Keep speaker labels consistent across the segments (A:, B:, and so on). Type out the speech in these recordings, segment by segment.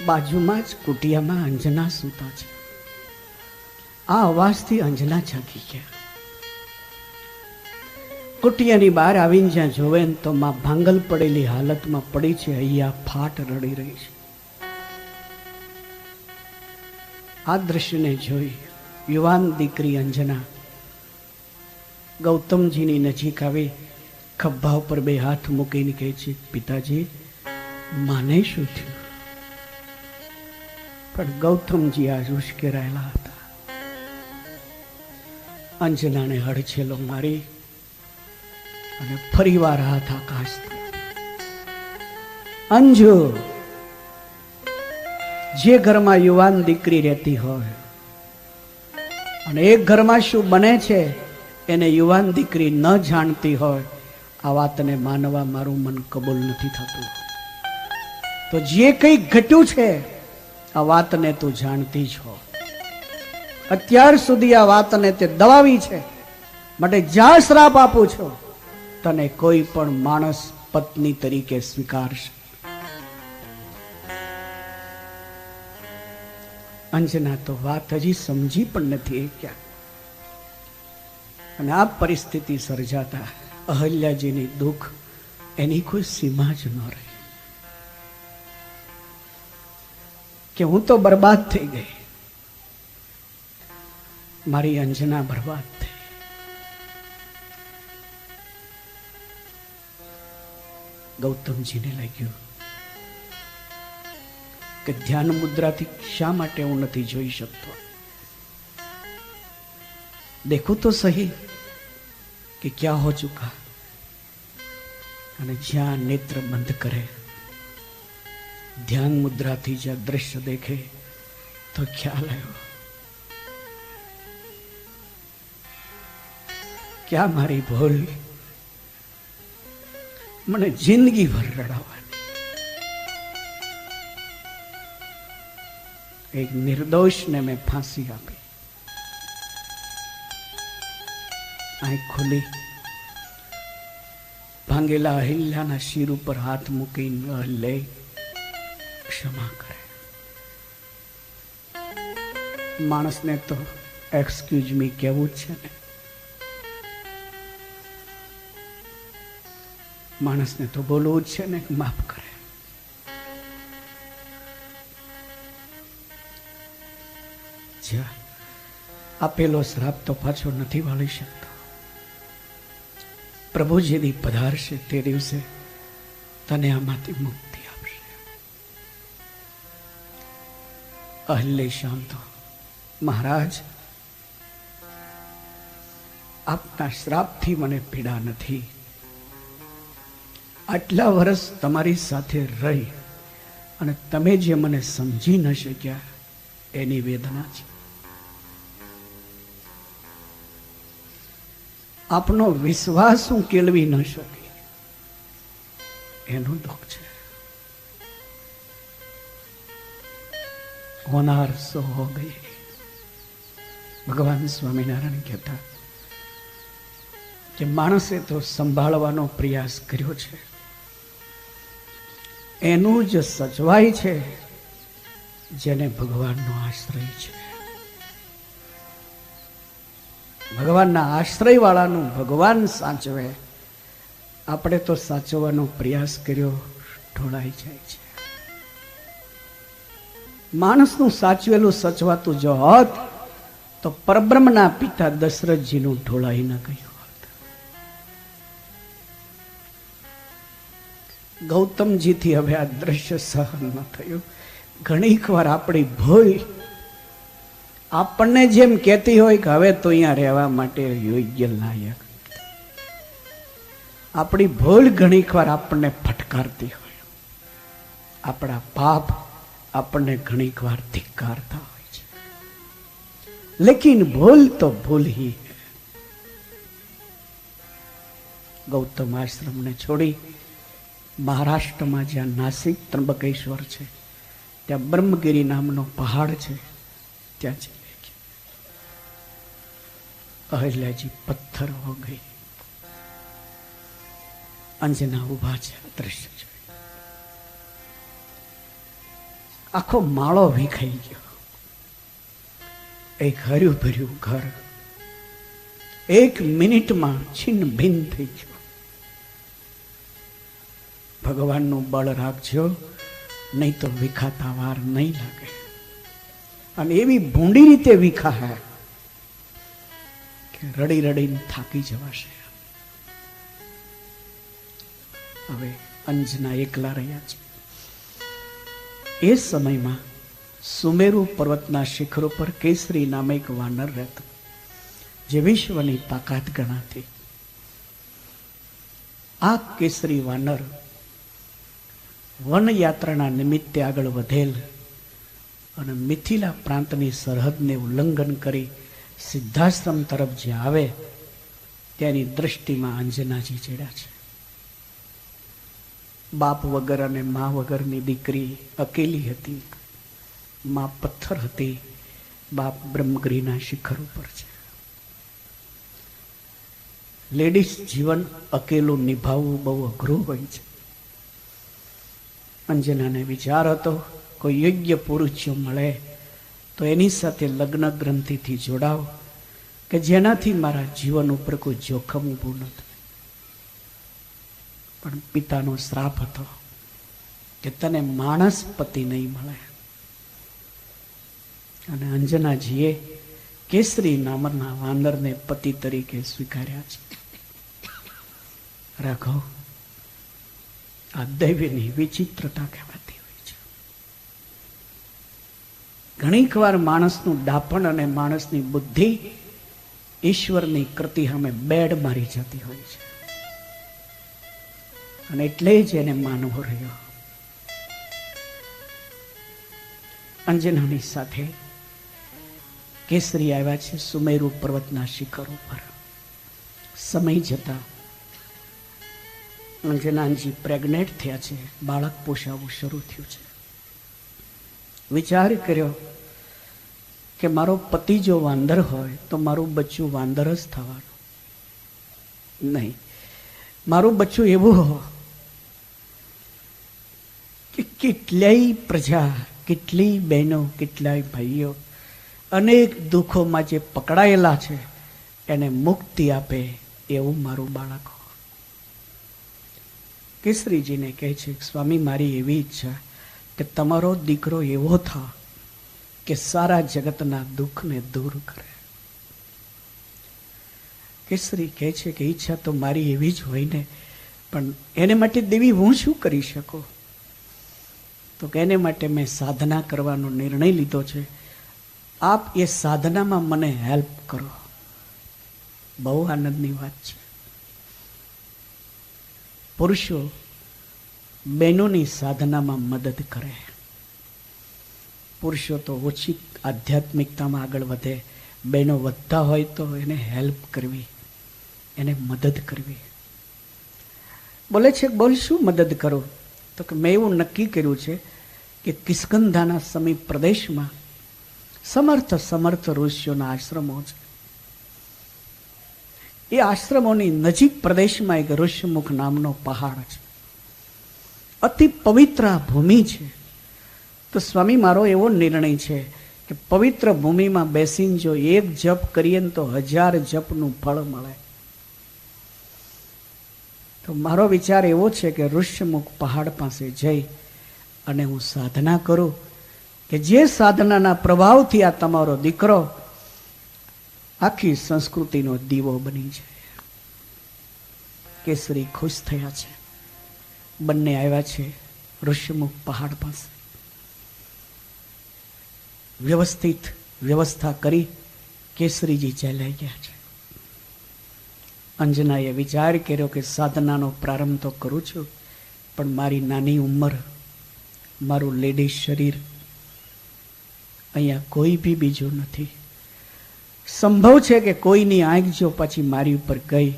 A: બાજુમાં જ કુટિયામાં અંજના સૂતા છે. આ અવાજથી અંજના જાગી ગયા. કુટિયાની બહાર આવીને જ્યાં જોવે ને તો માં ભાંગલ પડેલી હાલતમાં પડી છે. અહીંયા ફાટ રડી રહી છે. આ દ્રશ્યને જોઈ યુવાન દીકરી અંજના ગૌતમજીની નજીક આવી ખભા ઉપર બે હાથ મૂકીને કહે છે, પિતાજી માને શું થયું? પણ ગૌતમજી આજ ઉશ્કેરાયેલા હતા. અંજનાને હડછેલો મારી અને ફરીવાર હાથ આકાશ. અંજુ, જે ઘરમાં યુવાન દીકરી રહેતી હોય અને એક ઘરમાં શું બને છે એને યુવાન દીકરી ન જાણતી હોય, આ વાતને માનવા મારું મન કબૂલ નથી થતું. તો જે કંઈ ઘટ્યું છે આ વાતને તું જાણતી જ હો. અત્યાર સુધી આ વાતને તે દબાવી છે, માટે જ્યાં શ્રાપ આપું છું તને કોઈ પણ માણસ પત્ની તરીકે સ્વીકારશે. અંજના તો વાત હજી સમજી પણ નથી ક્યાં. અને આ પરિસ્થિતિ સર્જાતા અહલ્યાજીની દુઃખ એની કોઈ સીમા જ ન રહી કે હું તો બરબાદ થઈ ગઈ, મારી અંજના બરબાદ થઈ. ગૌતમજીને લાગ્યું કે ધ્યાન મુદ્રાથી શા માટે હું નથી જોઈ શકતો? દેખો તો સહી કે ક્યાં હો ચુકા. અને જ્યાં નેત્ર બંધ કરે, ધ્યાન મુદ્રાથી જ્યાં દ્રશ્ય દેખે તો ખ્યાલ આવ્યો, ક્યાં મારી ભૂલ મને જિંદગી ભર રડાવવાની. એક નિર્દોષને મેં ફાંસી આપી. આંખ ખુલી, ભાંગેલા અહિલ્યાના શિર ઉપર હાથ મૂકીને લે ક્ષમા કરે. માણસને તો એક્સક્યુઝ મી કહેવું જ છે ને. માણસને તો બોલવું જ છે ને, માફ કરે. આપેલો શ્રાપ તો પાછો નથી વાળી શકતો. પ્રભુ જેદી પધારશે તે દિવસે તને આમાંથી મુક્તિ આપશે. અહલ્ય શામ તો, મહારાજ આપના શ્રાપથી મને પીડા નથી. આટલા વર્ષ તમારી સાથે રહી અને તમે જે મને સમજી ન શક્યા એની વેદના છે. આપનો વિશ્વાસ હું કેળવી ન શકી એનું દુઃખ છે. હોનાર સો હો ગઈ. ભગવાન સ્વામિનારાયણ કહેતા કે માણસે તો સંભાળવાનો પ્રયાસ કર્યો છે, એનું જ સચવાય છે જેને ભગવાનનો આશ્રય છે. ભગવાનના આશ્રય વાળાનું ભગવાન સાચવે. આપણે તો સાચવવાનો પ્રયાસ કર્યો, ઢોળાઈ જાય છે. માણસનું સાચવેલું સચવાતું જો હોત તો પરબ્રહ્મના પિતા દશરથજીનું ઢોળાઈ ન ગયું હોત. ગૌતમજીથી હવે આ દ્રશ્ય સહન ન થયું. ઘણીક વાર આપણી ભૂલ આપણને જેમ કહેતી હોય કે હવે તો અહીંયા રહેવા માટે યોગ્ય લાયક. આપણી ભૂલ ઘણીક વાર આપણને ફટકારતી હોય. આપણા પાપ આપણને ઘણીક વાર ધિક્કારતા હોય છે. લેકિન ભૂલ તો ભૂલ હી હૈ. ગૌતમ આશ્રમને છોડી મહારાષ્ટ્રમાં જ્યાં નાસિક ત્રંબકેશ્વર છે ત્યાં બ્રહ્મગીરી નામનો પહાડ છે, ત્યાં ચલે ગયા. અહલ્યાજી પથ્થર હો ગઈ. અંજના ઉભા છે. દ્રશ્ય જોઈ આખો માળો વિખાઈ ગયો. એક હર્યું ભર્યું ઘર 1 મિનિટમાં છિન્ન ભિન્ન થઈ ગયું. ભગવાનનું બળ રાખજો, નહીં તો વિખાતા વાર નહીં લાગે. અને એવી ભૂંડી રીતે વિખા કે રડી રડીને થાકી જવાશે. હવે અંજના એકલા રહ્યા છે. એ સમયમાં સુમેરુ પર્વતના શિખરો પર કેસરી નામે એક વાનર રહેતો, જે વિશ્વની તાકાત ગણાતી. આ કેસરી વાનર વનયાત્રાના નિમિત્તે આગળ વધેલ અને મિથિલા પ્રાંતની સરહદને ઉલ્લંઘન કરી સિદ્ધાશ્રમ તરફ જે આવે તેની દ્રષ્ટિમાં અંજનાજી ચડ્યા છે. બાપ વગર અને મા વગરની દીકરી અકેલી હતી. મા પથ્થર હતી, બાપ બ્રહ્મગીરીના શિખર ઉપર છે. લેડીઝ જીવન અકેલું નિભાવવું બહુ અઘરું હોય છે. અંજનાને વિચાર હતો, કોઈ યોગ્ય પુરુષ જો મળે તો એની સાથે લગ્ન ગ્રંથિથી જોડાવ કે જેનાથી મારા જીવન ઉપર કોઈ જોખમ ઊભું ન થાય. પણ પિતાનો શ્રાપ હતો કે તને માણસ પતિ નહીં મળે. અને અંજનાજીએ કેસરી નામના વાનરને પતિ તરીકે સ્વીકાર્યા છે. રાઘવ, આ દૈવની વિચિત્રતા કહેવાતી હોય છે. ઘણીક વાર માણસનું ડાપણ અને માણસની બુદ્ધિ ઈશ્વરની કૃતિ સામે બેડ મારી જતી હોય છે. અને એટલે જ એને માનવો રહ્યો. અંજનાની સાથે કેસરી આવ્યા છે સુમેરુ પર્વતના શિખરો પર. સમય જતા અંજનાજી પ્રેગ્નેન્ટ થયા છે, બાળક પોષાવું શરૂ થયું છે. વિચાર કર્યો કે મારો પતિ જો વાંદર હોય તો મારું બચ્ચું વાંદર જ થવાનું નહીં. મારું બચ્ચું એવું હોય કે કેટલાય પ્રજા, કેટલી બહેનો, કેટલાય ભાઈઓ અનેક દુઃખોમાં જે પકડાયેલા છે એને મુક્તિ આપે એવું મારું બાળક હોય. કેસરીજીને કહે છે, સ્વામી મારી એવી ઈચ્છા કે તમારો દીકરો એવો થા કે સારા જગતના દુઃખને દૂર કરે. કેસરી કહે છે કે ઈચ્છા તો મારી એવી જ હોય ને, પણ એને માટે દેવી હું શું કરી શકું? તો કે એને માટે મેં સાધના કરવાનો નિર્ણય લીધો છે. આપ એ સાધનામાં મને હેલ્પ કરો. બહુ આનંદની વાત છે. પુરુષો બહેનોની સાધનામાં મદદ કરે. પુરુષો તો ઓછી આધ્યાત્મિકતામાં આગળ વધે, બહેનો વધતા હોય તો એને હેલ્પ કરવી, એને મદદ કરવી. બોલે છે, બોલ શું મદદ કરો? તો કે મેં એવું નક્કી કર્યું છે કે કિષ્કંધાના સમીપ પ્રદેશમાં સમર્થ ઋષિઓના આશ્રમો છે. એ આશ્રમોની નજીક પ્રદેશમાં એક ઋષિમુખ નામનો પહાડ છે. અતિ પવિત્ર ભૂમિ છે. તો સ્વામી મારો એવો નિર્ણય છે કે પવિત્ર ભૂમિમાં બેસીને જો એક જપ કરીએ ને તો 1000 જપનું ફળ મળે. તો મારો વિચાર એવો છે કે ઋષિમુખ પહાડ પાસે જઈ અને હું સાધના કરું કે જે સાધનાના પ્રભાવથી આ તમારો દીકરો આખી સંસ્કૃતિનો દીવો બની જાય. કેસરી ખુશ થયા છે. બંને આવ્યા છે ઋષિમુખ પહાડ પાસે. વ્યવસ્થિત વ્યવસ્થા કરી કેસરીજી ચાલ્યા ગયા છે. અંજનાએ વિચાર કર્યો કે સાધનાનો પ્રારંભ તો કરું છું, પણ મારી નાની ઉંમર, મારું લેડી શરીર, અહીંયા કોઈ બી બીજું નથી. સંભવ છે કે કોઈની આંખ જો પાછી મારી ઉપર ગઈ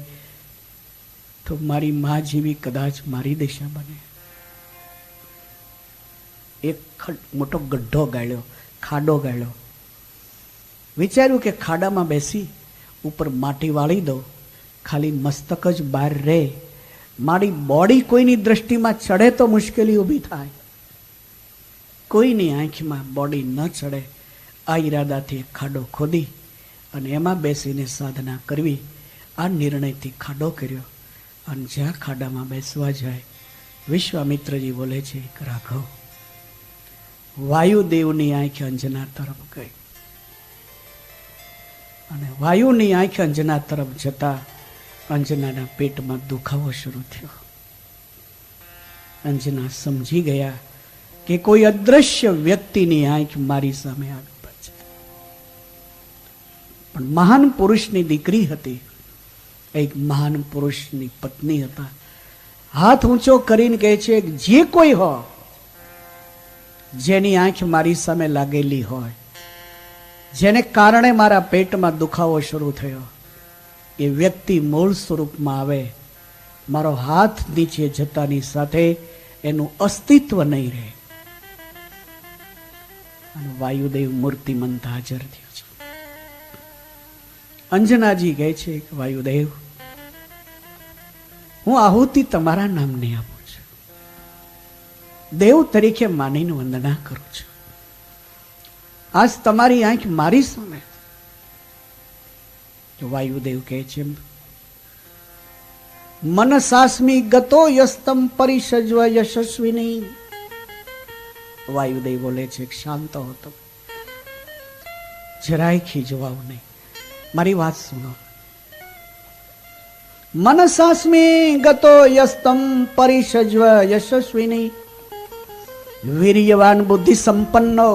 A: તો મારી મા જેવી કદાચ મારી દિશા બને. એક મોટો ગઢ્ઢો ગાળ્યો, ખાડો ગાળ્યો. વિચાર્યું કે ખાડામાં બેસી ઉપર માટી વાળી દો, ખાલી મસ્તક જ બહાર રહે, મારી બોડી કોઈની દ્રષ્ટિમાં ચડે તો મુશ્કેલી ઊભી થાય. કોઈની આંખમાં બોડી ન ચડે આ ઈરાદાથી એક ખાડો ખોદી અને એમાં બેસીને સાધના કરવી, આ નિર્ણયથી ખાડો કર્યો. અને જ્યાં ખાડામાં બેસવા જાય વિશ્વામિત્રજી બોલે છે કે રાઘવ, વાયુદેવની આંખ અંજના તરફ ગઈ અને વાયુની આંખ અંજના તરફ જતા અંજનાના પેટમાં દુખાવો શરૂ થયો. અંજના સમજી ગયા કે કોઈ અદ્રશ્ય વ્યક્તિની આંખ મારી સામે આવી છે. પણ મહાન પુરુષની દીકરી હતી, એક મહાન પુરુષની પત્ની હતા. હાથ ઊંચો કરીને કહે છે જે કોઈ હો જેની આંખ મારી સામે લાગેલી હોય, જેને કારણે મારા પેટમાં દુખાવો શરૂ થયો, એ વ્યક્તિ મૂળ સ્વરૂપમાં આવે, મારો હાથ નીચે જતાની સાથે એનું અસ્તિત્વ નહીં રહે. અને વાયુદેવ મૂર્તિમંત હાજર થયો છે. અંજનાજી કહે છે કે વાયુદેવ, હું આહુતિ તમારા નામને આપું છું, દેવ તરીકે માનીને વંદના કરું છું. આજ તમારી આંખ મારી સામે. વાયુદેવ કહે છે મનસાસ્મી ગતો યસ્તમ પરિષજ્વ યશસ્વિની. વાયુદેવ બોલે છે શાંત હો, તો જરાય ખીજવાવ નહીં, મારી વાત સુનો. મનસાસ્મી ગતો યસ્તમ પરિષજ્વ યશસ્વિની. વીર્યવાન બુદ્ધિ સંપન્નો,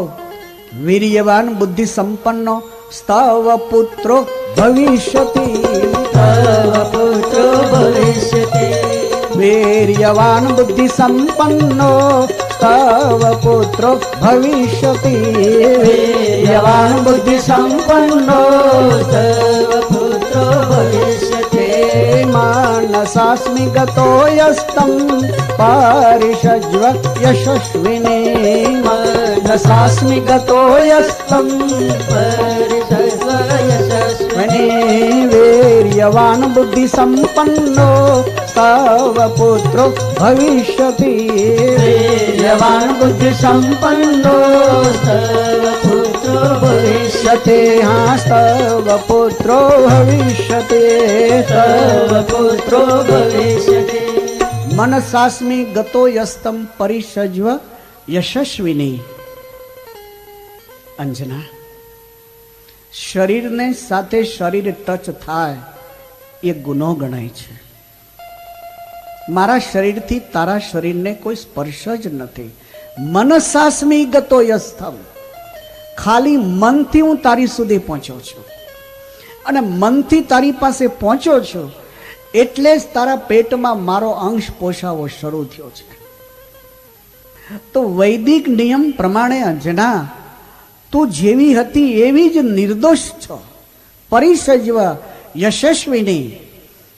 A: વીર્યવાન બુદ્ધિ સંપન્નો સ્તવ પુત્રો ભવિષ્યતિ. સ્તવ પુત્રો ભવિષ્યતિ. વીર્યવાન બુદ્ધિ સંપન્નો સ્તવ પુત્રો ભવિષ્યતિ. વીર્યવાન બુદ્ધિ સંપન્નો સ્તવ પુત્રો ભવિષ્યતિ. માનસાસ્મિ ગતો યસ્તમ પરિષજ્વ યશસ્વિની. માનસાસ્મિ ગતો યસ્તમ પરિષજ્વ યશસ્વિની. વીર્યવાન બુદ્ધિ સંપન્નો તવ પુત્રો ભવિષ્યતિ. વીર્યવાન બુદ્ધિ સંપન્નો તવ પુત્રો ભવિષ્યતિ. હા, તવ પુત્રો ભવિષ્યતિ. તવ પુત્રો ભવિષ્યતિ. મનસાસ્મિ ગતો યસ્તમ પરિષજ્વ યશસ્વિની. અંજના, શરીરને સાથે શરીર ટચ થાય એ ગુનો ગણાય છે. મારા શરીરથી તારા શરીરને કોઈ સ્પર્શ જ નથી. મનસાસ્મિ ગતો યસ્તમ, ખાલી મનથી હું તારી સુધી પહોંચ્યો છું અને મનથી તારી પાસે પહોંચ્યો છું એટલે જ તારા પેટમાં મારો અંશ પોષાવો શરૂ થયો છે. તો વૈદિક નિયમ પ્રમાણે અંજના, તું જેવી હતી એવી જ નિર્દોષ છો. પરિષજ્વ યશસ્વિની.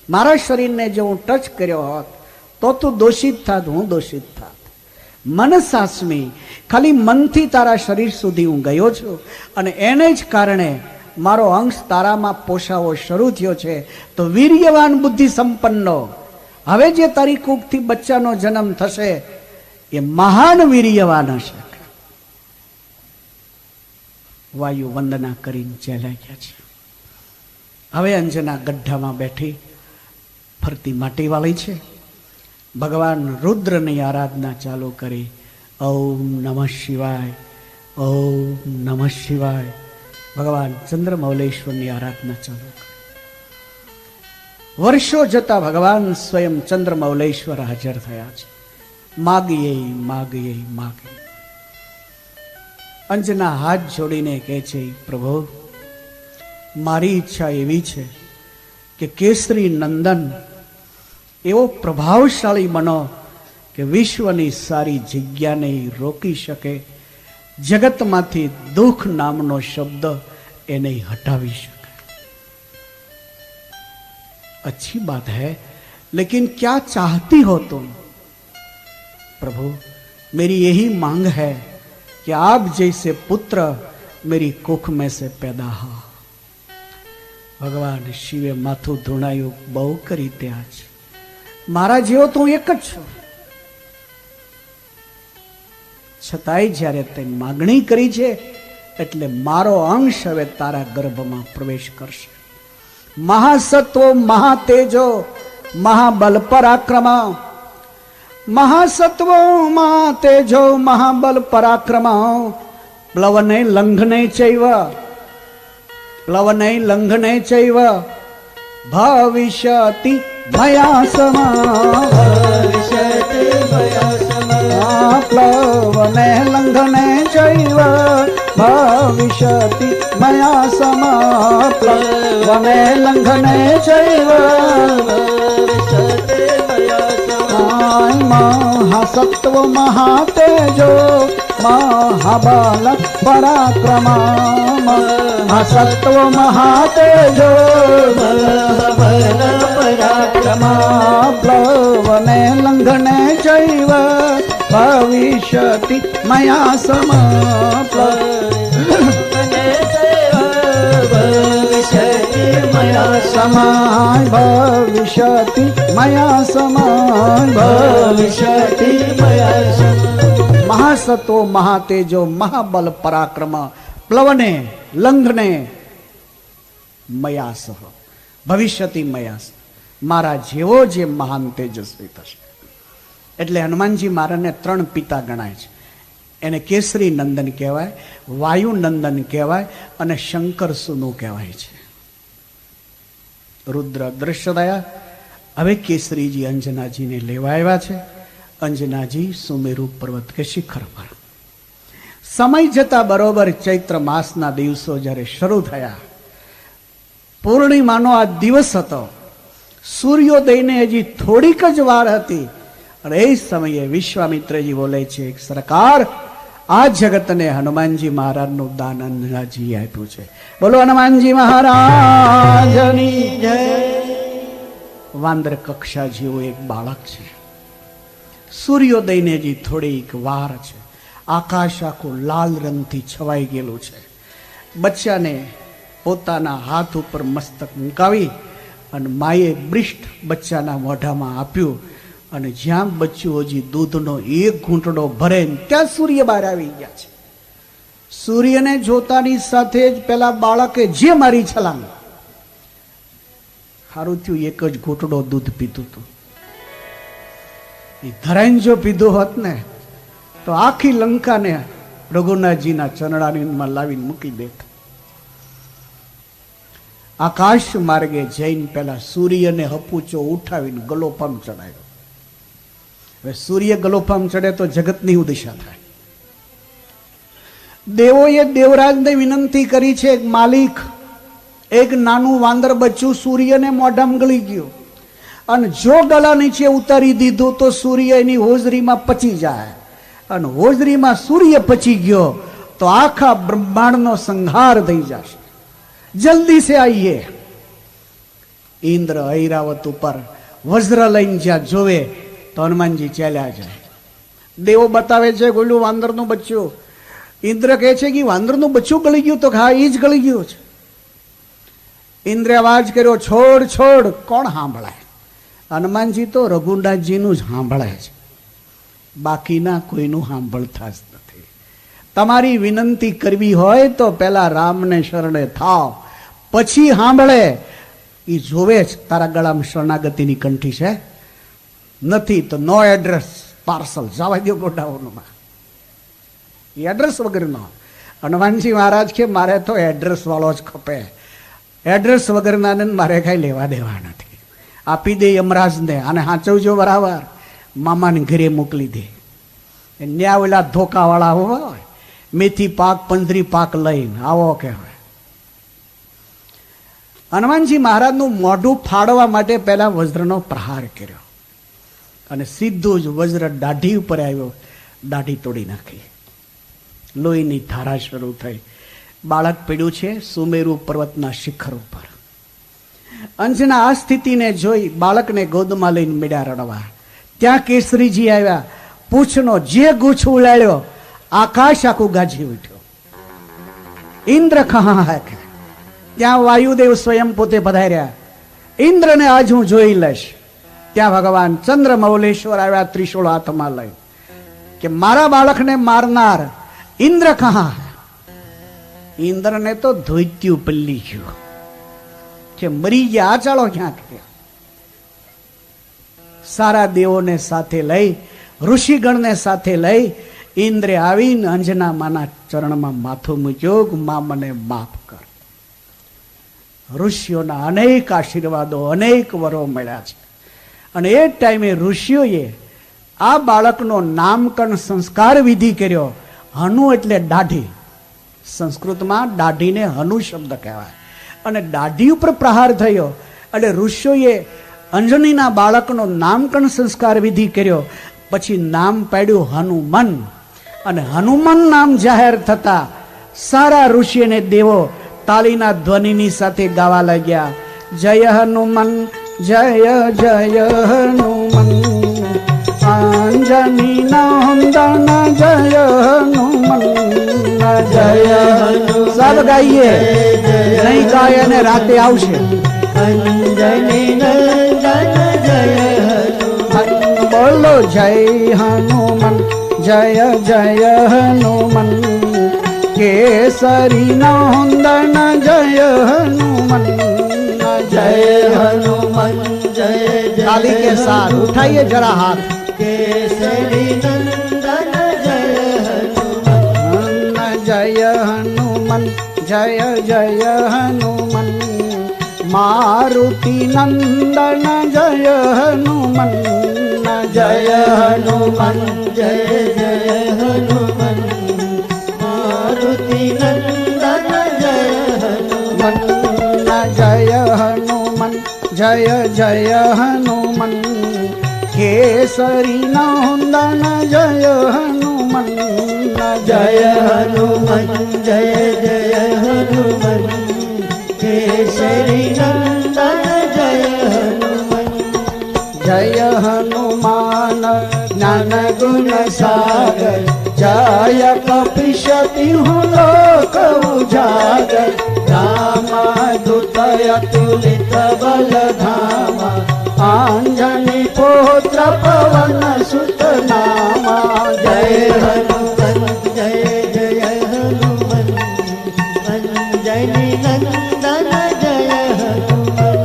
A: મારા શરીરને જો હું ટચ કર્યો હોત તો તું દોષિત થાત, હું દોષિત થાત. મનસાસ્મિ, ખાલી મનથી તારા શરીર સુધી હું ગયો છું અને એને જ કારણે મારો અંશ તારામાં પોષાવો શરૂ થયો છે. તો વીર્યવાન બુદ્ધિ સંપન્નો, હવે જે તારી કુખથી બચ્ચાનો જન્મ થશે એ મહાન વીર્યવાન હશે. વાયુ વંદના કરીને ચાલ્યા ગયા છે. હવે અંજના ગઢ્ઢામાં બેઠી ફરતી માટી વાળી છે. ભગવાન રુદ્રની આરાધના ચાલુ કરી. ઓમ નમઃ શિવાય, ઓમ નમઃ શિવાય. ભગવાન ચંદ્રમૌલેશ્વરની આરાધના ચાલુ કરી. વર્ષો જતા ભગવાન સ્વયં ચંદ્રમૌલેશ્વર હાજર થયા છે. માગીએ માગીએ માગીએ. અંજના હાથ જોડીને કહે છે, પ્રભુ, મારી ઈચ્છા એવી છે કે કેસરી નંદન એવો પ્રભાવશાળી બનો કે વિશ્વની સારી જગ્યાને રોકી શકે, જગતમાંથી દુઃખ નામનો શબ્દ એને હટાવી શકે. अच्छी बात है, लेकिन क्या चाहती हो तुम? प्रभु, मेरी यही मांग है कि आप जैसे पुत्र मेरी कुख में से पैदा हो. ભગવાન શિવે માથું ધૂણાયું, બહુ કરી ત્યાં છે. મારા જેવો તો એક જ છું. છતાંય જ્યારે તે માગણી કરી છે એટલે મારો અંશ હવે તારા ગર્ભમાં પ્રવેશ કરશે. મહાસત્વો મહાતેજો મહાબલ પરાક્રમા, મહાસત્વો મહાતેજો મહાબલ પરાક્રમા, પ્લવને લંઘને ચૈવ, પ્લવને લંઘને ચૈવ ભવિષ્યતિ મયા સમા, ભવિષ્યતિ મયા સમા, પ્લવને લંઘને ચૈવ ભવિષ્યતિ મયા સમા, પ્લવને લંઘને ચૈવ ભવિષ્યતિ મયા સમા, મહાસત્વ મહાતેજો મહાબલ પરાક્રમા, મહાસત્વ મહાતેજો મહાબલ પરાક્રમા, પ્લવને લંઘને ચૈવ ભવિષ્યતિ મયા સમા, પ્લવને ચૈવ ભવિષ્યતિ મયા સમા, ભવિષ્યતિ મયા સમા, ભવિષ્યતિ મયા સમા. મહાસત્વો મહાતેજો મહાબલ પરાક્રમ પ્લવને લંઘને મયાસહ ભવિષ્યતિ મયાસ, મારા જેવો જે મહાન તેજસ્વી થશે. એટલે હનુમાનજી મહારાજને 3 પિતા ગણાય છે. એને કેસરી નંદન કહેવાય, વાયુ નંદન કહેવાય અને શંકર સુનું કહેવાય છે. રુદ્ર દ્રશ્ય થયા. હવે કેસરીજી અંજનાજીને લેવા આવ્યા છે. અંજનાજી સુમેરુ પર્વત કે શિખર પર. સમય જતા બરોબર ચૈત્ર માસના દિવસો જ્યારે શરૂ થયા, પૂર્ણિમાનો આ દિવસ હતો, સૂર્યોદયને હજી થોડીક જ વાર હતી અને એ સમયે વિશ્વામિત્રજી બોલે છે, સરકાર આ જગતને હનુમાનજી મહારાજનું દાન અંજનાજી આપ્યું છે. બોલો હનુમાનજી મહારાજની જય. વાંદર કક્ષા જેવો એક બાળક છે. સૂર્યોદયને હજી થોડીક વાર છે. આકાશ આખું લાલ રંગથી છવાઈ ગયેલું છે. બચ્ચાને પોતાના હાથ ઉપર મસ્તક મુકાવી અને માએ બ્રિષ્ટ બચ્ચાના મોઢામાં આપ્યું અને જ્યાં બચ્ચું હજી દૂધનો એક ઘૂંટડો ભરે ત્યાં સૂર્ય બહાર આવી ગયા છે. સૂર્યને જોતાની સાથે જ પેલા બાળકે જે મારી છલાંગ, સારું થયું એક જ ઘૂંટડો દૂધ પીતું હતું. એ ધરાઈને જો પીધું હોત ને તો આખી લંકાને રઘુનાથજીના ચરણામાં લાવીને મૂકી દેત. આકાશ માર્ગે જઈને પેલા સૂર્યને હપુચો ઉઠાવીને ગલોપામ ચડાયો. હવે સૂર્ય ગલોપામ ચડે તો જગતની ઉદશા થાય. દેવોએ દેવરાજને વિનંતી કરી છે, માલિક એક નાનું વાંદર બચ્ચું સૂર્યને મોઢામાં ગળી ગયું અને જો ગળા નીચે ઉતારી દીધું તો સૂર્ય એની હોજરીમાં પચી જાય અને હોજરીમાં સૂર્ય પચી ગયો તો આખા બ્રહ્માંડનો સંહાર થઈ જશે. જલ્દી સે આઈએ. ઇન્દ્ર ઐરાવત ઉપર વજ્ર લઈને જ્યાં જોવે તો હનુમાનજી ચાલ્યા જાય. દેવો બતાવે છે ગોલું વાંદરનું બચ્ચું. ઇન્દ્ર કહે છે કે વાંદરનું બચ્ચું ગળી ગયું, તો હા એ જ ગળી ગયું છે. ઇન્દ્રે અવાજ કર્યો, છોડ છોડ. કોણ સાંભળાય? હનુમાનજી તો રઘુનાથજીનું જ સાંભળે છે, બાકીના કોઈનું સાંભળતા જ નથી. તમારી વિનંતી કરવી હોય તો પેલા રામને શરણે થાવ, પછી સાંભળે. એ જોવે જ તારા ગળામાં શરણાગતિની કંઠી છે, નથી તો નો એડ્રેસ પાર્સલ જવા દો ગોડાઉનમાં. એડ્રેસ વગરનો. હનુમાનજી મહારાજ કે મારે તો એડ્રેસ વાળો જ ખપે, એડ્રેસ વગરના મારે કાંઈ લેવા દેવા નથી. આપી દે યમરાજને, અને હાચવજો બરાબર, મામાને ઘરે મોકલી દે. ન્યા ઓલા ધોકાવાળા હોય, મેથી પાક પંજરી પાક લઈને આવો કહેવાય. હનુમાનજી મહારાજનું મોઢું ફાડવા માટે પહેલા વજ્રનો પ્રહાર કર્યો અને સીધું જ વજ્ર દાઢી ઉપર આવ્યો, દાઢી તોડી નાખી. લોહીની ધારા શરૂ થઈ. બાળક પડ્યું છે સુમેરુ પર્વતના શિખર ઉપર. અંજના આ સ્થિતિને જોઈ બાળકને ગોદમાં લઈને મીડા રડવા. ત્યાં કેસરીજી આવ્યા. પૂછનો જે ગુચ્છ ઉલાળ્યો, આકાશ આખું ગાજી ઉઠ્યો. ઇન્દ્ર ખહા. ત્યાં વાયુદેવ સ્વયં પોતે પધાર્યા. ઇન્દ્રને આજ હું જોઈ લઈશ. ત્યાં ભગવાન ચંદ્રમૌલેશ્વર આવ્યા ત્રિશૂળ હાથમાં લઈ. कि मारा बालक ने मारनार इंद्र कहां है? इंद्र ने तो धोत्यू पल्ली गयो कि मरी गया, चलो क्या किया। सारा देवों ने साथे लई, ऋषिगण ने साथे लई इंद्रे आवीने अंजना माना चरण में माथું મૂક્યું, માં મને માફ કર। ઋષિઓના અનેક આશીર્વાદો, અનેક વરો મળ્યા છે। અને એ ટાઈમે ઋષિઓએ આ બાળકનો નામકરણ સંસ્કાર વિધિ કર્યો। હનુ એટલે દાઢી, સંસ્કૃતમાં દાઢીને હનુ શબ્દ કહેવાય। અને દાઢી ઉપર પ્રહાર થયો એટલે ઋષિઓએ અંજનીના બાળકનો નામકરણ સંસ્કાર વિધિ કર્યો। પછી નામ પાડ્યું હનુમન। અને હનુમાન નામ જાહેર થતા સારા ઋષિ અને દેવો તાળીના ધ્વનિની સાથે ગાવા લાગ્યા, જય હનુમન જય જય હનુમન, આંજની નંદન જય હનુમન જય હનુમન। સબ ગાઈએ, નહીં ગાય અને રાતે આવશે। અંજની નંદન જય હનુમન, બોલો જય હનુમન जय जय हनुमन, केसरी नंदन जय हनुमन जय हनुमन जय जय। ताली के साथ उठाइए जरा हाथ। केसरी नंदन जय हनुमन जय हनुमन जय जय हनुमन, मारुति नंदन जय हनुमन जय हनुमन जय जय हनुमन, मारुति नंदन जय हनुमन जय हनुमन जय जय हनुमन, केसरी नंदन जय हनुमन जय हनुमन जय जय हनुमन, केसरी नंदन जय हनुमन जय हनुमान ज्ञान गुण सागर, जय कपिशति लोक उजागर, रामदूत अतुलित बल धामा, आंजनी पुत्र पवन सुत नामा जय हनुमन जय जय हनुमन, अंजनी नंदन जय हनुमन,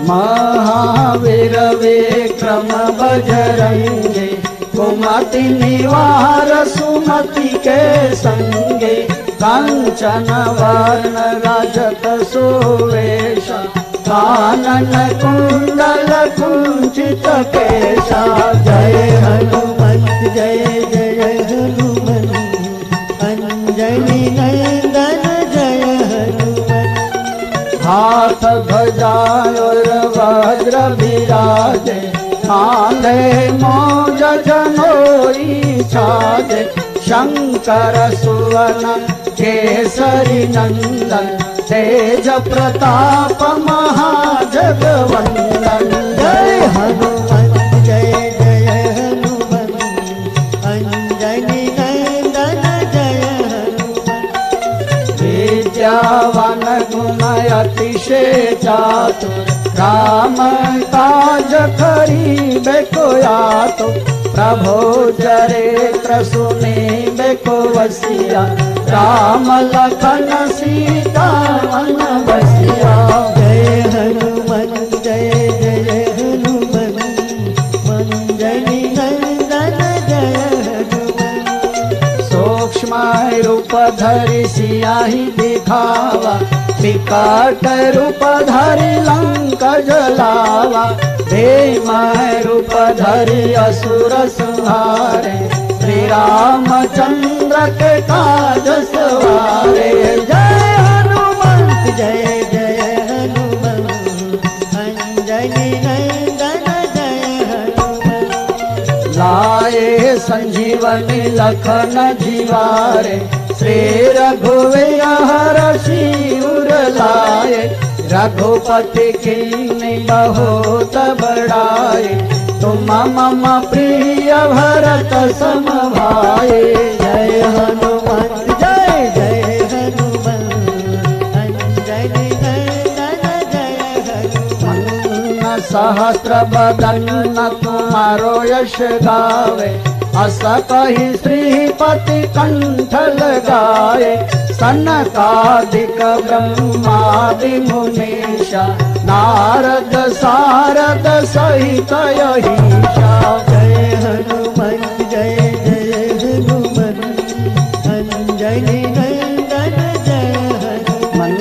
A: महावीर विक्रम बजरंगे, कुमति निवार सुमति के संगे, कांचन वर्ण राजत सुवेश, कानन कुंडल कुंचित केशा जय हनुमन जय जय हनुमन, अंजनी नंदन जय हनुमन, हाथ ध्वजा और वज्र विराजे, कांधे मौज जनोई छाजे, शंकर सुवन केसरी नंदन, तेज प्रताप महाजगवंदन जय हनुमन जय जय हनुमन, अंजनी नंदन जय हनुमन, विद्यावान गुण अतिशय चातुर, राम काज करीबे को आतुर, प्रभु चरित्र सुनीबे को वसिया, राम लखन सीता मन बसिया जय हनुमन जय जय हनुमन, अंजनी नंदन जय हनुमन, सूक्ष्म रूप धरि सियाहि दिखावा, विकट रूप धरि लंका जलावा, भीम रूप धरि असुर संहारे, श्री रामचंद्र के काज सवारे जय हनुमन जय जय हनुमन, अंजनी नंदन जय हनुमन, लाए संजीवनी लखन जीवारे, श्री रघुवीर शिवर लाए, रघुपति कीन्ही बहुत बड़ाई, तुम मम प्रिय भरत सम भाई जय हनुमन जय जय हनुमन, अंजनी नंदन जय हनुमन, सहस्त्र बदन तुम्हारो यश गावे, अस कही श्रीपति कंठ लगाए। सनकादिक ब्रह्मादि मुनीषा, नारद सारद सहित यहीशा।
B: जय हनुमान जय जय हनुमान, अंजनी नंदन जय हनुमान।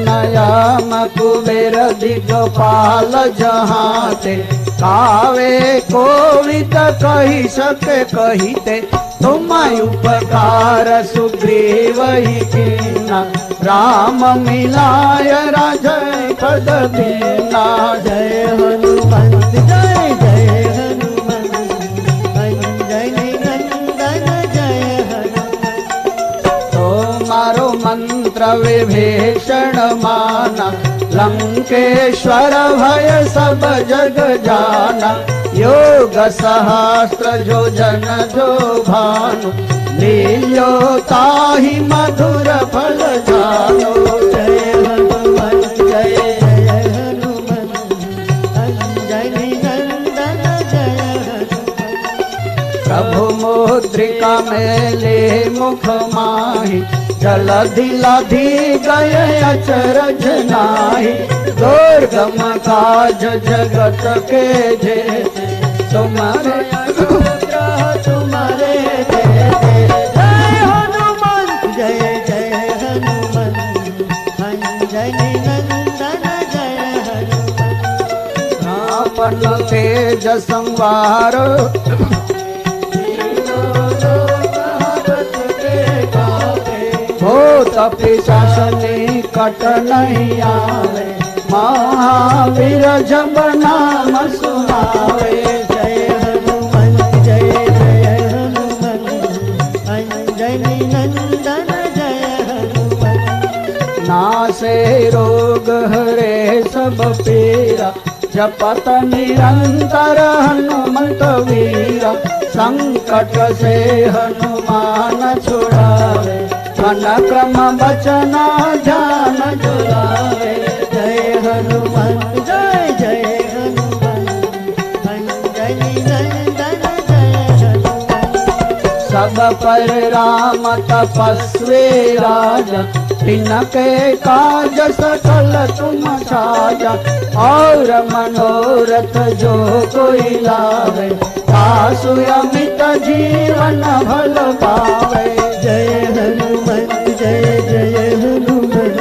A: नयम कुबेर दिगपाल जहाते, कावे कोविद कही सके कहिते। तुम उपकार सुग्रीव ही कीना, राम मिलाय राजय पद दीना।
B: जय हनुमान जय जय हनुमान, अंजनी नंदन जय हनुमान।
A: तुम्हारो मंत्र विभीषण माना, लंकेश्वर भय सब जग जाना। योग सहस्त्र जो जन जो भानु, लील्यो ताहि मधुर फल जानो।
B: जय हनुमान जय जय हनुमान, अंजनी नंदन जय हनुमान।
A: प्रभु मुद्रिका मेले मुख माहि, जलधि लधि गए अचरज नाहि। दुर्गम काज जगत के जेते, तुम्हारे अनुग्रह तुम्हारे देते।
B: जय हनुमान जय जय हनुमान, अंजनी नंदन जय हनुमान।
A: आपन तेज संवार, भूत पिशाच निकट नहीं आवे। महावीर जब नाम सुनावे।
B: जय हनुमान जय जय हनुमान, अंजनी नंदन जय हनुमान।
A: नासे रोग हरे सब पीरा, जपत निरंतर हनुमंत वीरा। संकट से हनुमान छुड़ावे, मन क्रम बचना ध्यान जुलावे।
B: जय हनुमान जय जय हनुमान, अंजनी नंदन जय हनुमान।
A: सब पर राम तपस्वी राजा, तिनके काज सकल तुम साजा। और मनोरथ जो कोई लावे, तासु अमित जीवन भल पावे।
B: जय हनुमान जय जय हनुमान,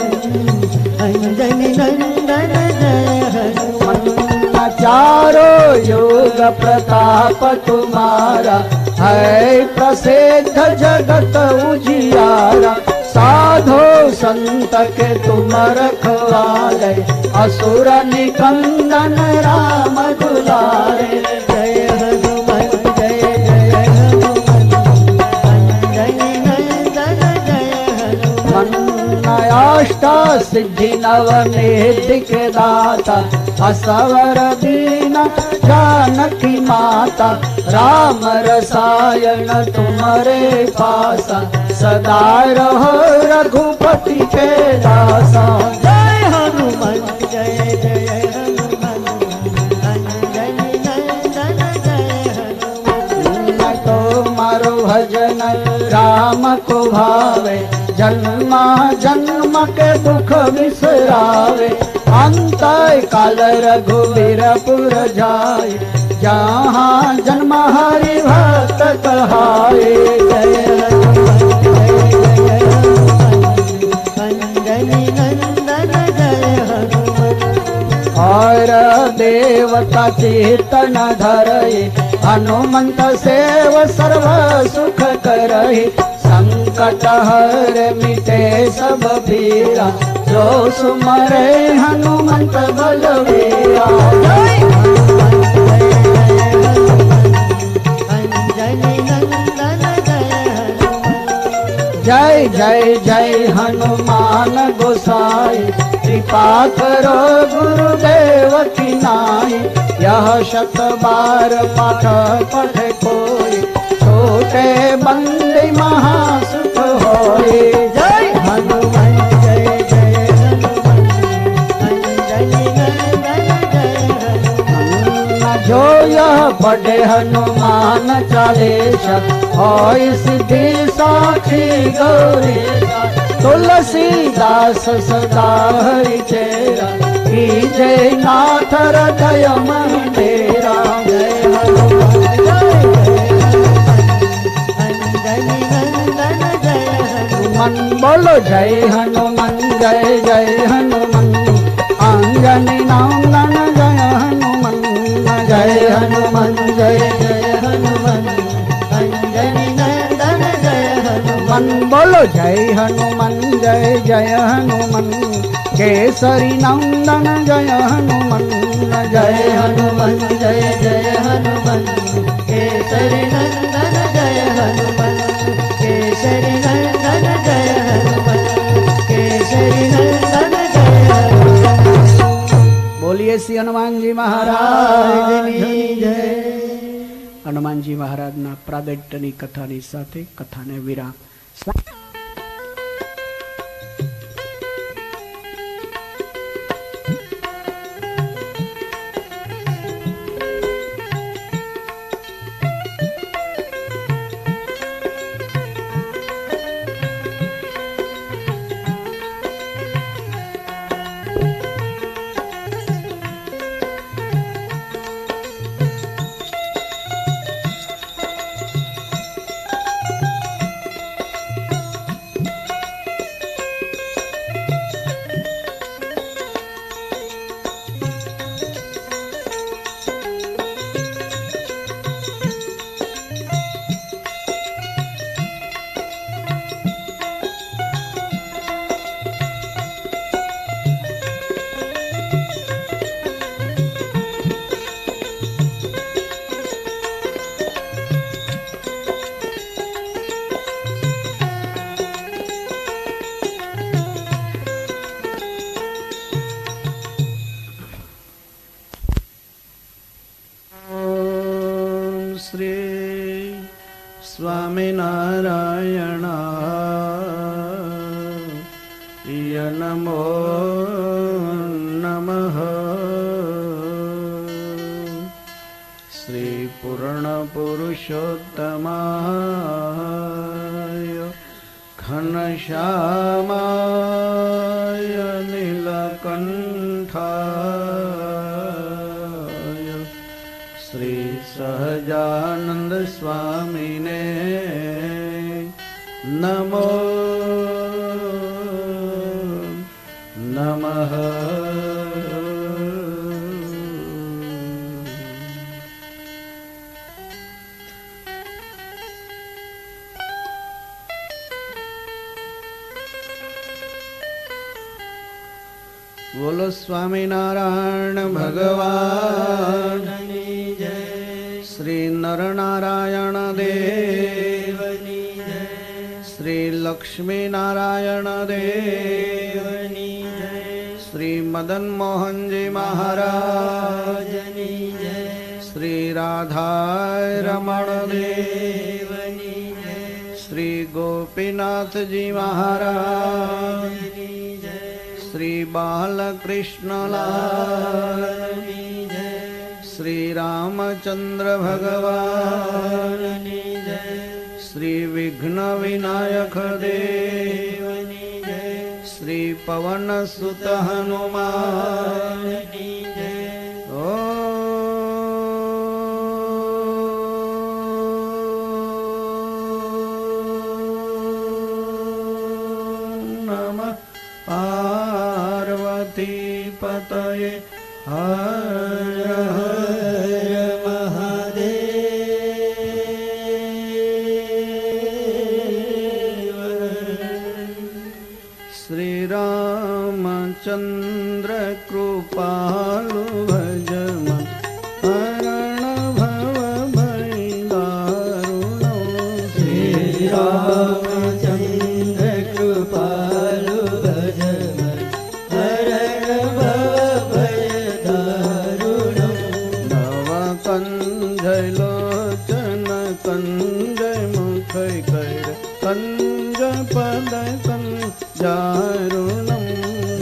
B: अंजनी नंदन जय हनुमान।
A: चारो युग प्रताप तुम्हारा, है प्रसिद्ध जगत उजियारा। साधो संत के तुम रखवाले, असुर निकंदन राम दुलारे।
B: जय हनुमान जय जय हनुमान, अंजनी नंदन जय हनुमान।
A: अष्टा सिद्धि नव निधि के दाता, असवर दीन जानकी माता। राम रसायन तुम्हारे पासा, सदा रहो रघुपति के दासा।
B: जय हनुमान जय जय हनुमान, अंजनी नंदन जय हनुमान।
A: तुम्हारो भजन राम को भावे, जन्मा जन्म के दुख बिसरावे। अंत काल रघुवीर पुर जाय, जहाँ जन्म हरि भक्त कहाए।
B: जय हनुमान जय जय हनुमान, अंजनी नंदन जय हनुमान।
A: और देवता चेतन धरय, हनुमंत सेव सर्व सुख करहि। संकट हर मिटे सब पीरा, जो सुमरे हनुमंत बलवीरा।
B: जय हनुमान जय जय हनुमान, अंजनी नंदन जय हनुमान।
A: जय जय जय हनुमान गोसाई, कृपा करो गुरुदेव की नाई। यह शत बार पाठ पठ कोई, छोटे बंदे महासुख होए।
B: जय हनुमान जय जय हनुमान, अंजनी नंदन जय हनुमान।
A: पढ़े हनुमान चालीसा होय सिद्धि साखी गौरीसा तुलसीदास सदा हरि चेरा की जय नाथ हृदय मंदिरा
B: जय हनुमान अंजनी नंदन जय
A: मन बोलो जय हनुमान जय जय हनुमान अंजनी नंदन जय हनुमान जय हनुमान
B: जय जय हनुमान अंजनी नंदन जय हनुमान
A: मन बोलो जय हनुमान जय जय हनुमान केसरी नंदन जय हनुमान
B: जय हनुमान जय जय हनुमान केसरी नंदन जय हनुमान केसरी नंदन जय हनुमान केसरी नंदन जय हनुमान
A: बोलिए श्री हनुमान जी
B: महाराज
A: महाराज
B: की जय
A: हनुमानजी महाराजना प्रागट्यની કથાની સાથે કથાને વિરામ.
C: श्री स्वामिनारायण नमो नमः श्री पूर्ण पुरुषोत्तमाय घनश्यामाय नीलकंठाय श्री सहजानंद स्वामिने नमो नमः बोलो स्वामीनारायण भगवान श्री नरनारायण देवनी जय श्री लक्ष्मी नारायण देवनी जय श्री मदन मोहन जी महाराजनी जय श्री राधा रमण देवनी जय श्री गोपीनाथ जी महाराजनी जय श्री बालकृष्ण लालनी जय श्री रामचंद्र भगवान जय श्री विघ्न विनायक देवनी जय श्री पवन सुत हनुमान जय ओ नमः पार्वती पतये हर हर महादेव श्री रामचंद्र कृपालु भजमन हरण भव भय दारुणो श्री
B: रामचंद्र कृपालु भजमन हरण भव भय दारुणं
C: नव कंजय लोचन कंजय मुख कर कंज पद कंजारुणम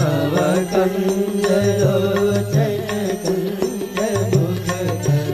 B: नव कंजय लोचन कंजय मुख कर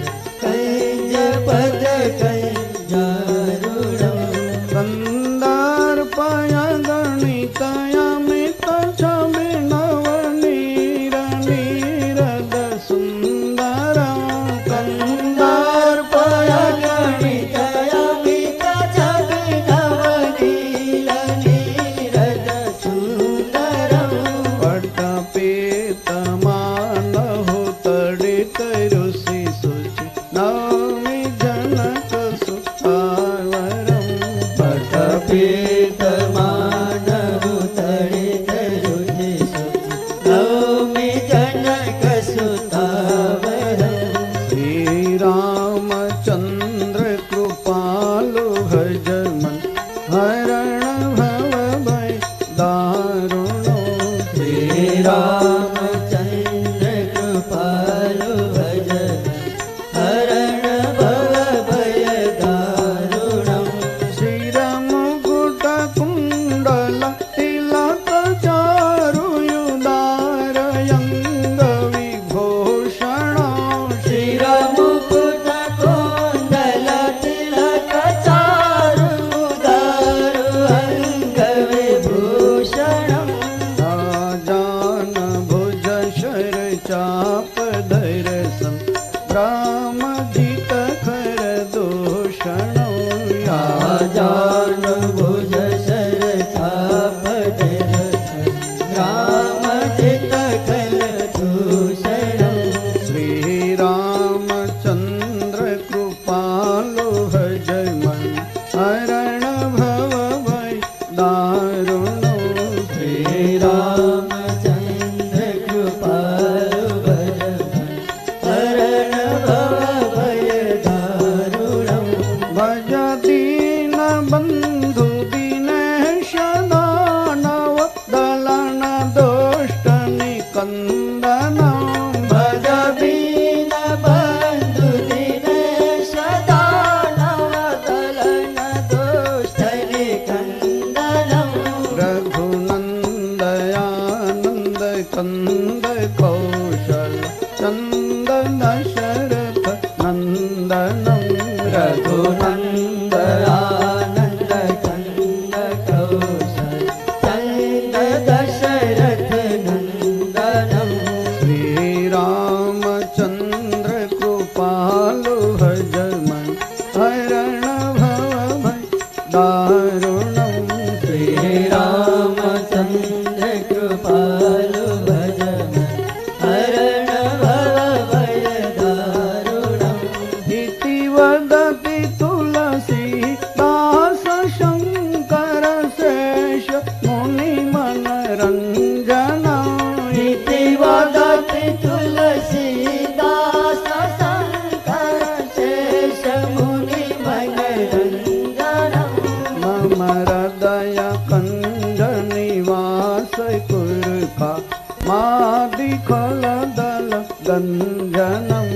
B: તીર્થમાન ઉતરિત રુચિ સુચિ નવમી જનક સુતાવહં
C: શ્રી રામચંદ્ર કૃપાલુ ભજમન હરણ ભવ ભય દારુણો
B: શ્રી રામચંદ્ર કૃપાલુ ભજન હરણ ભવ ભય દારુણમ
C: શ્રીરામ ગુટ કુંડલ તિલક ચારુયુદારયંગ વિભૂષણ
B: શ્રીરામ મુકુટ કુંડલ તિલક ચારુ ઉદારુ અંગ વિભૂષણમ
C: રાજાન ભુજ શર ચાપ ધરસં રામજીત ખર દૂષણ
B: રાજાન ભુજ શર છાપ ધરસં રામચિત કલ દૂષણમ
C: શ્રી રામચંદ્ર કૃપાલુ ભજમન હરણ ભવ ભય દારુણો
B: શ્રી રામચંદ્ર કૃપાલુ ભજન હરણ ભવ ભય દારુણમ
C: ભજ દીન બંધુ દિનેશ દાનવ દલન દુષ્ટ નિકંદન
B: ભજ બીન બંધુ દિનેશ દાનવ દલન દુષ્ટ નિકંદનમ
C: રઘુનંદયાનંદ કંદ કૌશલ ચંદ દશરથ નંદનમ
B: રઘુનંદ આનંદ કંદ કૌશલ ચંદ દશરથ નંદનમ
C: શ્રી રામચંદ્ર કૃપાલુ ભજમન હરણ ભવ ભય દારુણમ
B: શ્રી રામચંદ્ર કૃપાલુ ભજન હરણ ભવ ભય દારુણમ
C: ઇતિ વદતિ તુલસી દાસ શંકર શેષ મુનિ મનરંજન
B: ઇતિ વદતિ તુલસીદાસ શંકર શેષ મુનિ મનરંજનમ
C: મમ હૃદય કંજ નિવાસ કુરખા માદિખલ દલ ગંજનમ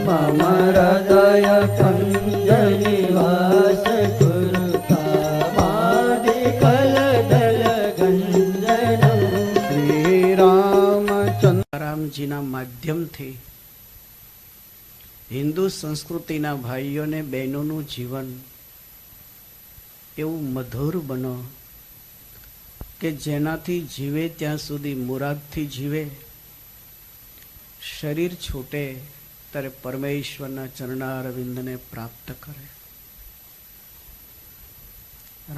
B: મમ હૃદય કંજ નિવાસ કુરુકામાદિ કલદલ ગંજનમ
C: શ્રી રામચંદ્ર
A: રામજીના માધ્યમથી હિન્દુ સંસ્કૃતિના ભાઈઓને બહેનોનું જીવન એવું મધુર બનો કે જેનાથી જીવે ત્યાં સુધી મુરાદથી જીવે, શરીર છૂટે ત્યારે પરમેશ્વરના ચરણારવિંદને પ્રાપ્ત કરે.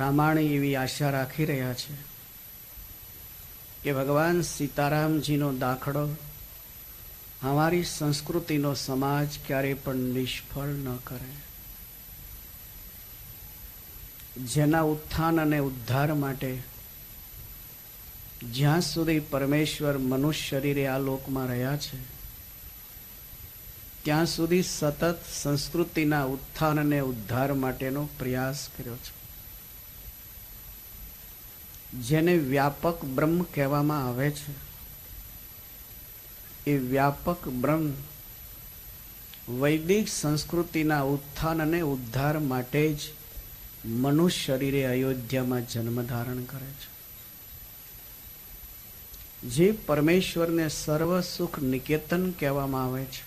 A: રામાણી એવી આશા રાખી રહ્યા છે કે ભગવાન સીતારામજીનો દાખલો અમારી સંસ્કૃતિનો સમાજ ક્યારે પણ નિષ્ફળ ન કરે. જેના ઉત્થાન અને ઉદ્ધાર માટે જ્યાં સુધી પરમેશ્વર મનુષ્ય શરીરે આ લોકમાં રહ્યા છે ત્યાં સુધી સતત સંસ્કૃતિના ઉત્થાન અને ઉદ્ધાર માટેનો પ્રયાસ કર્યો છે. જેને વ્યાપક બ્રહ્મ કહેવામાં આવે છે, એ વ્યાપક બ્રહ્મ વૈદિક સંસ્કૃતિના ઉત્થાન અને ઉદ્ધાર માટે જ મનુષ્ય શરીરે અયોધ્યામાં જન્મ ધારણ કરે છે. જે પરમેશ્વરને સર્વ સુખ નિકેતન કહેવામાં આવે છે,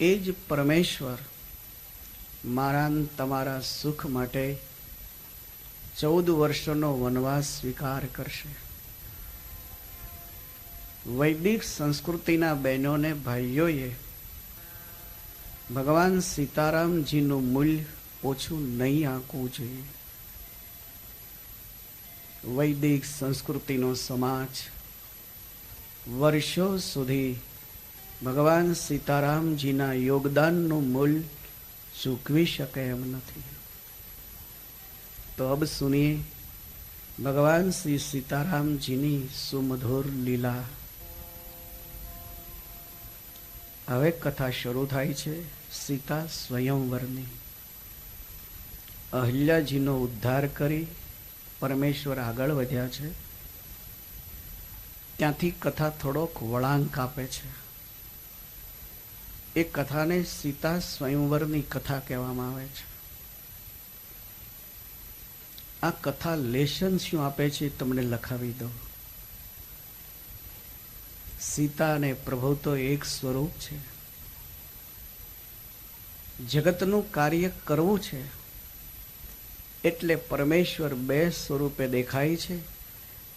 A: એ જ પરમેશ્વર મારા ને તમારા સુખ માટે 14 વર્ષનો વનવાસ સ્વીકાર કરશે. વૈદિક સંસ્કૃતિના બહેનોને ભાઈઓએ ભગવાન સીતારામજીનું મૂલ્ય ઓછું નહીં આંકવું જોઈએ. વૈદિક સંસ્કૃતિનો સમાજ વર્ષો સુધી ભગવાન સીતારામજીના યોગદાનનું મૂલ્ય ચૂકવી શકે એમ નથી. तो अब सुनिए भगवान श्री सीताराम जी ની સુમધુર લીલા. હવે કથા શરૂ થાય છે સીતા સ્વયંવરની. અહલ્યાજીનો ઉદ્ધાર કરી પરમેશ્વર આગળ વધ્યા છે. ત્યાંથી કથા થોડોક વળાંક આપે છે. એ કથાને સીતા સ્વયંવરની કથા કહેવામાં આવે છે. આ કથા લેશન શું આપે છે તમને લખાવી દો. સીતા અને પ્રભુ તો એક સ્વરૂપ છે. જગતનું કાર્ય કરવું છે એટલે પરમેશ્વર બે સ્વરૂપે દેખાય છે.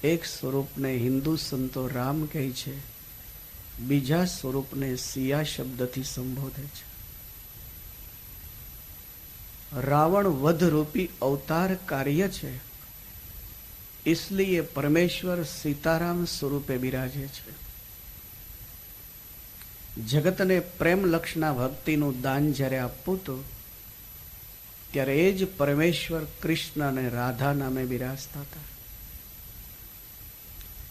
A: એક સ્વરૂપને હિન્દુ સંતો રામ કહે છે, બીજા સ્વરૂપને સિયા શબ્દથી સંબોધે છે. રાવણ વધ રૂપી અવતાર કાર્ય છે, इसलिए परमेश्वर सीताराम स्वरूपे बिराजे छे. जगतने प्रेम लक्षणा भक्तिનું દાન જ્યારે આપવું હતું ત્યારે એ જ પરમેશ્વર કૃષ્ણ અને રાધા નામે બિરાજતા હતા.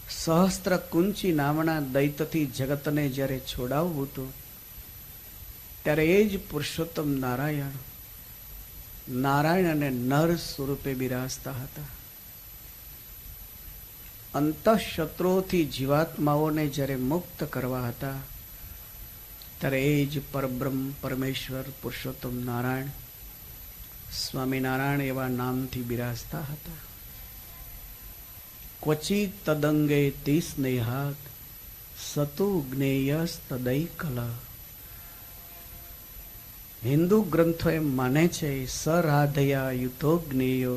A: સહસ્ત્ર કુંચી નામના દૈત્યથી જગતને જ્યારે છોડાવવું હતું ત્યારે એ જ પુરુષોત્તમ નારાયણ અને નર સ્વરૂપે બિરાજતા હતા. અંતઃશત્રુઓથી જીવાત્માઓને જ્યારે મુક્ત કરવા હતા ત્યારે એ જ પરબ્રહ્મ પરમેશ્વર પુરુષોત્તમ નારાયણ સ્વામિનારાયણ એવા નામથી બિરાજતા હતા. ક્વચિત તદંગે તિસ્નેહાત સતુ જ્ઞેયસ તદૈકલા. હિન્દુ ગ્રંથો એમ માને છે સ રાધયા યુતો જ્ઞેયો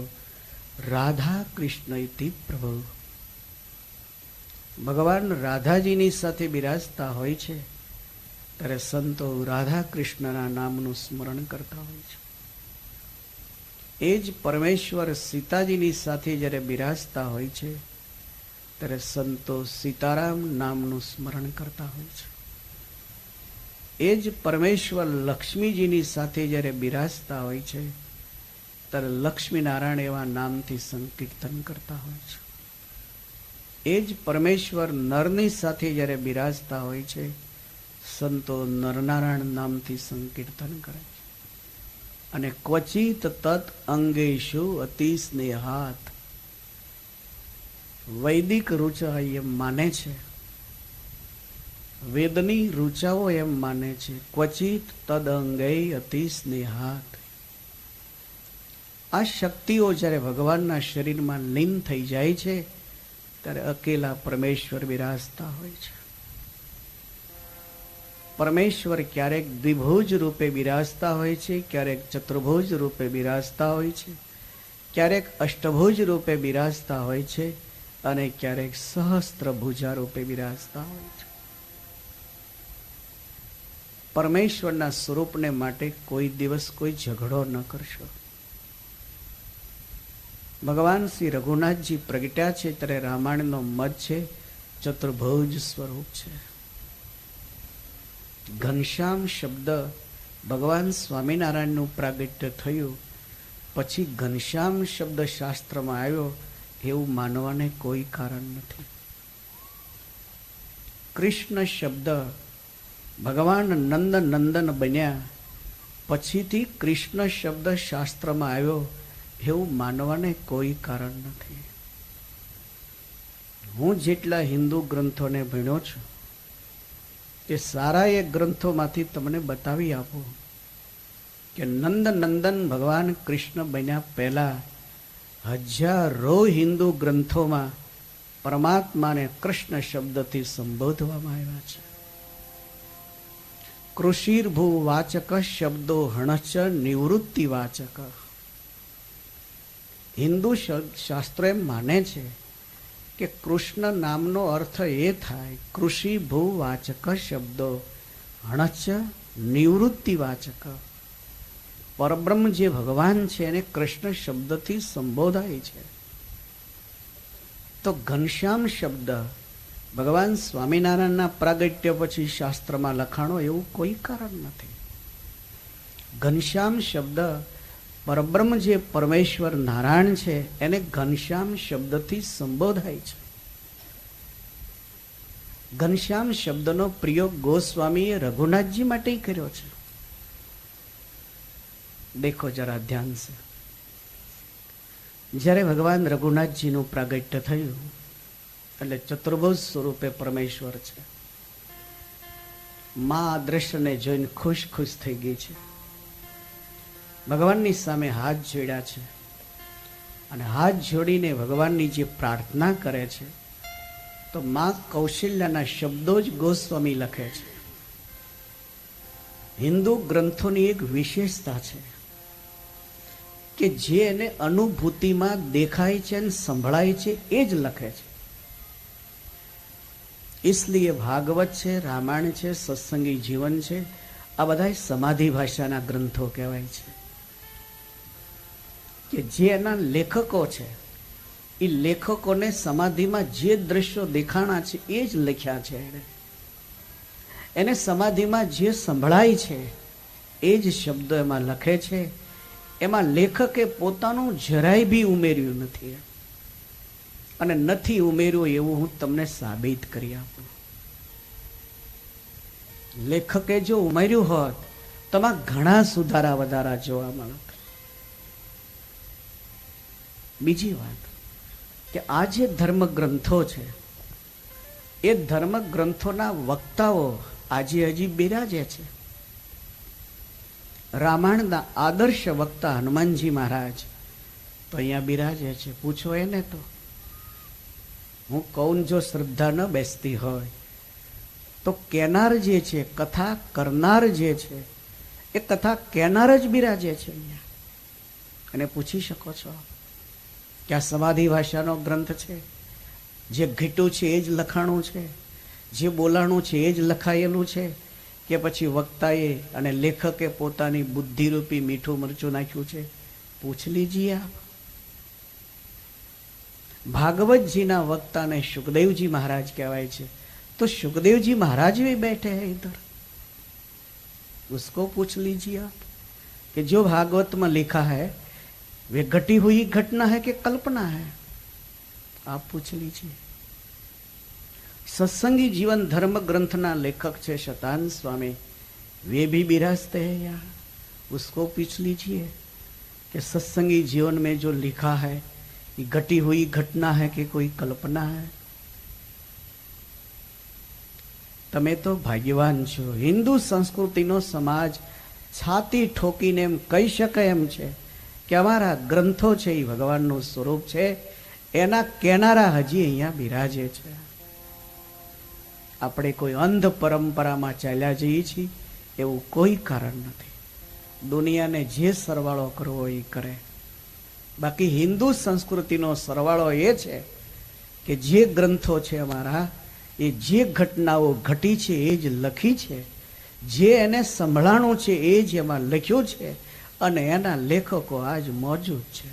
A: રાધા કૃષ્ણ ઇતિ પ્રભુ. ભગવાન રાધાજીની સાથે બિરાજતા હોય છે ત્યારે સંતો રાધા કૃષ્ણના નામનું સ્મરણ કરતા હોય છે. એ જ પરમેશ્વર સીતાજીની સાથે જ્યારે બિરાજતા હોય છે ત્યારે સંતો સીતારામ નામનું સ્મરણ કરતા હોય છે. એ જ પરમેશ્વર લક્ષ્મીજીની સાથે જ્યારે બિરાજતા હોય છે ત્યારે લક્ષ્મીનારાયણ એવા નામથી સંકીર્તન કરતા હોય છે. એ જ પરમેશ્વર નરની સાથે જ્યારે બિરાજતા હોય છે સંતો નરનારાયણ નામથી સંકીર્તન કરે છે. અને ક્વચિત તત અંગેશુ અતિ સ્નેહાત. વૈદિક ઋચા એમ માને છે, વેદની ઋચાઓ એમ માને છે ક્વચિત તદ અંગે અતિ સ્નેહાત. આ શક્તિઓ જ્યારે ભગવાનના શરીરમાં લીન થઈ જાય છે ત્યારે અકેલા પરમેશ્વર બિરાજતા હોય છે. પરમેશ્વર ક્યારેક દ્વિભુજ રૂપે બિરાજતા હોય છે, ક્યારેક ચતુર્ભુજ રૂપે બિરાજતા હોય છે, ક્યારેક અષ્ટભુજ રૂપે બિરાજતા હોય છે અને ક્યારેક સહસ્ત્રભુજા રૂપે બિરાજતા હોય છે. પરમેશ્વરના સ્વરૂપને માટે કોઈ દિવસ કોઈ ઝઘડો ન કરશો. ભગવાન શ્રી રઘુનાથજી પ્રગટ્યા છે ત્યારે રામાયણનો મત છે ચતુર્ભુજ સ્વરૂપ છે. ઘનશ્યામ શબ્દ ભગવાન સ્વામિનારાયણનું પ્રાગટ્ય થયું પછી ઘનશ્યામ શબ્દ શાસ્ત્રમાં આવ્યો એવું માનવાને કોઈ કારણ નથી. કૃષ્ણ શબ્દ ભગવાન નંદ નંદન બન્યા પછીથી કૃષ્ણ શબ્દ શાસ્ત્રમાં આવ્યો એવું માનવાને કોઈ કારણ નથી. હું જેટલા હિન્દુ ગ્રંથોને ભણ્યો છું તે સારા એ ગ્રંથોમાંથી તમને બતાવી આપું કે નંદ નંદન ભગવાન કૃષ્ણ બન્યા પહેલા હજારો હિન્દુ ગ્રંથોમાં પરમાત્માને કૃષ્ણ શબ્દથી સંબોધવામાં આવ્યા છે. કૃષિર્ભૂ વાચક શબ્દો હણચ નિવૃત્તિ વાચક. હિન્દુ શાસ્ત્રો એમ માને છે કે કૃષ્ણ નામનો અર્થ એ થાય કૃષિ ભૂ વાચક શબ્દો હણચ નિવૃત્તિ વાચક. પરબ્રહ્મ જે ભગવાન છે એને કૃષ્ણ શબ્દથી સંબોધાય છે. તો ઘનશ્યામ શબ્દ ભગવાન સ્વામિનારાયણના પ્રાગટ્ય પછી શાસ્ત્રમાં લખાણો એવું કોઈ કારણ નથી. ઘનશ્યામ શબ્દ પરબ્રહ્મ જે પરમેશ્વર નારાયણ છે એને ઘનશ્યામ શબ્દથી સંબોધાય છે. ઘનશ્યામ શબ્દનો પ્રયોગ ગોસ્વામીએ રઘુનાથજી માટે કર્યો છે. દેખો જરા ધ્યાન સે. જ્યારે ભગવાન રઘુનાથજીનું પ્રાગટ્ય થયું એટલે ચતુર્ભુજ સ્વરૂપે પરમેશ્વર છે. માં આ દ્રશ્યને જોઈને ખુશ ખુશ થઈ ગઈ છે. ભગવાનની સામે હાથ જોડ્યા છે અને હાથ જોડીને ભગવાનની જે પ્રાર્થના કરે છે તો માં કૌશલ્યાના શબ્દો જ ગોસ્વામી લખે છે. હિન્દુ ગ્રંથોની એક વિશેષતા છે કે જે એને અનુભૂતિમાં દેખાય છે અને સંભળાય છે એ જ લખે છે. इसलिए ભાગવત છે, રામાયણ છે, સત્સંગી જીવન છે, આ બધા સમાધિ ભાષાના ગ્રંથો કહેવાય છે કે જે એના લેખકો છે એ લેખકોને સમાધિમાં જે દ્રશ્યો દેખાણા છે એ જ લખ્યા છે. એને સમાધિમાં જે સંભળાય છે એ જ શબ્દો એમાં લખે છે. એમાં લેખકે પોતાનું જરાય બી ઉમેર્યું નથી અને નથી ઉમેર્યું એવું હું તમને સાબિત કરી આપું. લેખકે જો ઉમેર્યું હોત તો આમાં ઘણા સુધારા વધારા જોવા મળત. બીજી વાત કે આ જે ધર્મ ગ્રંથો છે એ ધર્મ ગ્રંથોના વક્તાઓ આજે હજી બિરાજે છે. રામાયણના આદર્શ વક્તા હનુમાનજી મહારાજ તો અહીંયા બિરાજે છે. પૂછો એને તો. હું કહું જો શ્રદ્ધા ન બેસતી હોય તો કેનાર જે છે, કથા કરનાર જે છે એ કથા કેનાર જ બિરાજે છે અહીંયા. અને પૂછી શકો છો કે આ સમાધિ ભાષાનો ગ્રંથ છે, જે ઘીટું છે એ જ લખાણું છે, જે બોલાણું છે એ જ લખાયેલું છે, કે પછી વક્તાએ અને લેખકે પોતાની બુદ્ધિરૂપી મીઠું મરચું નાખ્યું છે? પૂછ લીજીએ આપ. भागवत वक्ता ने सुखदेव जी महाराज कहवाय छे तो सुखदेव जी महाराज भी बैठे हैं इधर. उसको पूछ लीजिए आप कि जो भागवत में लिखा है वे घटी हुई घटना है कि कल्पना है? आप पूछ लीजिए. सत्संगी जीवन धर्म ग्रंथना लेखक छे शतान स्वामी, वे भी बिराजते हैं यहाँ. उसको पूछ लीजिए कि सत्संगी जीवन में जो लिखा है ये घटी हुई घटना है कि कोई कल्पना है? तमे तो भाग्यवान छो. हिंदू संस्कृति नो समाज छाती ठोकीने एम कही शके एम छे कि अमारा ग्रंथो छे ई भगवान नो स्वरूप छे. एना केनारा हजी अहींया बिराजे छे. આપણે કોઈ અંધ પરંપરામાં ચાલ્યા જઈએ છીએ એવું કોઈ કારણ નથી. દુનિયાને જે સરવાળો કરવો એ કરે. બાકી હિન્દુ સંસ્કૃતિનો સરવાળો એ છે કે જે ગ્રંથો છે અમારા એ જે ઘટનાઓ ઘટી છે એ જ લખી છે, જે એને સંભળાણું છે એ જ એમાં લખ્યું છે અને એના લેખકો આજ મોજૂદ છે.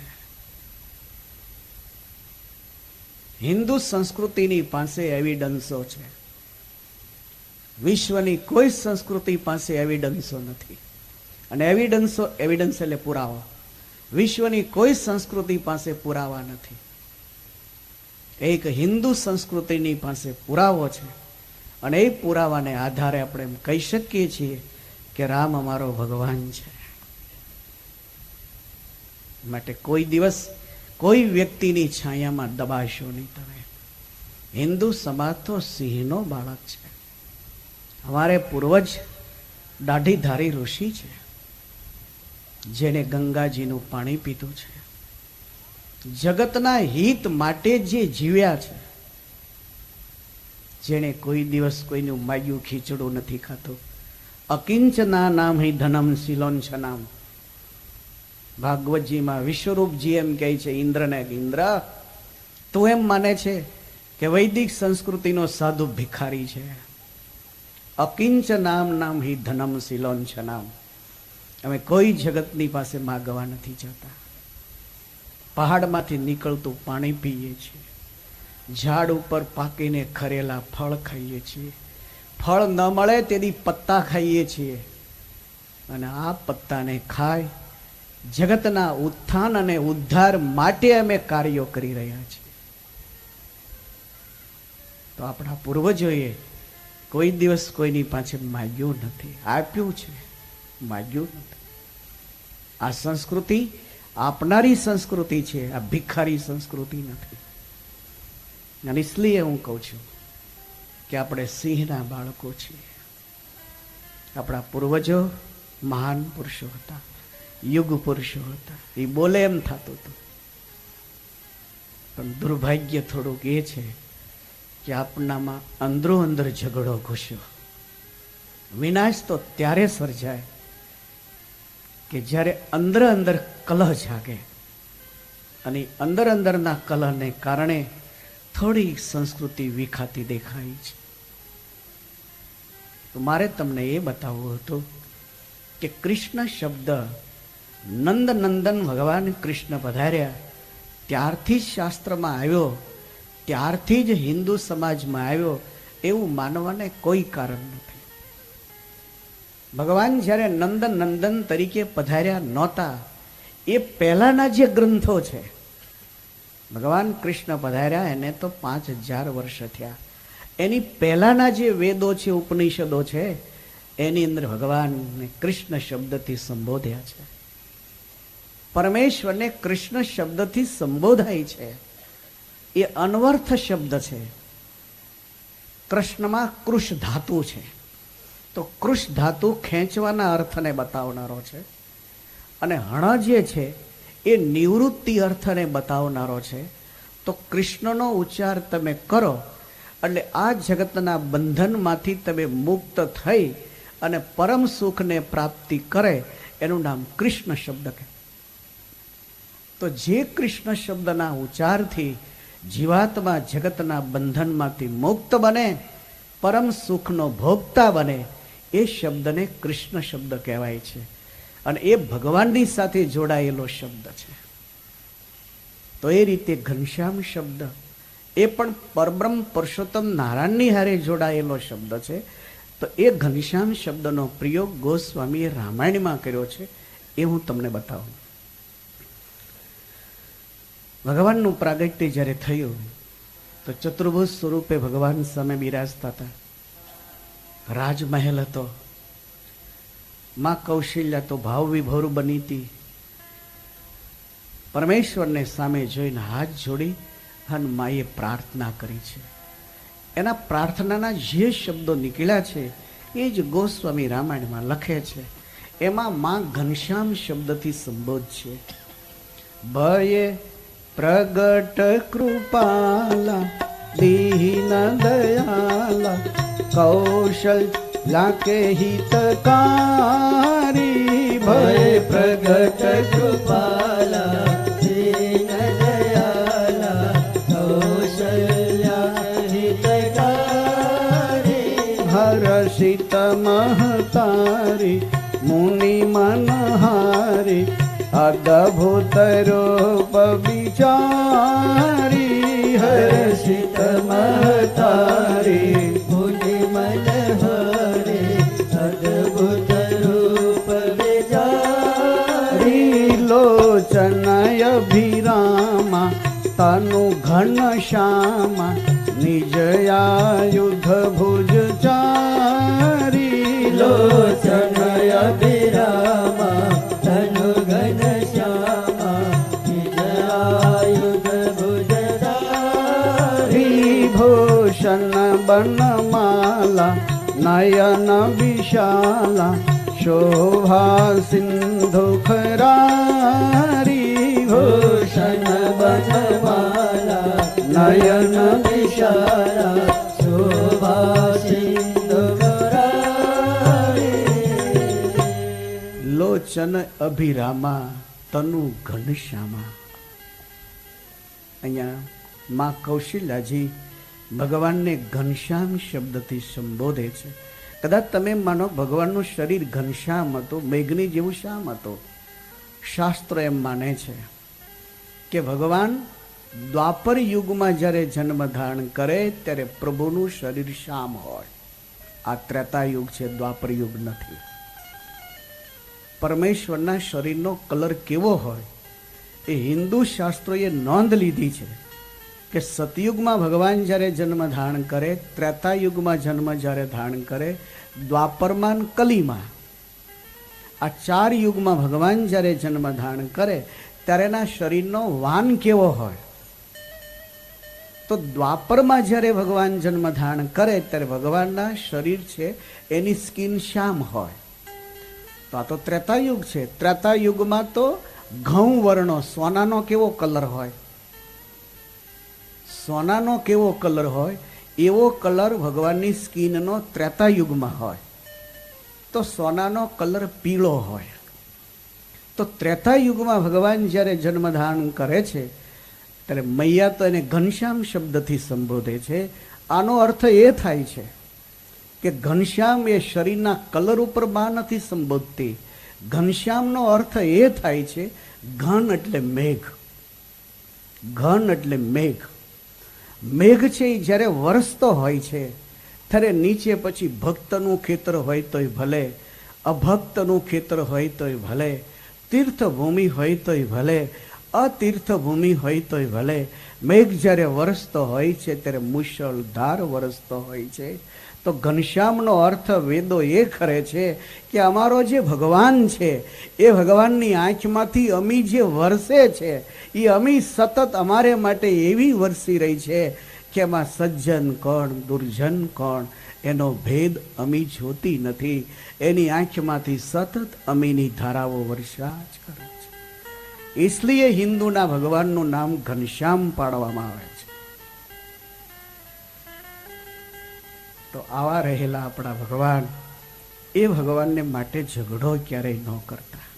A: હિન્દુ સંસ્કૃતિની પાસે એવિડન્સો છે. વિશ્વની કોઈ સંસ્કૃતિ પાસે એવિડન્સો નથી. અને એવિડન્સ એટલે પુરાવા. વિશ્વની કોઈ સંસ્કૃતિ પાસે પુરાવા નથી. એક હિન્દુ સંસ્કૃતિની પાસે પુરાવો છે અને એ પુરાવાને આધારે આપણે એમ કહી શકીએ છીએ કે રામ અમારો ભગવાન છે. માટે કોઈ દિવસ કોઈ વ્યક્તિની છાયામાં દબાશો નહીં તમે. હિન્દુ સમાજ તો સિંહનો બાળક છે. हमारे पूर्वज दाढ़ीधारी ऋषि है जेने गंगाजी नु पाणी पीतु छे. जगतना हित माटे जे जीव्या छे, जेने कोई दिवस कोईनु माग्यु खीचड़ू नथी खातो. अकिंचना नाम ही धनम शिलोंछनाम. भागवत जी में विश्वरूप जी एम कहे छे इंद्र ने, इंद्र तू एम माने छे के वैदिक संस्कृति नो साधु भिखारी छे. अकिंच नाम नाम ही धनम शिलोंछ नाम. अमे कोई जगतनी पासे मागवा नथी जता. पहाड़मांथी निकळतुं पाणी पीए छीए. झाड़ उपर पाकीने खरेला फळ खाईए छीए. फळ न मळे तेदी पत्ता खाईए छीए. अने आ पत्ताने खाय જગતના ઉત્થાન અને ઉદ્ધાર માટે અમે કાર્યો કરી રહ્યા છીએ. તો આપણા પૂર્વજોએ કોઈ દિવસ કોઈની પાસે માગ્યું નથી, આપ્યું છે, માગ્યું નથી. આ સંસ્કૃતિ આપનારી સંસ્કૃતિ છે, આ ભિખારી સંસ્કૃતિ નથી. અને इसलिए હું કહું છું કે આપણે સિંહના બાળકો છીએ. આપણા પૂર્વજો મહાન પુરુષો હતા, યુગ પુરુષો હતા. એ બોલે એમ થતું હતું. પણ દુર્ભાગ્ય થોડુંક એ છે કે આપણામાં અંદરો અંદર ઝઘડો ઘૂસ્યો. વિનાશ તો ત્યારે સર્જાય કે જ્યારે અંદર અંદર કલહ જાગે, અને અંદર અંદરના કલહને કારણે થોડી સંસ્કૃતિ વિખાતી દેખાય છે. તો મારે તમને એ બતાવવું હતું કે કૃષ્ણ શબ્દ નંદ નંદન ભગવાન કૃષ્ણ પધાર્યા ત્યારથી જ શાસ્ત્રમાં આવ્યો, ત્યારથી જ હિન્દુ સમાજમાં આવ્યો એવું માનવાને કોઈ કારણ નથી. ભગવાન જ્યારે નંદ નંદન તરીકે પધાર્યા નહોતા એ પહેલાના જે ગ્રંથો છે, ભગવાન કૃષ્ણ પધાર્યા એને તો 5000 વર્ષ થયા. એની પહેલાના જે વેદો છે, ઉપનિષદો છે, એની અંદર ભગવાનને કૃષ્ણ શબ્દથી સંબોધ્યા છે. પરમેશ્વરને કૃષ્ણ શબ્દથી સંબોધાય છે. એ અનવર્થ શબ્દ છે. કૃષ્ણમાં કૃષ ધાતુ છે, તો કૃષ ધાતુ ખેંચવાના અર્થને બતાવનારો છે, અને હણ જે છે એ નિવૃત્તિ અર્થને બતાવનારો છે. તો કૃષ્ણનો ઉચ્ચાર તમે કરો એટલે આ જગતના બંધનમાંથી તમે મુક્ત થઈ અને પરમ સુખને પ્રાપ્તિ કરે, એનું નામ કૃષ્ણ શબ્દ કહે. તો જે કૃષ્ણ શબ્દના ઉચ્ચારથી જીવાત્મા જગતના બંધનમાંથી મુક્ત બને, પરમ સુખનો ભોગતા બને, એ શબ્દને કૃષ્ણ શબ્દ કહેવાય છે. અને એ ભગવાનની સાથે જોડાયેલો શબ્દ છે. તો એ રીતે ઘનશ્યામ શબ્દ એ પણ પરબ્રહ્મ પુરુષોત્તમ નારાયણની હારે જોડાયેલો શબ્દ છે. તો એ ઘનશ્યામ શબ્દનો પ્રયોગ ગોસ્વામીએ રામાયણમાં કર્યો છે, એ હું તમને બતાવું. ભગવાનનું પ્રાગટ્ય જ્યારે થયું તો ચતુર્ભુજ સ્વરૂપે ભગવાન સામે બિરાજતા હતા. રાજમહેલ હતો. માં કૌશલ્યા તો ભાવ વિભોર બની હતી. પરમેશ્વરને સામે જોઈને હાથ જોડી અને માએ પ્રાર્થના કરી છે. એના પ્રાર્થનાના જે શબ્દો નીકળ્યા છે એ જ ગોસ્વામી રામાયણમાં લખે છે. એમાં માં ઘનશ્યામ શબ્દથી સંબોધ છે. ભયે પ્રગટ કૃપાલા દીન દયાલા કૌશલ્યા કે હિતકારી.
B: ભય પ્રગટ કૃપાલા દીન દયાલા કૌશલ્યા હિતકારી.
C: હર્ષિત મહતારી મુનિ મનહારી અદભુત રૂપ વિચારી.
B: હર્ષિત મહતારી મુનિ મનહારી અદભુત રૂપ વિચારી.
C: લોચન અભિરામા તનુ ઘન શ્યામા નિજ આયુધ ભુજ ચારી.
B: લોચન અભિરામા તનુ ઘન શ્યામા નિજ આયુધ ભુજધારી.
C: ભૂષણ બનમાલા નયન વિશાલા શોભા સિંધુ ખરારી.
B: ભૂષણ બનમાલા નયન વિશાલા શોભા સિંધુ ખરારી.
A: લોચન અભિરામા તનુ ઘનશ્યામા. અહીંયા માં કૌશલ્યાજી ભગવાનને ઘનશ્યામ શબ્દથી સંબોધે છે. કદાચ તમે માનો ભગવાનનું શરીર ઘનશ્યામ હતું, મેઘની જેવું શ્યામ હતું. શાસ્ત્રો એમ માને છે કે ભગવાન દ્વાપર યુગમાં જ્યારે જન્મ ધારણ કરે ત્યારે પ્રભુનું શરીર શ્યામ હોય. આ ત્રેતા યુગ છે, દ્વાપર યુગ નથી. પરમેશ્વરના શરીરનો કલર કેવો હોય એ હિન્દુ શાસ્ત્રોએ નોંધ લીધી છે કે સતયુગમાં ભગવાન જ્યારે જન્મ ધારણ કરે, ત્રેતાયુગમાં જન્મ જ્યારે ધારણ કરે, દ્વાપરમાં કલીમાં, આ 4 યુગમાં ભગવાન જ્યારે જન્મ ધારણ કરે ત્યારે એના શરીરનો વાન કેવો હોય. તો દ્વાપરમાં જ્યારે ભગવાન જન્મ ધારણ કરે ત્યારે ભગવાનના શરીર છે એની સ્કિન શ્યામ હોય. તો આ તો ત્રેતાયુગ છે. ત્રેતાયુગમાં તો ઘઉં વર્ણો, સોનાનો કેવો કલર હોય, સોનાનો કેવો કલર હોય એવો કલર ભગવાનની સ્કિનનો ત્રેતાયુગમાં હોય. તો સોનાનો કલર પીળો હોય. તો ત્રેતાયુગમાં ભગવાન જ્યારે જન્મ ધારણ કરે છે ત્યારે મૈયા તો એને ઘનશ્યામ શબ્દથી સંબોધે છે. આનો અર્થ એ થાય છે કે ઘનશ્યામ એ શરીરના કલર ઉપર માં નથી સંબોધતી. ઘનશ્યામનો અર્થ એ થાય છે ઘન એટલે મેઘ. ઘન એટલે મેઘ. મેઘ છે એ જ્યારે વરસતો હોય છે ત્યારે નીચે પછી ભક્તનું ખેતર હોય તોય ભલે, અભક્તનું ખેતર હોય તોય ભલે, તીર્થભૂમિ હોય તોય ભલે, અતીર્થભૂમિ હોય તોય ભલે, મેઘ જ્યારે વરસતો હોય છે ત્યારે મુશળધાર વરસતો હોય છે. તો ઘનશ્યામનો અર્થ વેદો એ કરે છે કે અમારો જે ભગવાન છે એ ભગવાનની આંખમાંથી અમી જે વરસે છે એ અમી સતત અમારે માટે એવી વરસી રહી છે કે એમાં સજ્જન કોણ દુર્જન કોણ એનો ભેદ અમી જોતી નથી. એની આંખમાંથી સતત અમીની ધારાઓ વર્ષા જ કરે છે. इसलिए હિન્દુના ભગવાનનું નામ ઘનશ્યામ પાડવામાં આવે છે. તો આવા રહેલા આપણા ભગવાન, એ ભગવાનને માટે ઝઘડો ક્યારેય ન કરતા.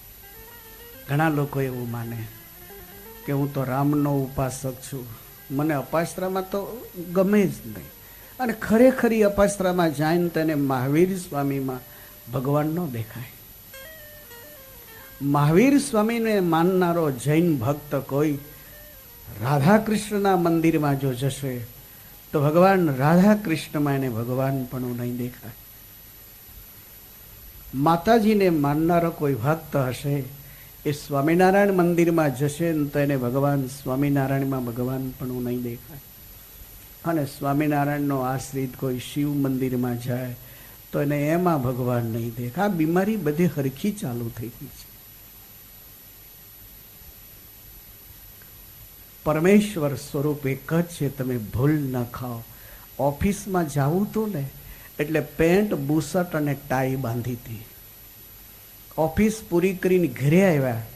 A: ઘણા લોકો એવું માને કે હું તો રામનો ઉપાસક છું, મને અપાસ્ત્રામાં તો ગમે જ નહીં. અને ખરેખરી અપાસ્ત્રામાં જાય તેને મહાવીર સ્વામીમાં ભગવાન ન દેખાય. મહાવીર સ્વામીને માનનારો જૈન ભક્ત કોઈ રાધા કૃષ્ણના મંદિરમાં જો જશે તો ભગવાન રાધા કૃષ્ણમાં એને ભગવાન પણ નહીં દેખાય. માતાજીને માનનારો કોઈ ભક્ત હશે એ સ્વામિનારાયણ મંદિરમાં જશે તો એને ભગવાન સ્વામિનારાયણમાં ભગવાન પણ નહીં દેખાય. અને સ્વામિનારાયણનો આશ્રિત કોઈ શિવ મંદિરમાં જાય તો એને એમાં ભગવાન નહીં દેખાય. આ બીમારી બધે હરખી ચાલુ થઈ ગઈ છે. પરમેશ્વર સ્વરૂપ એક જ છે, તમે ભૂલ ન ખાઓ. ઓફિસમાં જાવું હતું ને એટલે પેન્ટ બુશર્ટ અને ટાઈ બાંધી હતી. ઓફિસ પૂરી કરીને ઘરે આવ્યા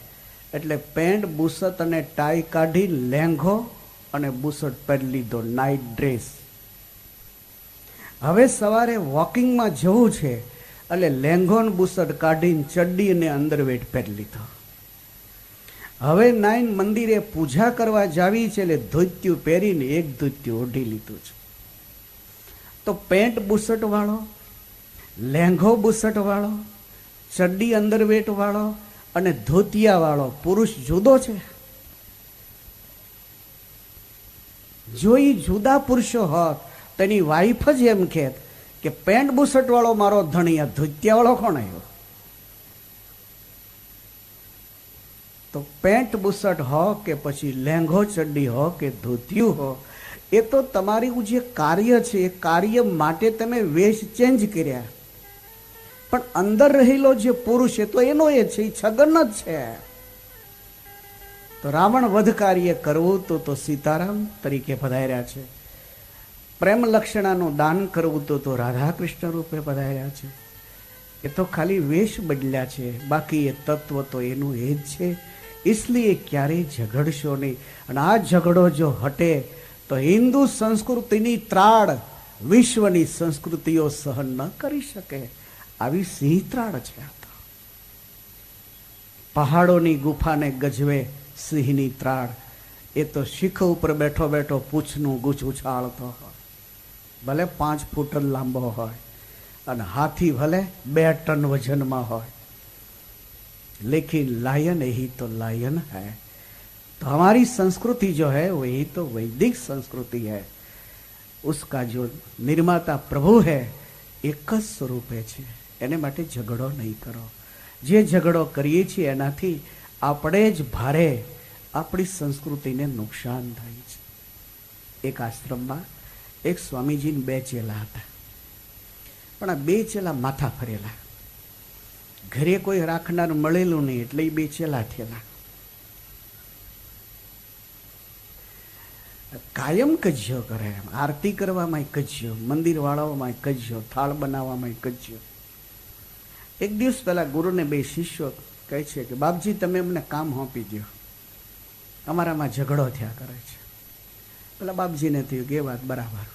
A: એટલે પેન્ટ બુશર્ટ અને ટાઈ કાઢી લેંઘો અને બુશર્ટ પહેરી લીધો, નાઇટ ડ્રેસ. હવે સવારે વોકિંગમાં જવું છે એટલે લેંઘો ને બુશર્ટ કાઢીને ચડ્ડી અને અંડરવેર પહેરી લીધો. હવે નાઈન મંદિરે પૂજા કરવા જાવી છે એટલે ધોતિયું પહેરીને એક ધોતિયું ઓઢી લીધું છે. તો પેન્ટ બુશર્ટ વાળો, લેંઘો બુશર્ટ વાળો, ચડ્ડી અંડરવેર વાળો અને ધોતિયા વાળો પુરુષ જુદો છે? જો એ જુદા પુરુષો હોત તો એની વાઈફ જ એમ કહેત કે પેન્ટ બુશર્ટ વાળો મારો ધણી, આ ધોતિયા વાળો કોણ આવ્યો? તો પેન્ટ બુશર્ટ હો કે પછી લેંઘો ચડ્ડી હો કે ધોતિયું હો, એ તો તમારું જે કાર્ય છે એ કાર્ય માટે તમે વેશ ચેન્જ કર્યા, પણ અંદર રહેલો જે પુરુષ એ તો એનો એ છે, એ છગન જ છે. તો રાવણ વધ કાર્ય કરવું તો સીતારામ તરીકે પધાર્યા છે. પ્રેમ લક્ષણાનું દાન કરવું તો રાધા કૃષ્ણ રૂપે પધાર્યા છે. એ તો ખાલી વેશ બદલ્યા છે, બાકી એ તત્વ તો એનું એ જ છે. इसलिए ક્યારેય ઝઘડશો નહીં. અને આ ઝઘડો જો હટે તો હિન્દુ સંસ્કૃતિની ત્રાડ વિશ્વની સંસ્કૃતિઓ સહન ન કરી શકે. આવી સિંહ ત્રાડ છે. આ તો પહાડોની ગુફાને ગજવે સિંહની ત્રાડ. એ તો શીખ ઉપર બેઠો બેઠો પૂંછનું ગુચ ઉછાળતો હોય, ભલે 5 ફૂટ લાંબો હોય, અને હાથી ભલે 2 ટન વજનમાં હોય, लेकिन लायन यही तो लायन है. तो हमारी संस्कृति जो है वही तो वैदिक संस्कृति है. उसका जो निर्माता प्रभु है एक જ સ્વરૂપે છે. એને માટે ઝઘડો નહીં કરો. જે ઝઘડો કરીએ છીએ એનાથી આપણે જ ભારે આપણી સંસ્કૃતિને નુકસાન થાય છે. એક આશ્રમમાં એક સ્વામીજીને 2 ચેલા હતા, પણ આ 2 ચેલા માથા ફરેલા. ઘરે કોઈ રાખનાર મળેલું નહીં એટલે 2 ચેલા થયેલા. કાયમ કજ્યો કરે, આરતી કરવામાં કજ્યો, મંદિર વાળવામાં કજ્યો, થાળ બનાવવામાં કજ્યો. એક દિવસ પહેલા ગુરુને 2 શિષ્યો કહે છે કે બાપજી તમે અમને કામ સોંપી દો, અમારામાં ઝઘડો થયા કરે છે. પેલા બાપજીને થયું કે એ વાત બરાબર.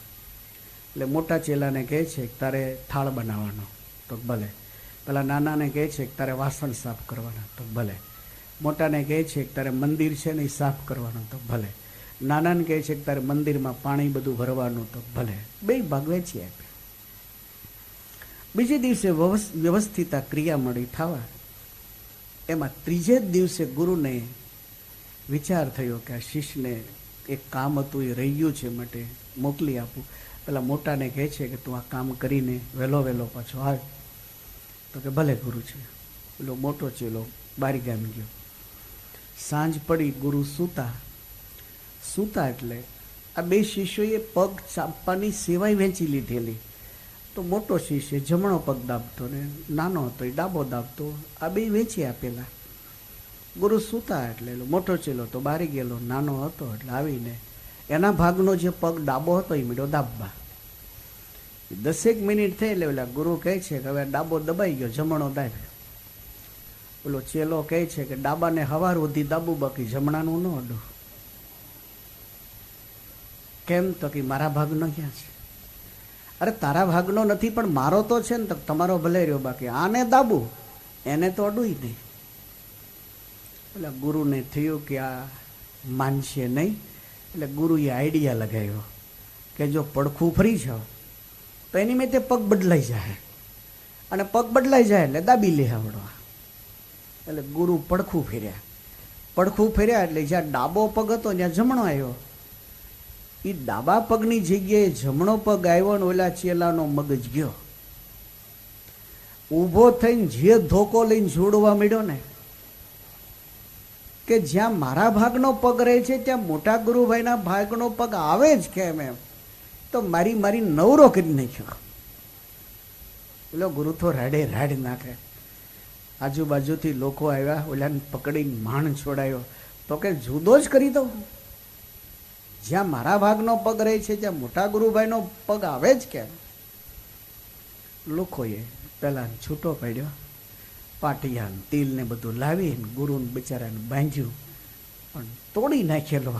A: એટલે મોટા ચેલાને કહે છે કે તારે થાળ બનાવવાનો, તો ભલે. પેલા નાનાને કહે છે કે તારે વાસણ સાફ કરવાના, તો ભલે. મોટાને કહે છે કે તારે મંદિર છે ને એ સાફ કરવાનું, તો ભલે. નાનાને કહે છે કે તારે મંદિરમાં પાણી બધું ભરવાનું, તો ભલે. 2 ભાગ વેચી આપે. બીજે દિવસે વ્યવસ્થિત ક્રિયા મળી થવા. એમાં ત્રીજે દિવસે ગુરુને વિચાર થયો કે આ શિષ્યને એક કામ હતું એ રહી ગયું છે, માટે મોકલી આપું. પેલા મોટાને કહે છે કે તું આ કામ કરીને વહેલો પાછો આવ. તો કે ભલે ગુરુ છે. પેલો મોટો ચેલો બારી ગામ ગયો. સાંજ પડી, ગુરુ સૂતા એટલે આ 2 શિષ્યોએ પગ ચાપવાની સેવાય વેચી લીધેલી. તો મોટો શિષ્ય જમણો પગ દાબતો ને નાનો હતો એ ડાબો દાબતો, આ 2 વેચી આપેલા. ગુરુ સૂતા એટલે મોટો ચેલો તો બારી ગયેલો, નાનો હતો એટલે આવીને એના ભાગનો જે પગ ડાબો હતો એ મીડો દાબવા. 10 મિનિટ થઈ એટલે ઓલા ગુરુ કહે છે કે હવે ડાબો દબાઈ ગયો, જમણો દાબ. ઓલો ચેલો કહે છે કે ડાબાને હવાર સુધી દાબુ, બાકી જમણાનું ન અડું. કેમ? તો કે મારા ભાગનો ક્યાં છે? અરે તારા ભાગનો નથી પણ મારો તો છે ને. તો તમારો ભલે રહ્યો, બાકી આને દાબુ, એને તો અડું નહીં. એટલે ગુરુને થયું કે આ માનશે નહીં. એટલે ગુરુએ આઈડિયા લગાવ્યો કે જો પડખું ફરી જાઓ તો એની મેં તે પગ બદલાઈ જાય, અને પગ બદલાઈ જાય એટલે દાબી લે આવડવા. એટલે ગુરુ પડખું ફેર્યા એટલે જ્યાં ડાબો પગ હતો ત્યાં જમણો આવ્યો. એ ડાબા પગની જગ્યાએ જમણો પગ આવ્યો ને ઓલા ચેલાનો મગજ ગયો. ઊભો થઈને જે ધોકો લઈને જોડવા મળ્યો ને, કે જ્યાં મારા ભાગનો પગ રહે છે ત્યાં મોટા ગુરુભાઈના ભાગનો પગ આવે જ કેમ? એમ તો મારી નવરો કરી નાખ્યો. પેલો ગુરુ તો રાડ નાખે. આજુબાજુથી લોકો આવ્યા, ઓલાને પકડીને માણ છોડાયો. તો કે જુદો જ કરી દઉં, જ્યાં મારા ભાગનો પગ રહે છે ત્યાં મોટા ગુરુભાઈનો પગ આવે જ કેમ? લોકોએ પેલા છૂટો પાડ્યો, પાટિયા તિલ ને બધું લાવીને ગુરુને બિચારાને બાંધ્યું, પણ તોડી નાખેલો.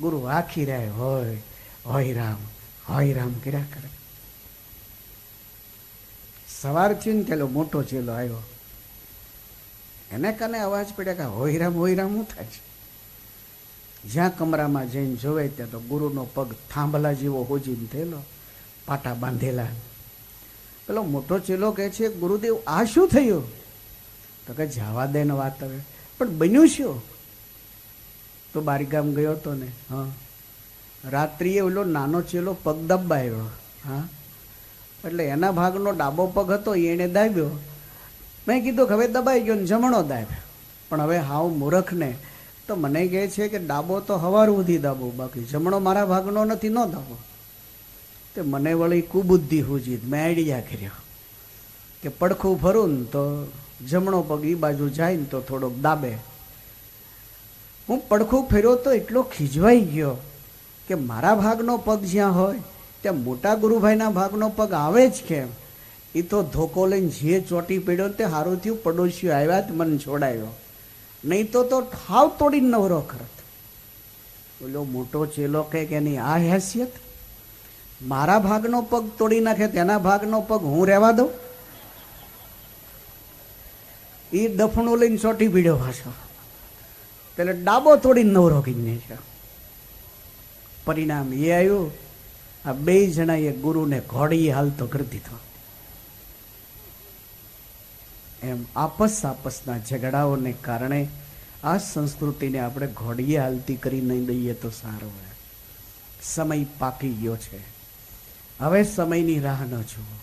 A: ગુરુ આખી રાય હોય રામ કર્યા કરે. સવાર થયું ને પેલો મોટો ચેલો આવ્યો, એને કાને અવાજ પડ્યા કે હોય રામ શું થાય છે? જ્યાં કમરામાં જઈને જોવે ત્યાં તો ગુરુનો પગ થાંભલા જેવો હોજીને થયેલો, પાટા બાંધેલા. પેલો મોટો ચેલો કહે છે ગુરુદેવ આ શું થયું? તો કે જવા દે ને વાત. હવે પણ બન્યું શું? તો બારીગામ ગયો હતો ને, હા, રાત્રિએ ઓલો નાનો ચેલો પગ દબાવ્યો. હા, એટલે એના ભાગનો ડાબો પગ હતો એને દાબ્યો. મેં કીધું કે હવે દબાઈ ગયો ને જમણો દાબ્યો. પણ હવે હાવ મૂર્ખને તો મને કહે છે કે ડાબો તો હવાર સુધી દાબો, બાકી જમણો મારા ભાગનો નથી, ન દાબો. તે મને વળી કુબુદ્ધિ હુજી. મેં આઈડિયા કર્યો કે પડખું ફરું ને તો જમણો પગ એ બાજુ જાય ને તો થોડોક દાબે. હું પડખું ફેર્યો તો એટલો ખીજવાઈ ગયો કે મારા ભાગનો પગ જ્યાં હોય ત્યાં મોટા ગુરુભાઈના ભાગનો પગ આવે જ કેમ? એ તો ધોકો લઈને જે ચોટી પડ્યો ને તે સારું થયું પડોશીઓ આવ્યા જ મને છોડાયો, નહીં તો ઠાવ તોડીને નવરો કરત. બોલો મોટો ચેલો કહે કે એની આ હેસિયત, મારા ભાગનો પગ તોડી નાખે તેના ભાગનો પગ હું રહેવા દઉં? એ દફણો લઈને ચોટી પીડ્યો પાછો, પેલે ડાબો તોડીને નવરો કહીને છે. પરિણામ એ આવ્યું, આ 2 જણાએ ગુરુને ઘોડી હાલતો કરી દીધો. એમ આપસના ઝઘડાઓને કારણે આ સંસ્કૃતિને આપણે ઘોડીએ હાલતી કરી નહીં દઈએ તો સારું હોય. સમય પાકી ગયો છે, હવે સમયની રાહ ન જુઓ.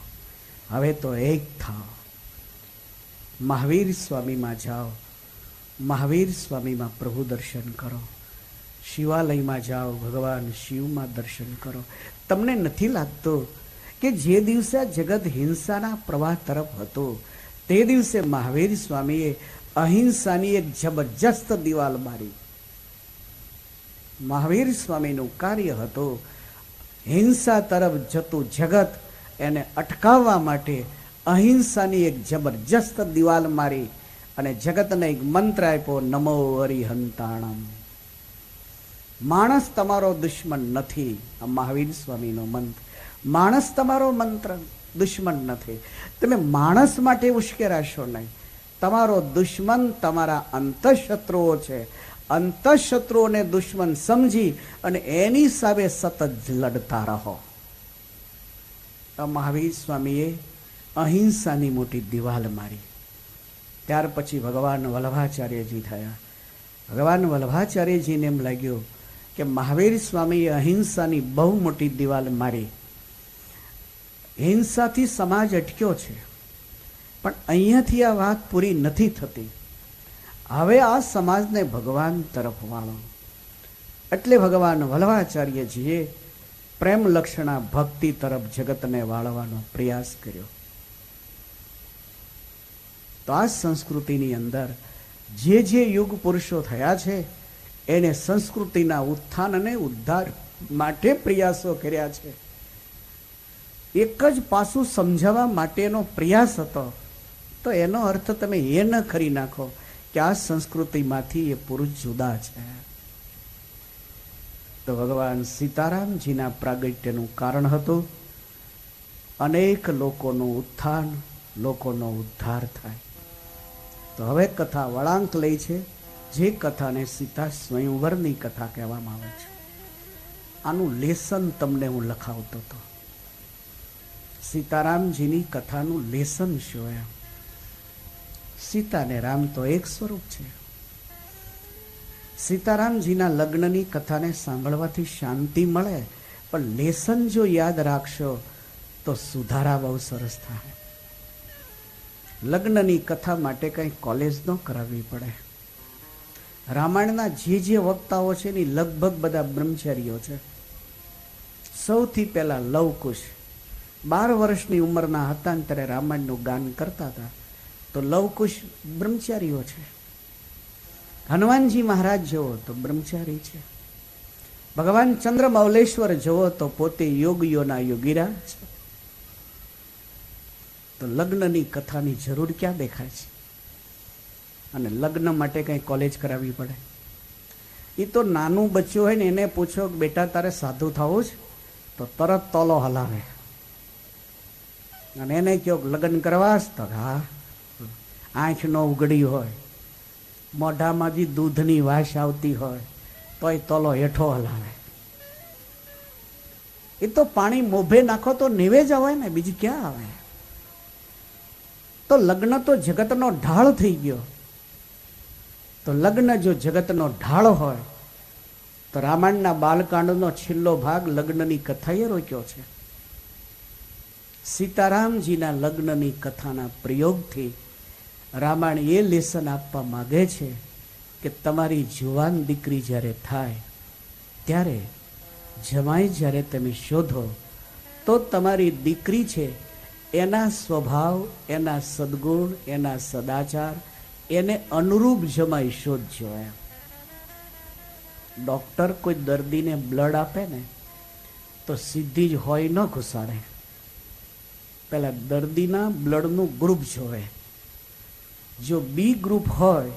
A: હવે તો એક થાવ, મહાવીર સ્વામીમાં જાઓ, મહાવીર સ્વામીમાં પ્રભુ દર્શન કરો, શિવાલયમાં જાઓ, ભગવાન શિવમાં દર્શન કરો. તમને નથી લાગતું કે જે દિવસે આ જગત હિંસાના પ્રવાહ તરફ હતું તે દિવસે મહાવીર સ્વામીએ અહિંસાની એક જબરજસ્ત દિવાલ મારી? મહાવીર સ્વામીનું કાર્ય હતું હિંસા તરફ જતું જગત એને અટકાવવા માટે અહિંસાની એક જબરજસ્ત દિવાલ મારી અને જગતને એક મંત્ર આપ્યો, નમો અરિહંતાણમ. માણસ તમારો દુશ્મન નથી. આ મહાવીર સ્વામીનો મંત્ર. માણસ તમારો મંત્ર દુશ્મન નથી. તમે માણસ માટે ઉશ્કેરાશો નહીં. તમારો દુશ્મન તમારા અંતઃશત્રુઓ છે. અંતઃશત્રુઓને દુશ્મન સમજી અને એની સામે સતત લડતા રહો. તો મહાવીર સ્વામીએ અહિંસાની મોટી દિવાલ મારી. ત્યાર પછી ભગવાન વલ્લભાચાર્યજી થયા. ભગવાન વલ્લભાચાર્યજીને એમ લાગ્યું કે મહાવીર સ્વામીએ અહિંસાની બહુ મોટી દિવાલ મારી. હિંસાથી સમાજ અટક્યો છે, પણ અહીંયાથી આ વાત પૂરી નથી થતી. હવે આ સમાજને ભગવાન તરફ વાળો. એટલે ભગવાન વલ્લભાચાર્યજીએ પ્રેમ લક્ષણા ભક્તિ તરફ જગતને વાળવાનો પ્રયાસ કર્યો. તો આ સંસ્કૃતિની અંદર જે યુગ પુરુષો થયા છે એને સંસ્કૃતિના ઉત્થાન અને ઉદ્ધાર માટે પ્રયાસો કર્યા છે. એક જ પાસું સમજાવવા માટેનો પ્રયાસ હતો. તો એનો અર્થ તમે એ ન કરી નાખો કે આ સંસ્કૃતિમાંથી એ પુરુષ જુદા છે. તો ભગવાન સીતારામજીના પ્રાગટ્યનું કારણ હતું અનેક લોકોનું ઉત્થાન, લોકોનો ઉદ્ધાર થાય. તો હવે કથા વળાંક લઈ છે, જે કથાને સીતા સ્વયંવરની કથા કહેવામાં આવે છે. આનું લેસન તમને હું લખાવતો હતો. સીતારામજીની કથાનું લેસન શું એમ? સીતા ને રામ તો એક સ્વરૂપ છે. સીતારામજીના લગ્નની કથાને સાંભળવાથી શાંતિ મળે, પણ લેસન જો યાદ રાખશો તો સુધારા બહુ સરસ થાય. લગ્નની કથા માટે કંઈ કોલેજ ન કરાવવી પડે. રામાયણના જે વક્તાઓ છે એની લગભગ બધા બ્રહ્મચારીઓ છે. સૌથી પહેલા લવકુશ 12 વર્ષની ઉંમરના હતા ત્યારે રામાયણનું ગાન કરતા હતા. તો લવકુશ બ્રહ્મચારીઓ છે. હનુમાનજી મહારાજ જુઓ તો બ્રહ્મચારી છે. ભગવાન ચંદ્રમૌલેશ્વર જુઓ તો પોતે યોગીઓના યોગીરા છે. તો લગ્નની કથાની જરૂર ક્યાં દેખાય છે? અને લગ્ન માટે કંઈ કોલેજ કરાવવી પડે? એ તો નાનું બચ્ચું હોય ને એને પૂછો કે બેટા તારે સાધુ થવું છે, તો તરત તોલો હલાવે. અને એને કહો લગ્ન કરવા તો હા, આંખ ન ઉગડી હોય, મોઢામાંથી દૂધની વાસ આવતી હોય તોય તોલો હેઠો હલાવે. એ તો પાણી મોભે નાખો તો નિવેજ આવે ને, બીજી ક્યાં આવે? તો લગ્ન તો જગતનો ઢાળ થઈ ગયો. તો લગ્ન જો જગતનો ઢાળ હોય તો રામાયણના બાલકાંડનો છેલ્લો ભાગ લગ્નની કથાએ રોક્યો છે. સીતારામજીના લગ્નની કથાના પ્રયોગથી રામાયણ એ લેસન આપવા માગે છે કે તમારી જુવાન દીકરી જ્યારે થાય ત્યારે જમાઈ જ્યારે તમે શોધો તો તમારી દીકરી છે એના સ્વભાવ, એના સદગુણ, એના સદાચાર, એને અનુરૂપ જમાઈ શોધજો. એમ ડોક્ટર કોઈ દર્દીને બ્લડ આપે ને તો સીધી જ હોય ન ઘુસાડે. પહેલા દર્દીના બ્લડનું ગ્રુપ જોવે. જો બી ગ્રુપ હોય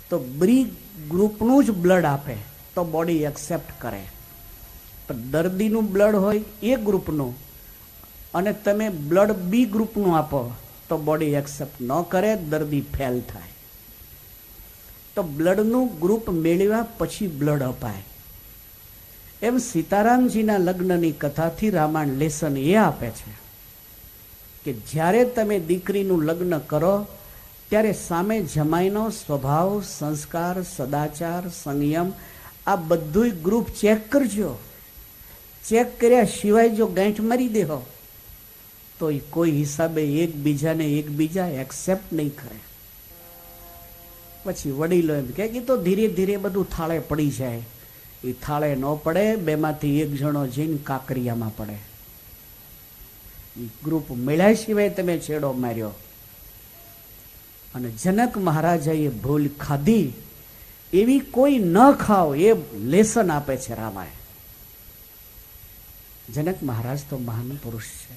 A: તો બી ગ્રુપનું જ બ્લડ આપે તો બોડી એક્સેપ્ટ કરે. પણ દર્દીનું બ્લડ હોય એ ગ્રુપનું અને તમે બ્લડ બી ગ્રુપનું આપો તો બોડી એક્સેપ્ટ ન કરે, દર્દી ફેલ થાય. તો બ્લડનું ગ્રુપ મેળવ્યા પછી બ્લડ અપાય. એમ સીતારામજીના લગ્નની કથાથી રામાયણ લેસન એ આપે છે કે જ્યારે તમે દીકરીનું લગ્ન કરો ત્યારે સામે જમાઈનો સ્વભાવ, સંસ્કાર, સદાચાર, સંયમ આ બધુંય ગ્રુપ ચેક કરજો. ચેક કર્યા સિવાય જો ગાંઠ મારી દેહો તો કોઈ હિસાબે એકબીજા એક્સેપ્ટ નહીં કરે. પછી વડીલો એમ કે તો ધીરે ધીરે બધું થાળે પડી જાય. એ થાળે ન પડે, બેમાંથી એક જણો જઈને કાંકરિયામાં પડે. એ ગ્રુપ મળ્યા સિવાય તમે છેડો માર્યો. અને જનક મહારાજાએ ભૂલ ખાધી એવી કોઈ ન ખાવ, એ લેસન આપે છે રામાયણ. જનક મહારાજ તો મહાન પુરુષ છે,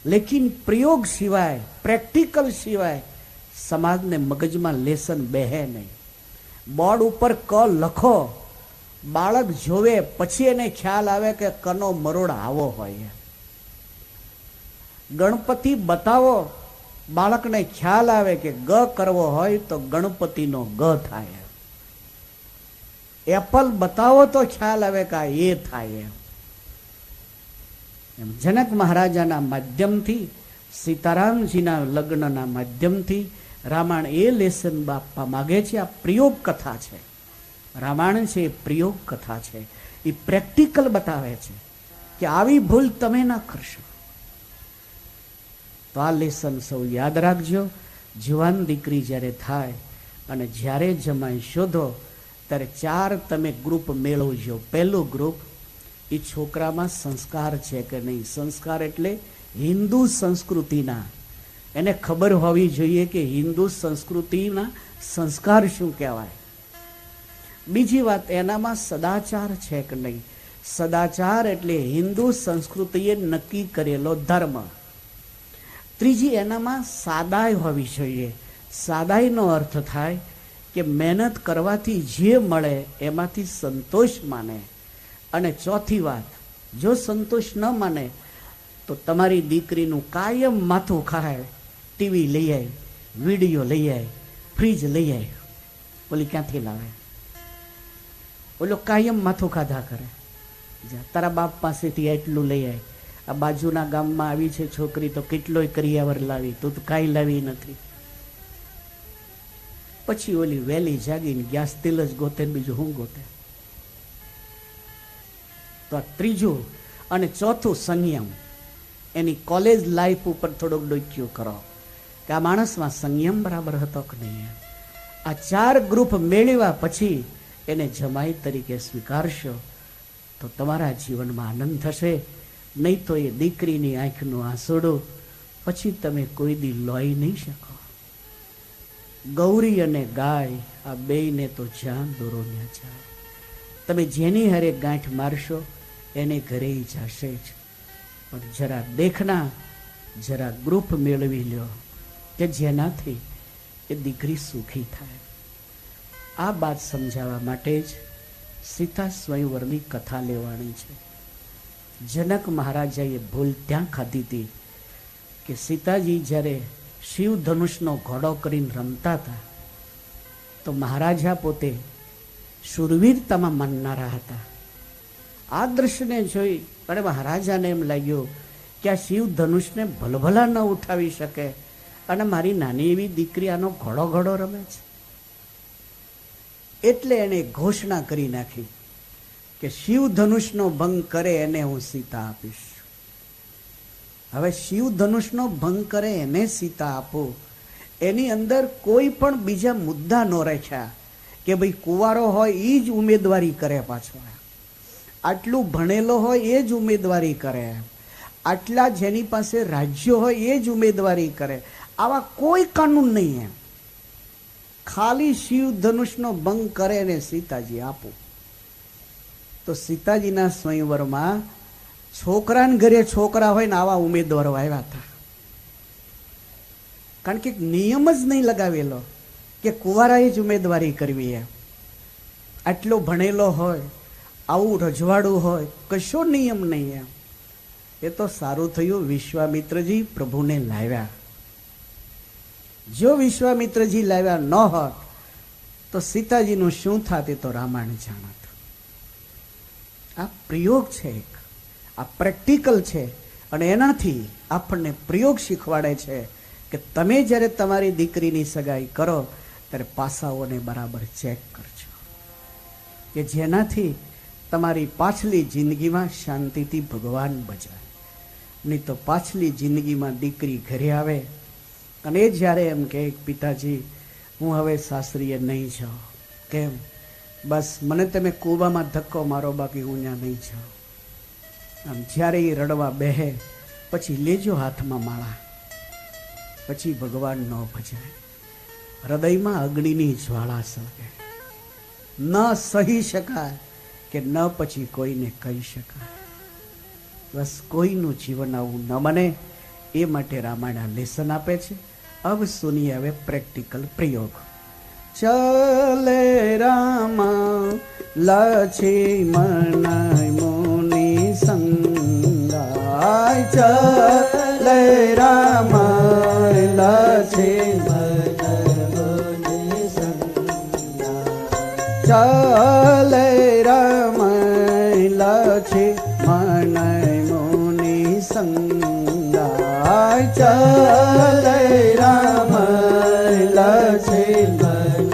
A: લેકિન પ્રયોગ સિવાય, પ્રેક્ટિકલ સિવાય સમાજને મગજમાં લેસન બેહે નહીં. બોર્ડ ઉપર ક લખો, બાળક જોવે પછી એને ખ્યાલ આવે કે કનો મરોડ આવો હોય. ગણપતિ બતાવો, બાળકને ખ્યાલ આવે કે ગ કરવો હોય તો ગણપતિનો ગ થાય. એપલ બતાવો તો ખ્યાલ આવે કે આ એ થાય. એમ જનક મહારાજાના માધ્યમથી, સીતારામજીના લગ્નના માધ્યમથી રામાયણ એ લેસન આપવા માગે છે. આ પ્રયોગ કથા છે. રામાયણ છે એ પ્રયોગ કથા છે. એ પ્રેક્ટિકલ બતાવે છે કે આવી ભૂલ તમે ના કરશો. તો આ લેસન સૌ યાદ રાખજો. જુવાન દીકરી જ્યારે થાય અને જ્યારે જમાઈ શોધો ત્યારે 4 તમે ગ્રુપ મેળવજો. પહેલું ગ્રુપ, એ છોકરામાં સંસ્કાર છે કે નહીં. સંસ્કાર એટલે હિન્દુ સંસ્કૃતિના, એને ખબર હોવી જોઈએ કે હિન્દુ સંસ્કૃતિના સંસ્કાર શું કહેવાય. બીજી વાત, એનામાં સદાચાર છે કે નહીં. સદાચાર એટલે હિન્દુ સંસ્કૃતિએ નક્કી કરેલો ધર્મ. ત્રીજી, એનામાં સાદાઈ હોવી જોઈએ. સાદાઈનો અર્થ થાય કે મહેનત કરવાથી જે મળે એમાંથી સંતોષ માને. અને ચોથી વાત, જો સંતોષ ન માને તો તમારી દીકરીનું કાયમ માથું ખાય. ટીવી લઈ આય, વિડીયો લઈ આય, ફ્રીજ લઈ આય. બોલી ક્યાંથી લાવે? ઓલો કાયમ માથું ખાધા કરે. તારા બાપ પાસેથી એટલું લઈ આય. આ બાજુના ગામમાં આવી છે છોકરી તો કેટલોય કરિયાવર લાવી, તું તો કાંઈ લાવી નથી. પછી ઓલી વહેલી જાગીને ગેસ તેલ જ ગોતે, બીજું હું ગોતે. તો આ ત્રીજું. અને ચોથું, સંયમ. એની કોલેજ લાઈફ ઉપર થોડોક ડોક્યું કરો કે આ માણસમાં સંયમ બરાબર હતો કે નહીં. આ 4 ગ્રુપ મેળવ્યા પછી એને જમાઈ તરીકે સ્વીકારશો તો તમારા જીવનમાં આનંદ થશે. નહીં તો એ દીકરીની આંખનું આંસુડું પછી તમે કોઈ દી લોહી નહીં શકો. ગૌરી અને ગાય આ બેયને તો જ્યાં દોરો ન્યા જાય. તમે જેની હારે ગાંઠ મારશો એને ઘરે જશે જ. પણ જરા દેખના, જરા ગ્રુપ મેળવી લ્યો કે જેનાથી એ દીકરી સુખી થાય. આ વાત સમજાવવા માટે જ સીતા સ્વયંવરની કથા લેવાની છે. જનક મહારાજાએ ભૂલ ત્યાં ખાધી હતી કે સીતાજી જ્યારે શિવ ધનુષનો ઘોડો કરીને રમતા હતા તો મહારાજા પોતે શૂરવીરતામાં માનનારા હતા. આ દ્રશ્યને જોઈ અને મહારાજાને એમ લાગ્યું કે આ શિવ ધનુષને ભલભલા ન ઉઠાવી શકે અને મારી નાની એવી દીકરી આનો ઘોડો ઘોડો રમે છે. એટલે એને ઘોષણા કરી નાખી કે શિવ ધનુષનો ભંગ કરે એને હું સીતા આપીશ. હવે શિવ ધનુષનો ભંગ કરે એને સીતા આપું, એની અંદર કોઈ પણ બીજા મુદ્દા ન રાખ્યા કે ભાઈ કુંવારો હોય એ જ ઉમેદવારી કરે, પાછો આટલું ભણેલો હોય એ જ ઉમેદવારી કરે, આટલા જેની પાસે રાજ્યો હોય એ જ ઉમેદવારી કરે. આવા કોઈ કાનૂન નહીં. એમ ખાલી શિવ ધનુષનો ભંગ કરે ને સીતાજી આપું. તો સીતાજીના સ્વયંવરમાં છોકરાને ઘરે છોકરા હોય ને આવા ઉમેદવારો આવ્યા હતા. કારણ કે નિયમ જ નહીં લગાવેલો કે કુંવારાએ જ ઉમેદવારી કરવી. એમ આટલો ભણેલો હોય, આવું રજવાડું હોય, કશો નિયમ નહીં. એમ એ તો સારું થયું વિશ્વામિત્રજી પ્રભુને લાવ્યા. જો વિશ્વામિત્રજી લાવ્યા ન હોત તો સીતાજીનું શું થાત એ તો રામાયણ જાણત. આ પ્રયોગ છે, આ પ્રેક્ટિકલ છે. અને એનાથી આપણને પ્રયોગ શીખવાડે છે કે તમે જ્યારે તમારી દીકરીની સગાઈ કરો ત્યારે પાસાઓને બરાબર ચેક કરજો કે જેનાથી તમારી પાછલી જિંદગીમાં શાંતિથી ભગવાન બજાય. નહીં તો પાછલી જિંદગીમાં દીકરી ઘરે આવે અને એ જ્યારે એમ કહે પિતાજી હું હવે સાસરીએ નહીં જાઉં. કેમ? બસ મને તમે કૂવામાં ધક્કો મારો, બાકી હું ત્યાં નહીં જાઉં. આમ જ્યારે એ રડવા બેહે પછી લેજો હાથમાં માળા, પછી ભગવાન ન ભજાય. હૃદયમાં અગ્નિની જ્વાળા સળગે, ન સહી શકાય કે ન પછી કોઈને કહી શકાય. બસ કોઈનું જીવન આવું ન બને એ માટે રામાયણ લેસન આપે છે. अब सुनिए હવે પ્રેક્ટિકલ પ્રયોગ.
C: ચલે રામ લક્ષ્મણ મુનિ સંગાય, ચલે રામ લક્ષ્મણ મુનિ સંગાય, ચલે રામ લક્ષ્મણ મુનિ સંગાય, ચલે રામ લક્ષ્મણ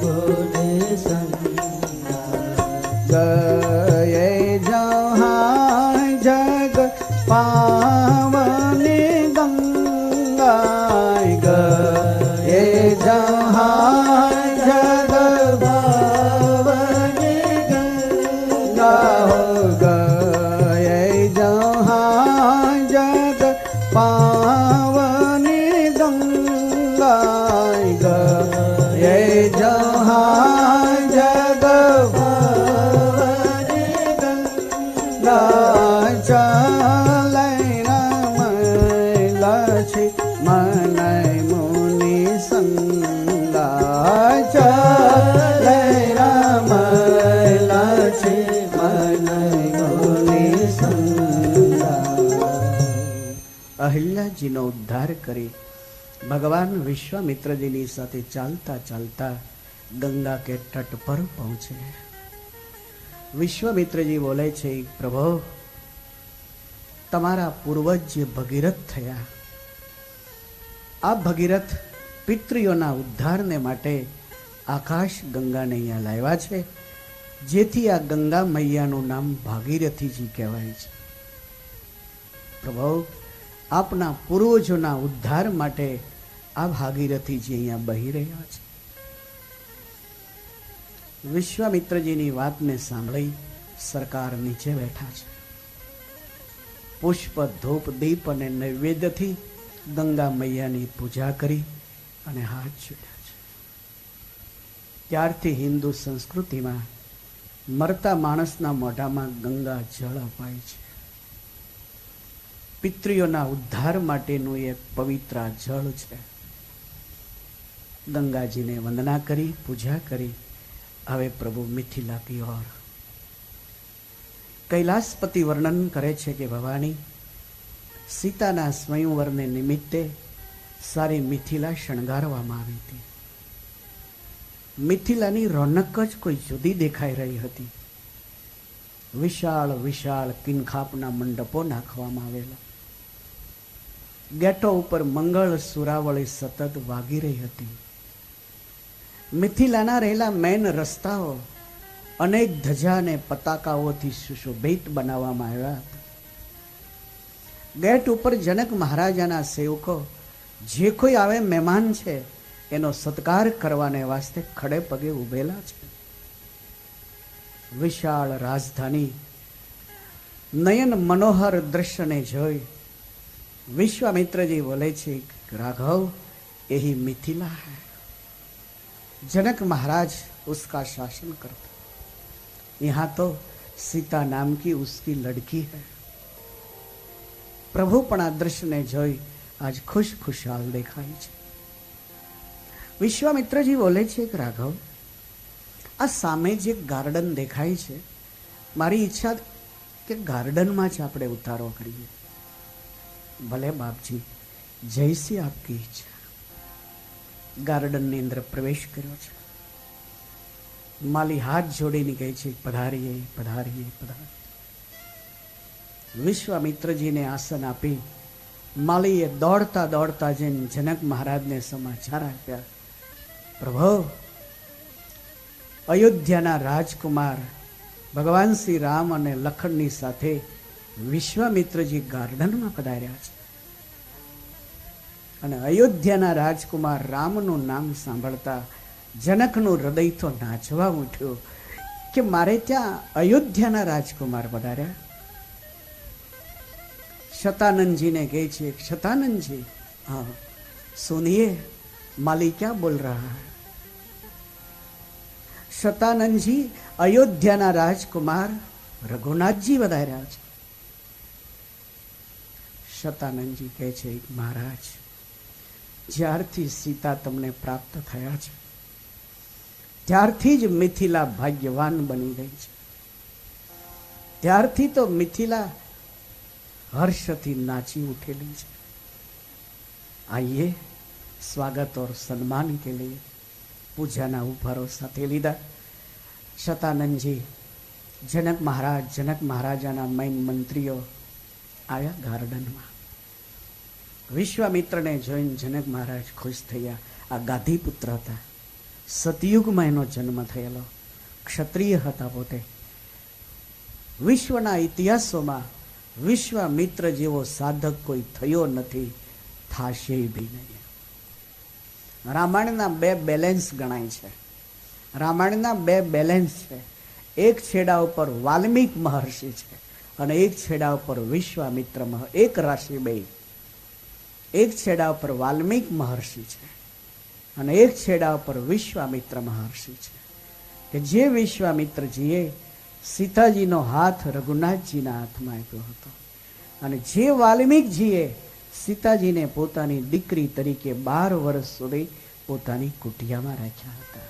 C: મુનિ સંગાય, ગયે જહાં જગ પાવની ગંગાય, ગયે જહાં જગ પાવની ગંગા, ગયે જહાં જગ પાવની ગંગાય, ગયે જહાં જગ પાવની ગંગાય, ચલે રામ લક્ષ્મણ મુનિ સંગાય, ચલે રામ લક્ષ્મણ મુનિ સંગાય.
A: અહિલ્યાજીનો ઉદ્ધાર કરી ભગવાન વિશ્વામિત્રજીની સાથે ચાલતા ચાલતા ગંગા કે તટ પર પહોંચે. વિશ્વામિત્રજી બોલે છે, પ્રભુ તમારા પૂર્વજ જે ભગીરથ થયા, આ ભગીરથ પિતૃઓના ઉદ્ધારને માટે આકાશ ગંગાને અહીંયા લાવ્યા છે, જેથી આ ગંગા મૈયાનું નામ ભાગીરથીજી કહેવાય છે. પ્રભુ આપના પૂર્વજોના ઉદ્ધાર માટે આ ભાગીરથીજી અહીંયા બહી રહ્યા છે. વિશ્વામિત્રજીની વાતને સાંભળી સરકાર નીચે બેઠા છે. પુષ્પ ધૂપ દીપ અને નૈવેદ્યથી ગંગા મૈયાની પૂજા કરી અને હાથ જોડ્યા છે. ત્યારથી હિન્દુ સંસ્કૃતિમાં મરતા માણસના મોઢામાં ગંગા જળ અપાય છે. પિતૃઓના ઉદ્ધાર માટેનું એક પવિત્ર જળ છે. ગંગાજીને વંદના કરી, પૂજા કરી હવે પ્રભુ મિથિલા કી ઓર. કૈલાસપતિ વર્ણન કરે છે કે ભવાની સીતાના સ્વયંવરને નિમિત્તે સારી મિથિલા શણગારવામાં આવી હતી. મિથિલાની રોનક જ કોઈ જુદી દેખાઈ રહી હતી. વિશાળ વિશાળ કિનખાપના મંડપો નાખવામાં આવેલા. ગેટો ઉપર મંગળ સુરાવળી સતત વાગી રહી હતી. મિથિલાના રહેલા મેન રસ્તાઓ અનેક ધજા અને પતાકાઓથી સુશોભિત બનાવવામાં આવ્યા હતા. ગેટ ઉપર જનક મહારાજાના સેવકો જે કોઈ આવે મહેમાન છે એનો સત્કાર કરવાને વાસ્તે ખડે પગે ઉભેલા છે. વિશાળ રાજધાની નયન મનોહર દ્રશ્યને જોઈ विश्वामित्र जी बोले छे राघव यही मिथिला है। जनक महाराज उसका शासन करते, यहाँ तो सीता नाम की उसकी लड़की है। प्रभु पण आ दृश्य ने जोई आज खुश खुशाल देखाय छे। विश्वामित्र जी बोले छे कि राघव आ सामे जे गार्डन देखाय छे, मारी इच्छा के गार्डन में ज आपणे उतारो करीए। भले बाप जी, जैसी आपकी इच्छा। गार्डन ने अंदर प्रवेश कर्यो छे। माली हाथ जोड़ीने कहे छे पधारिए पधारिए पधारिए। विश्वामित्र जी ने आसन आपी मालीए दौड़ता दौड़ता जैन जनक महाराज ने समाचार आप्या, प्रभु अयोध्याना राजकुमार भगवान श्री राम अने लखननी साथे विश्वामित्र जी गार्डन में पधार्या छे। અને અયોધ્યાના રાજકુમાર રામનું નામ સાંભળતા જનકનું હૃદય તો નાચવા ઉઠ્યું કે મારે ત્યાં અયોધ્યાના રાજકુમાર પધાર્યા. शतानंद કહે છે, शतानंद हाँ सुनिए माली क्या बोल रहा है. शतानंद अयोध्याના રાજકુમાર રઘુનાથજી વધાર્યા છે. શતાનંદજી કહે છે, મહારાજ, જ્યારથી સીતા તમને પ્રાપ્ત થયા છે ત્યારથી જ મિથિલા ભાગ્યવાન બની ગઈ છે. ત્યારથી તો મિથિલા हर्षથી नाची उठेली है. आइए स्वागत और सम्मान के लिए पूजाना उपहारों साथे लीधा. शतानंदजी जनक महाराजाना मैन मंत्रीओ आया गार्डन में. विश्वामित्र ने जोईन जनक महाराज खुश थया. आ गाधी पुत्र था. सतयुग में एनो जन्म थयेलो. क्षत्रिय हता पोते. विश्वना इतिहासों में विश्वामित्र जेवो साधक कोई थयो नहीं, थाशे भी नहीं. रामायणना बे बेलेंस गणाय छे. रामायणना बे बेलेंस छे. एक छेड़ा पर वाल्मीकि महर्षि छे अने एक छेड़ा पर विश्वामित्र एक राशि बे. एक छेड़ा पर वाल्मीकि महर्षि छे अने एक छेड़ा पर विश्वामित्र महर्षि छे. के जे विश्वामित्रजीए सीताजीनो हाथ रघुनाथजीना हाथमां आप्यो हतो अने जे वाल्मीकिजीए सीताजीने पोतानी दीकरी तरीके 12 वर्ष सुधी पोतानी कुटियामां राख्या हता.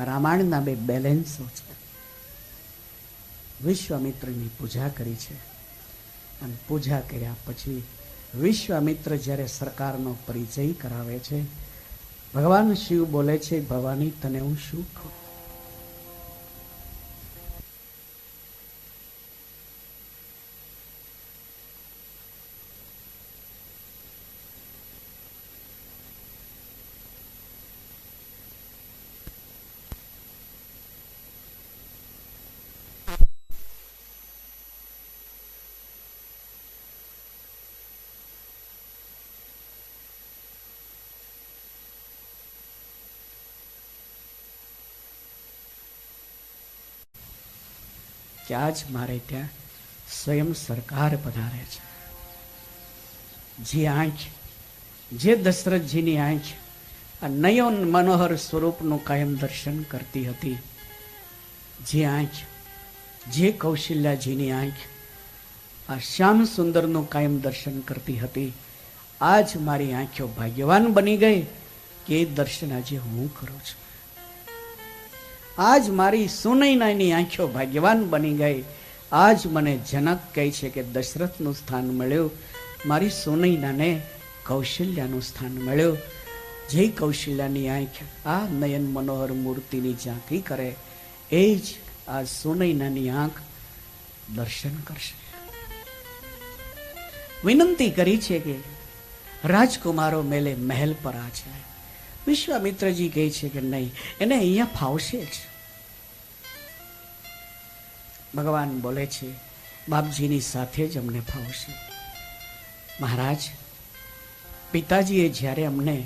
A: रामायणना बे बेलेन्सो छे. विश्वामित्रनी पूजा करी छे अने पूजा कर्या पछी विश्वामित्र ज्यारे सरकारनो परिचय करावे छे, भगवान शिव बोले छे, भवानी तने हुं शुं कहूं. कि आज मारे त्या स्वयं सरकार पधारे छे. जे आँख, जे दशरथजीनी आँख आ नयन मनोहर स्वरूपનું કાયમ દર્શન કરતી હતી, જે આँખ, જે કૌશલ્યાજીની આँખ આ શ્યામ સુંદરનું કાયમ દર્શન કરતી હતી, આજ મારી આંખો ભાગ્યવાન બની ગઈ કે દર્શન આજે હું કરું છું. आज मारी सुनैनानी आंखों भाग्यवान बनी गई. आज मने जनक कहे छे के दशरथनु स्थान मळ्यो, मारी सुनैनाने कौशल्यानु स्थान मळ्यो. जे कौशल्यानी आंख आ नयन मनोहर मूर्तिनी झांकी करे एज आ सुनैनानी आंख दर्शन करशे. विनंती करी छे के राजकुमारो मेले महल पर आ जाए. विश्वामित्रजी कहे छे के नहीं, एने अहींया फावशे ज. भगवान बोले छे, बापजीनी साथे ज अमने फावशे. महाराज, पिताजीए ज्यारे अमने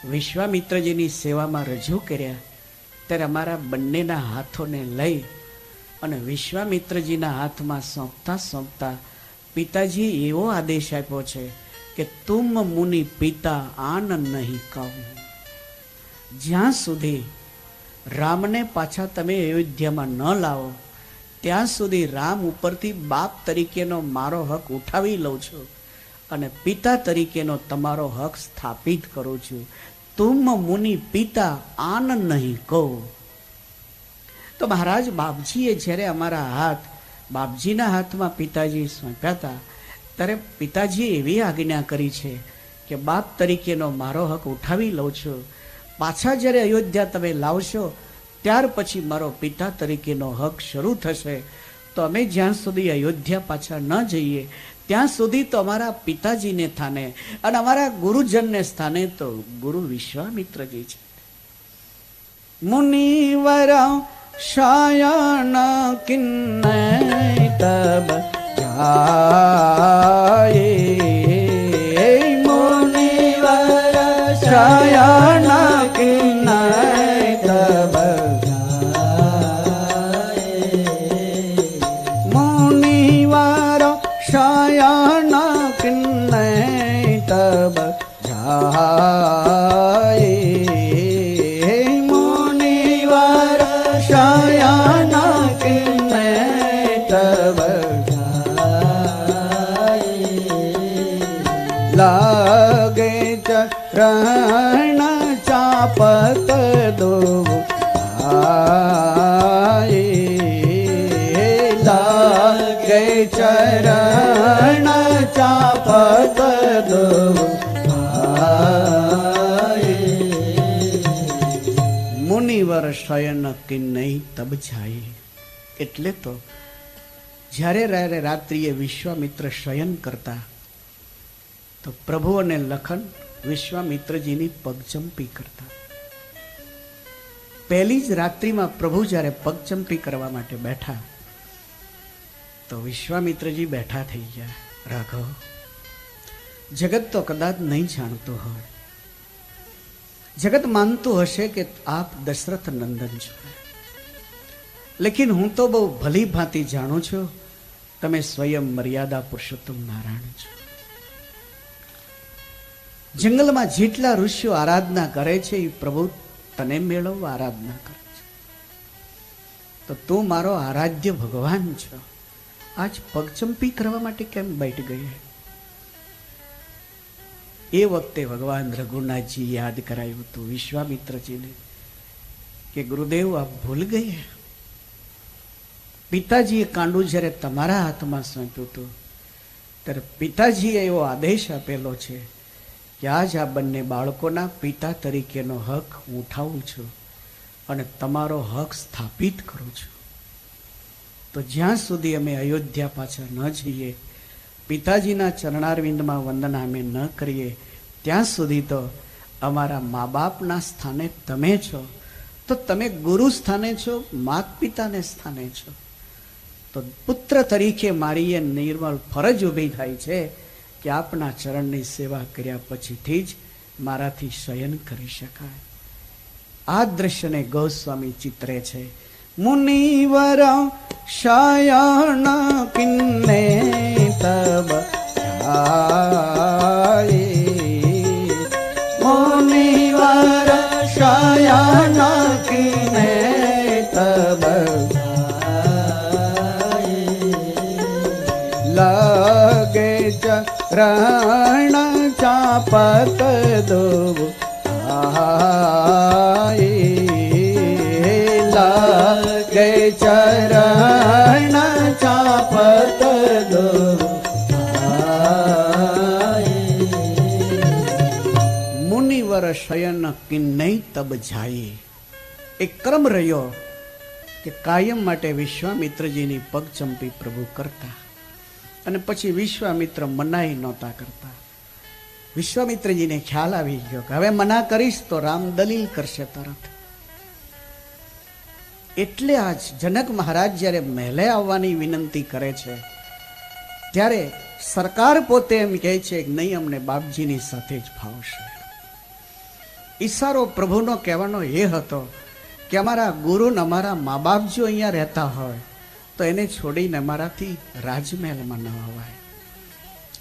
A: विश्वामित्रजीनी सेवामां रजू कर्या त्यारे अमारा बंनेना हाथोने लई अने विश्वामित्रजीना हाथमां सोंपता सोंपता पिताजी एवो आदेश आप्यो छे के तुम मुनि पिता आन नहीं कहूं. ज्यां सुधी रामने पाछा तमे अयोध्यामां न लावो त्यां सुधी राम उपरथी बाप तरीकेनो मारो हक उठावी लઉં છું અને પિતા તરીકેનો તમારો હક સ્થાપિત કરું છું. तुम मुनि पिता आन नहीं કહો. तो महाराज बापजीए જ્યારે અમારા હાથ બાપજીના હાથમાં પિતાજી સોંપ્યા હતા ત્યારે પિતાજીએ એવી આજ્ઞા કરી છે કે બાપ તરીકેનો મારો હક ઉઠાવી લઉં છું. પાછા જ્યારે અયોધ્યા તમે લાવશો ત્યાર પછી મારો પિતા તરીકેનો હક શરૂ થશે. તો અમે જ્યાં સુધી અયોધ્યા પાછા ન જઈએ ત્યાં સુધી તો અમારા પિતાજીને સ્થાને અને અમારા ગુરુજનને સ્થાને તો ગુરુ વિશ્વામિત્રજી છે. મુનિવર શયન કિન્નય તબ જાયે. મુનિ
C: शयन किन्नय तब जाए मुनिवर शयन किन्नय तब जाए लागे चरण चापत दो लागे चरण चापत दो
A: મુનિવર શયન કિન્નઈ તબ જાય. એટલે તો જ્યારે રાત્રિએ વિશ્વામિત્ર શયન કરતા તો પ્રભુ અને લખન વિશ્વામિત્રજીની પગચંપી કરતા. પહેલી જ રાત્રિમાં પ્રભુ જ્યારે પગચંપી કરવા માટે બેઠા તો વિશ્વામિત્રજી બેઠા થઈ ગયા. રાઘવ, જગત તો કદાચ નહીં જાણતું હોય, જગત માનતું હશે કે આપ દશરથ નંદન છો, લેકિન હું તો બહુ ભલી ભાંતિ જાણું છું તમે સ્વયં મર્યાદા પુરુષોત્તમ નારાયણ છો. જંગલમાં જેટલા ઋષિઓ આરાધના કરે છે એ પ્રભુ તને મેળવવા આરાધના કરે છે. તો તું મારો આરાધ્ય ભગવાન છો, આજ પગચંપી કરવા માટે કેમ બેઠ ગઈ? એ વખતે ભગવાન રઘુનાથજી યાદ કરાયું હતું વિશ્વામિત્રજીને કે ગુરુદેવ આપ ભૂલ ગયે. પિતાજીએ કાંડું જ્યારે તમારા હાથમાં સોંપ્યું હતું ત્યારે પિતાજીએ એવો આદેશ આપેલો છે કે આજ આ બંને બાળકોના પિતા તરીકેનો હક હું ઉઠાવું છું અને તમારો હક સ્થાપિત કરું છું. તો જ્યાં સુધી અમે અયોધ્યા પાછા ન જઈએ, પિતાજીના ચરણારવિંદમાં વંદના અમે ન કરીએ, ત્યાં સુધી તો અમારા મા બાપના સ્થાને તમે છો. તો તમે ગુરુ સ્થાને છો, માત પિતાને સ્થાને છો. તો પુત્ર તરીકે મારી એ નિર્મળ ફરજ ઊભી થાય છે કે આપના ચરણની સેવા કર્યા પછીથી જ મારાથી શયન કરી શકાય. આ દ્રશ્યને ગોસ્વામી ચિત્રે છે.
C: मुनिवर शयन किन्ने तब जाए मुनिवर शयन किन्ने तब जाए लगे चरण चापत दो लागे चरण चापत दो
A: મુનિવર શયન કિન્નઈ તબ જાય. એક ક્રમ રહ્યો કે કાયમ માટે વિશ્વામિત્રજીની પગચંપી પ્રભુ કરતા અને પછી વિશ્વામિત્ર મનાઈ નહોતા કરતા. વિશ્વામિત્રજીને ખ્યાલ આવી ગયો કે હવે મના કરીશ તો રામ દલીલ કરશે તરત. એટલે આજ જનક મહારાજ જ્યારે મહેલે આવવાની વિનંતી કરે છે ત્યારે સરકાર પોતે એમ કહે છે કે નહીં, અમને બાપજીની સાથે જ ફાવશે. ઈશારો પ્રભુનો કહેવાનો એ હતો કે અમારા ગુરુ ને અમારા મા બાપ જો અહીંયા રહેતા હોય તો એને છોડીને અમારાથી રાજમહેલમાં ન અવાય,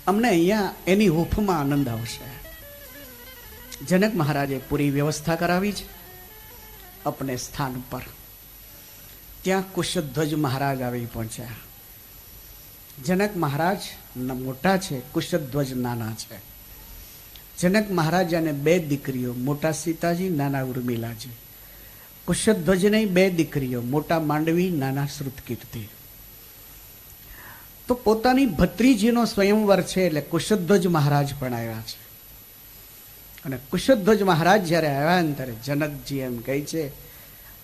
A: અમને અહીંયા એની હૂંફમાં આનંદ આવશે. જનક મહારાજે પૂરી વ્યવસ્થા કરાવી છે અપને સ્થાન પર. ત્યાં કુશધ્વજ મહારાજ આવી પહોંચ્યા. જનક મહારાજ મોટા છે, કુશધ્વજ નાના છે. જનક મહારાજાને બે દીકરીઓ, મોટા સીતાજી, નાના ઉર્મિલાજી. કુશધ્વજને બે દીકરીઓ, મોટા માંડવી, નાના શ્રુતકીર્તિ. તો પોતાની ભત્રીજીનો સ્વયંવર છે એટલે કુશધ્વજ મહારાજ પણ આવ્યા છે. અને કુશધ્વજ મહારાજ જ્યારે આવ્યા ને ત્યારે જનકજી એમ કહે છે,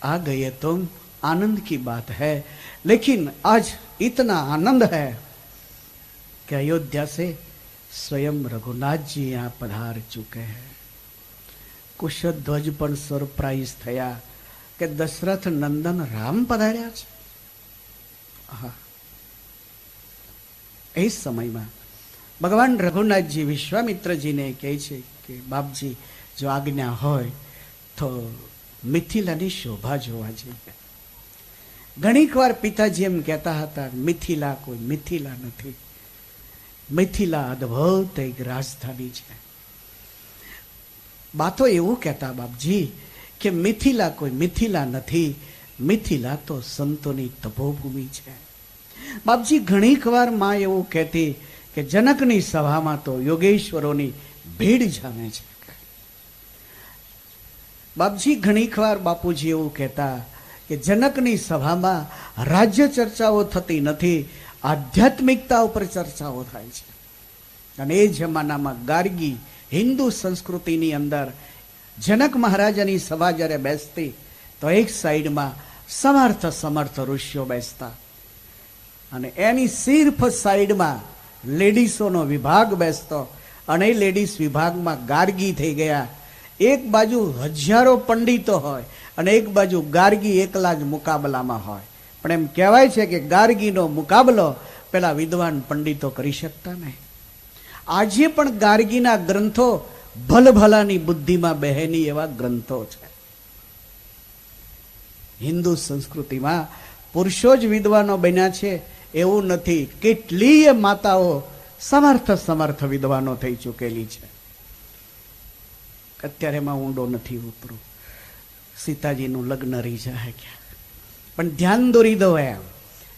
A: આ ગયે તુમ आनंद की बात है, लेकिन आज इतना आनंद है कि अयोध्या से स्वयं रघुनाथ जी यहाँ पधार चुके हैं. कुशध्वज पण सरप्राइज थया કે દશરથ નંદન રામ પધાર્યા છે. હા, એ સમયમાં ભગવાન રઘુનાથજી વિશ્વામિત્રજીને કહે છે કે બાપજી જો આજ્ઞા હોય તો મિથિલાની શોભા જોવા જઈએ. ઘણીક વાર પિતાજી એમ કહેતા હતા મિથિલા કોઈ મિથિલા નથી, મિથિલા અદ્ભુત એક રાજધાની છે. બાતો એવું કહેતા બાપજી કે મિથિલા કોઈ મિથિલા નથી, મિથિલા તો સંતોની તપોભૂમિ છે. બાપજી ઘણીક વાર માં એવું કહેતી કે જનકની સભામાં તો યોગેશ્વરોની ભીડ જામે છે. બાપજી ઘણીક વાર બાપુજી એવું કહેતા કે જનકની સભામાં રાજ્ય ચર્ચાઓ થતી નથી, આધ્યાત્મિકતા ઉપર ચર્ચાઓ થાય છે. અને એ જમાનામાં ગાર્ગી હિન્દુ સંસ્કૃતિની અંદર જનક મહારાજાની સભા જ્યારે બેસતી તો એક સાઈડમાં સમર્થ ઋષિઓ બેસતા અને એની સિર્ફ સાઈડમાં લેડીસોનો વિભાગ બેસતો અને એ લેડીઝ વિભાગમાં ગાર્ગી થઈ ગયા. એક બાજુ હજારો પંડિતો હોય અને એક બાજુ ગાર્ગી એકલા જ મુકાબલામાં હોય. પણ એમ કહેવાય છે કે ગાર્ગીનો મુકાબલો પેલા વિદ્વાન પંડિતો કરી શકતા નહીં. આજે પણ ગાર્ગીના ગ્રંથો ભલભલાની બુદ્ધિમાં બહેની એવા ગ્રંથો છે. હિન્દુ સંસ્કૃતિમાં પુરુષો જ વિદ્વાનો બન્યા છે એવું નથી, કેટલીય માતાઓ સમર્થ વિદ્વાનો થઈ ચૂકેલી છે. અત્યારે એમાં ઊંડો નથી ઉતરું, સીતાજીનું લગ્ન રહી જાય ક્યાં, પણ ધ્યાન દોરી દો એમ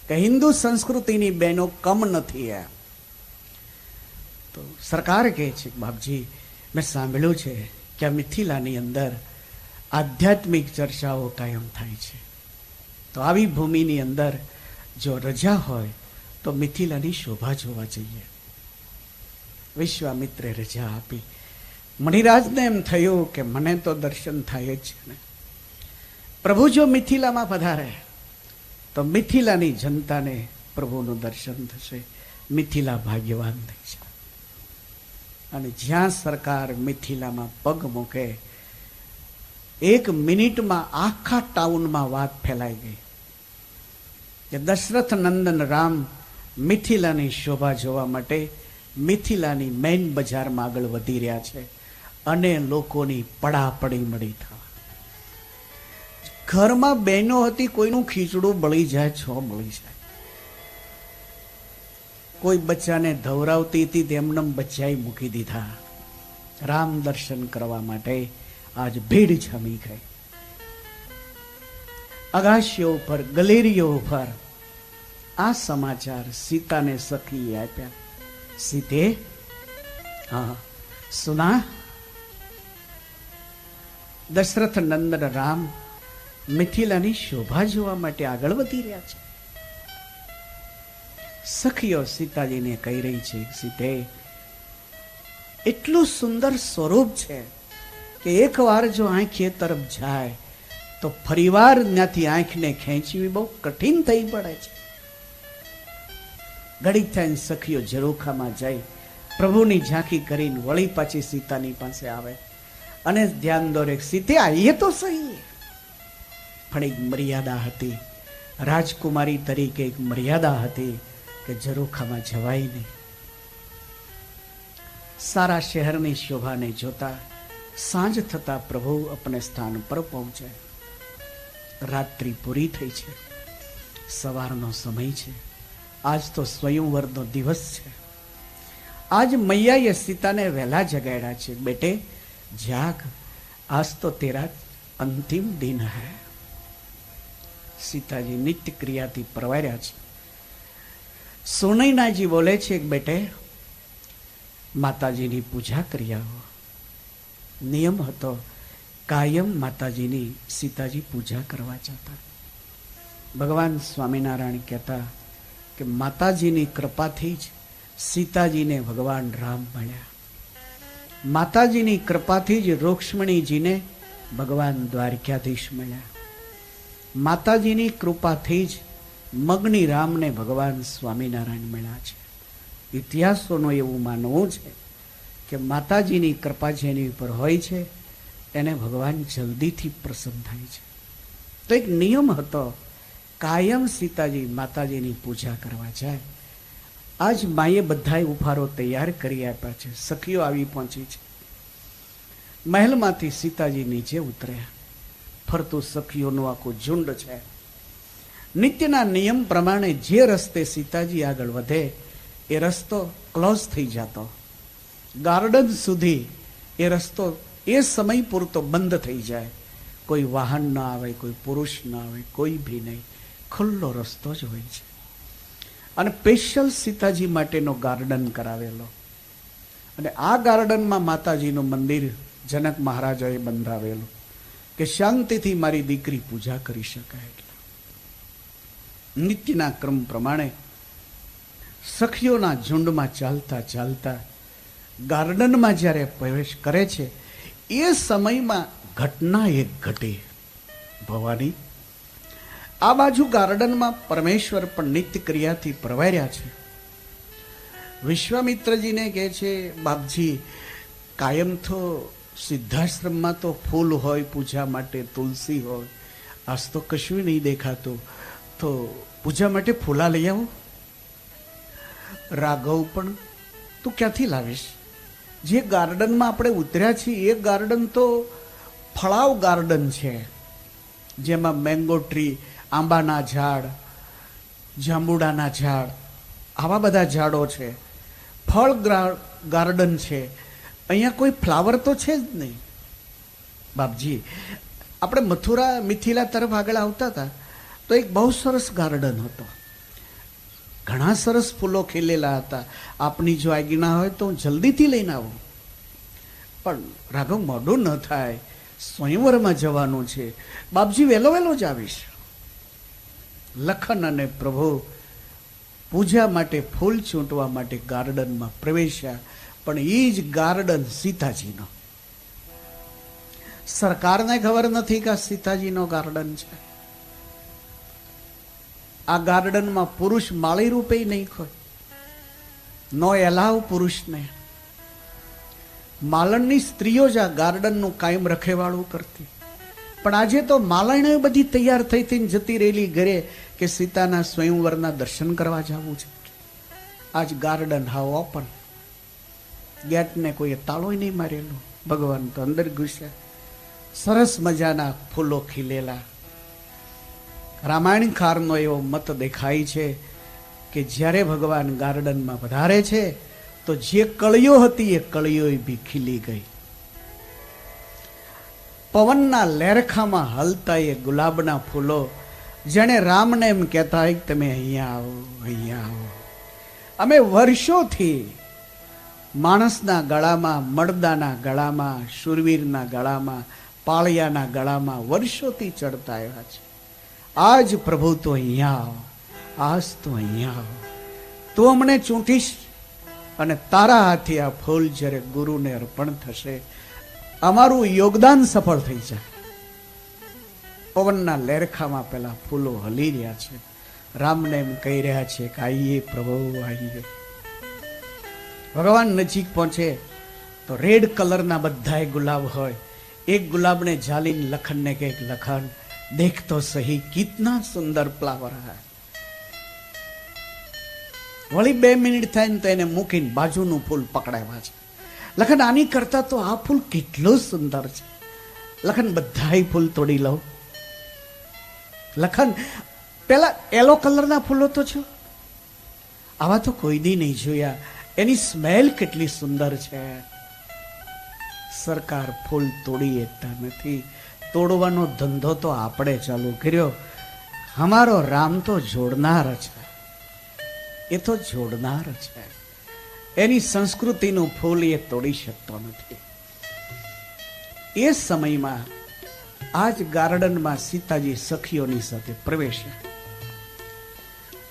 A: કે હિન્દુ સંસ્કૃતિની બહેનો કમ નથી. એમ તો સરકાર કહે છે બાપજી મેં સાંભળ્યું છે કે આ મિથિલાની અંદર આધ્યાત્મિક ચર્ચાઓ કાયમ થાય છે, તો આવી ભૂમિની અંદર જો રજા હોય તો મિથિલાની શોભા જોવા જઈએ. વિશ્વામિત્રે રજા આપી. મણિરાજને એમ થયું કે મને તો દર્શન થાય જ છે ને, પ્રભુ જો મિથિલામાં પધારે તો મિથિલાની જનતાને પ્રભુનું દર્શન થશે. મિથિલા ભાગ્યવાન થઈ છે. અને જ્યાં સરકાર મિથિલામાં પગ મૂકે 1 મિનિટમાં આખા ટાઉનમાં વાત ફેલાઈ ગઈ કે દશરથ નંદન રામ મિથિલાની શોભા જોવા માટે મિથિલાની મેઇન બજારમાં આગળ વધી રહ્યા છે અને લોકોની પડાપડી મળી થવા. ઘરમાં બહેનો હતી, કોઈનું ખીચડું બળી જાય, છો બળી જાય. કોઈ બચ્ચાને ધવરાવતી હતી તેમને બચ્ચાએ મૂકી દીધા. રામ દર્શન કરવા માટે આજ ભીડ જમી ગઈ. અગાશીઓ ઉપર, ગલેરીઓ ઉપર આ સમાચાર સીતાને સખીએ આપ્યા. સીતે, હા સુના, દશરથ નંદન રામ મિથિલાની શોભા જોવા માટે આગળ વધી રહ્યા છે. સખીઓ સીતાજીને કહી રહી છે, સીતે એટલું સુંદર સ્વરૂપ છે કે એકવાર જો આંખ એ તરફ જાય તો ફરીવાર ત્યાંથી આંખને ખેંચવી બહુ કઠિન થઈ પડે છે. ઘડીક થઈને સખીઓ ઝરૂખામાં જઈ પ્રભુની ઝાંખી કરીને વળી પાછી સીતાની પાસે આવે અને ધ્યાન દોરે, સીતે આઈએ તો સહી. પણ એક મર્યાદા હતી, રાજકુમારી તરીકે એક મર્યાદા હતી કે ઝરૂખામાં જવાય નહીં. સારા શહેરની શોભાને જોતા સાંજ થતા પ્રભુ અપને સ્થાન પર પહોંચે. રાત્રિ પૂરી થઈ છે, સવારનો સમય છે. આજ તો સ્વયંવરનો દિવસ છે. આજ મૈયાએ સીતાને વહેલા જગાડ્યા છે. બેટે જાગ, આજ તો તેરા અંતિમ દિન હૈ. સીતાજી નિત્ય ક્રિયાથી પરવાર્યા છે. સોનૈનાજી બોલે છે, બેટે માતાજીની પૂજા કરી આવો. નિયમ હતો કાયમ માતાજીની સીતાજી પૂજા કરવા જતા. ભગવાન સ્વામિનારાયણ કહેતા કે માતાજીની કૃપાથી જ સીતાજીને ભગવાન રામ મળ્યા. માતાજીની કૃપાથી જ રૂક્ષ્મણીજીને ભગવાન દ્વારકાધીશ મળ્યા. માતાજીની કૃપાથી જ મગની રામને ભગવાન સ્વામિનારાયણ મળ્યા છે. ઇતિહાસોનું એવું માનવું છે કે માતાજીની કૃપા જેની ઉપર હોય છે એને ભગવાન જલ્દીથી પ્રસન્ન થાય છે. તો એક નિયમ હતો, કાયમ સીતાજી માતાજીની પૂજા કરવા જાય. આજ માએ બધાય ઉપહારો તૈયાર કરી આપ્યા છે. સખીઓ આવી પહોંચી છે. મહેલમાંથી સીતાજી નીચે ઉતર્યા. ફરતું સખીઓનું આખું ઝુંડ છે. નિત્યના નિયમ પ્રમાણે જે રસ્તે સીતાજી આગળ વધે એ રસ્તો ક્લોઝ થઈ જતો, ગાર્ડન સુધી એ રસ્તો એ સમય પૂરતો બંધ થઈ જાય. કોઈ વાહન ના આવે, કોઈ પુરુષ ના આવે, કોઈ ભી નહીં, ખુલ્લો રસ્તો જ હોય છે. અને સ્પેશિયલ સીતાજી માટેનો ગાર્ડન કરાવેલો. અને આ ગાર્ડનમાં માતાજીનું મંદિર જનક મહારાજાએ બંધાવેલું કે શાંતિથી મારી દીકરી પૂજા કરી શકાય. એટલે નિત્યના ક્રમ પ્રમાણે સખીઓના ઝુંડમાં ચાલતા ચાલતા ગાર્ડનમાં જ્યારે પ્રવેશ કરે છે એ સમયમાં ઘટના એક ઘટે. ભવાની આ બાજુ ગાર્ડનમાં પરમેશ્વર પણ નિત્ય ક્રિયાથી પરવાર્યા છે. વિશ્વામિત્રજીને કહે છે, બાપજી કાયમ તો સિદ્ધાશ્રમમાં તો ફૂલ હોય પૂજા માટે, તુલસી હોય, આજ તો કશું નહીં દેખાતું, તો પૂજા માટે ફૂલા લઈ આવો. રાઘવ પણ તું ક્યાંથી લાવીશ? જે ગાર્ડનમાં આપણે ઉતર્યા છીએ એ ગાર્ડન તો ફળાવ ગાર્ડન છે, જેમાં મેંગો ટ્રી, આંબાના ઝાડ, જાંબુડાના ઝાડ, આવા બધા ઝાડો છે. ફળ ગાર્ડન છે. અહીંયા કોઈ ફ્લાવર તો છે જ નહીં. બાપજી આપણે મથુરા મિથિલા તરફ આગળ આવતા હતા તો એક બહુ સરસ ગાર્ડન હતો, ઘણા સરસ ફૂલો ખીલેલા હતા. આપની જો આજ્ઞા હોય તો હું જલ્દીથી લઈને આવું. પણ રાઘવ મોડું ન થાય, સ્વયંવરમાં જવાનું છે. બાપજી વહેલો વહેલો જ આવીશ. લખન અને પ્રભુ પૂજા માટે ફૂલ ચૂંટવા માટે ગાર્ડનમાં પ્રવેશ્યા. પણ એ જ ગાર્ડન સીતાજીનો. સરકારને ખબર નથી કે આ સીતાજીનો ગાર્ડન છે. આ ગાર્ડનમાં પુરુષ માળી રૂપે નહીં હોય, નો એલાવ પુરુષને. માલણની સ્ત્રીઓ જ આ ગાર્ડનનું કાયમ રખેવાળું કરતી. પણ આજે તો માલણ બધી તૈયાર થઈ થઈને જતી રહેલી ઘરે કે સીતાના સ્વયંવરના દર્શન કરવા જવું છે. આજ ગાર્ડન હાવ ઓપન, ગેટને કોઈએ તાળો નહીં મારેલો. ભગવાન તો અંદર ઘૂસ્યા. સરસ મજાના ફૂલો ખીલેલા. રામાયણકારનો એવો મત દેખાય છે કે જ્યારે ભગવાન ગાર્ડનમાં વધારે છે તો જે કળીઓ હતી એ કળીઓ બી ખીલી ગઈ. પવનના લેરખામાં હલતા એ ગુલાબના ફૂલો જેણે રામને એમ કહેતા હોય કે તમે અહીંયા આવો, અહીંયા આવો. અમે વર્ષોથી માણસના ગળામાં, મળદાના ગળામાં, શૂરવીરના ગળામાં, પાળિયાના ગળામાં વર્ષોથી ચડતા આવ્યા છે. આજ પ્રભુ તો અહીંયા આવો, આજ તો અહીંયા આવો, તું અમને ચૂંટીશ અને તારા હાથે આ ફૂલ જ્યારે ગુરુને અર્પણ થશે અમારું યોગદાન સફળ થઈ જાય. પવનના લેરખામાં પેલા ફૂલો હલી રહ્યા છે. રામને એમ કહી રહ્યા છે કે આઈએ પ્રભુ આઈએ. ભગવાન નજીક પહોંચે તો રેડ કલરના બધાય ગુલાબ હોય. એક ગુલાબને જાલીને લખનને કહે, લખન દેખ તો સહી કિતના સુંદર ફ્લાવર હૈ. વળી 2 મિનિટ થાય ને તો એને મૂકીને બાજુનું ફૂલ પકડાવ્યા છે. લખન આની કરતા તો આ ફૂલ કેટલું સુંદર છે. લખન બધાય ફૂલ તોડી લો. લખન પેલા યલો કલરના ફૂલો તો છો, આવા તો કોઈ દી નહીં જોયા. એની સ્મેલ કેટલી સુંદર છે. સરકાર ફૂલ તોડી એકતા નથી. તોડવાનો ધંધો તો આપણે ચાલુ કર્યો. અમારો રામ તો જોડનાર છે, એ તો જોડનાર છે. એની સંસ્કૃતિનું ફૂલ એ તોડી શકતો નથી. એ સમયમાં આજ ગાર્ડનમાં સીતાજી સખીઓની સાથે પ્રવેશ્યા.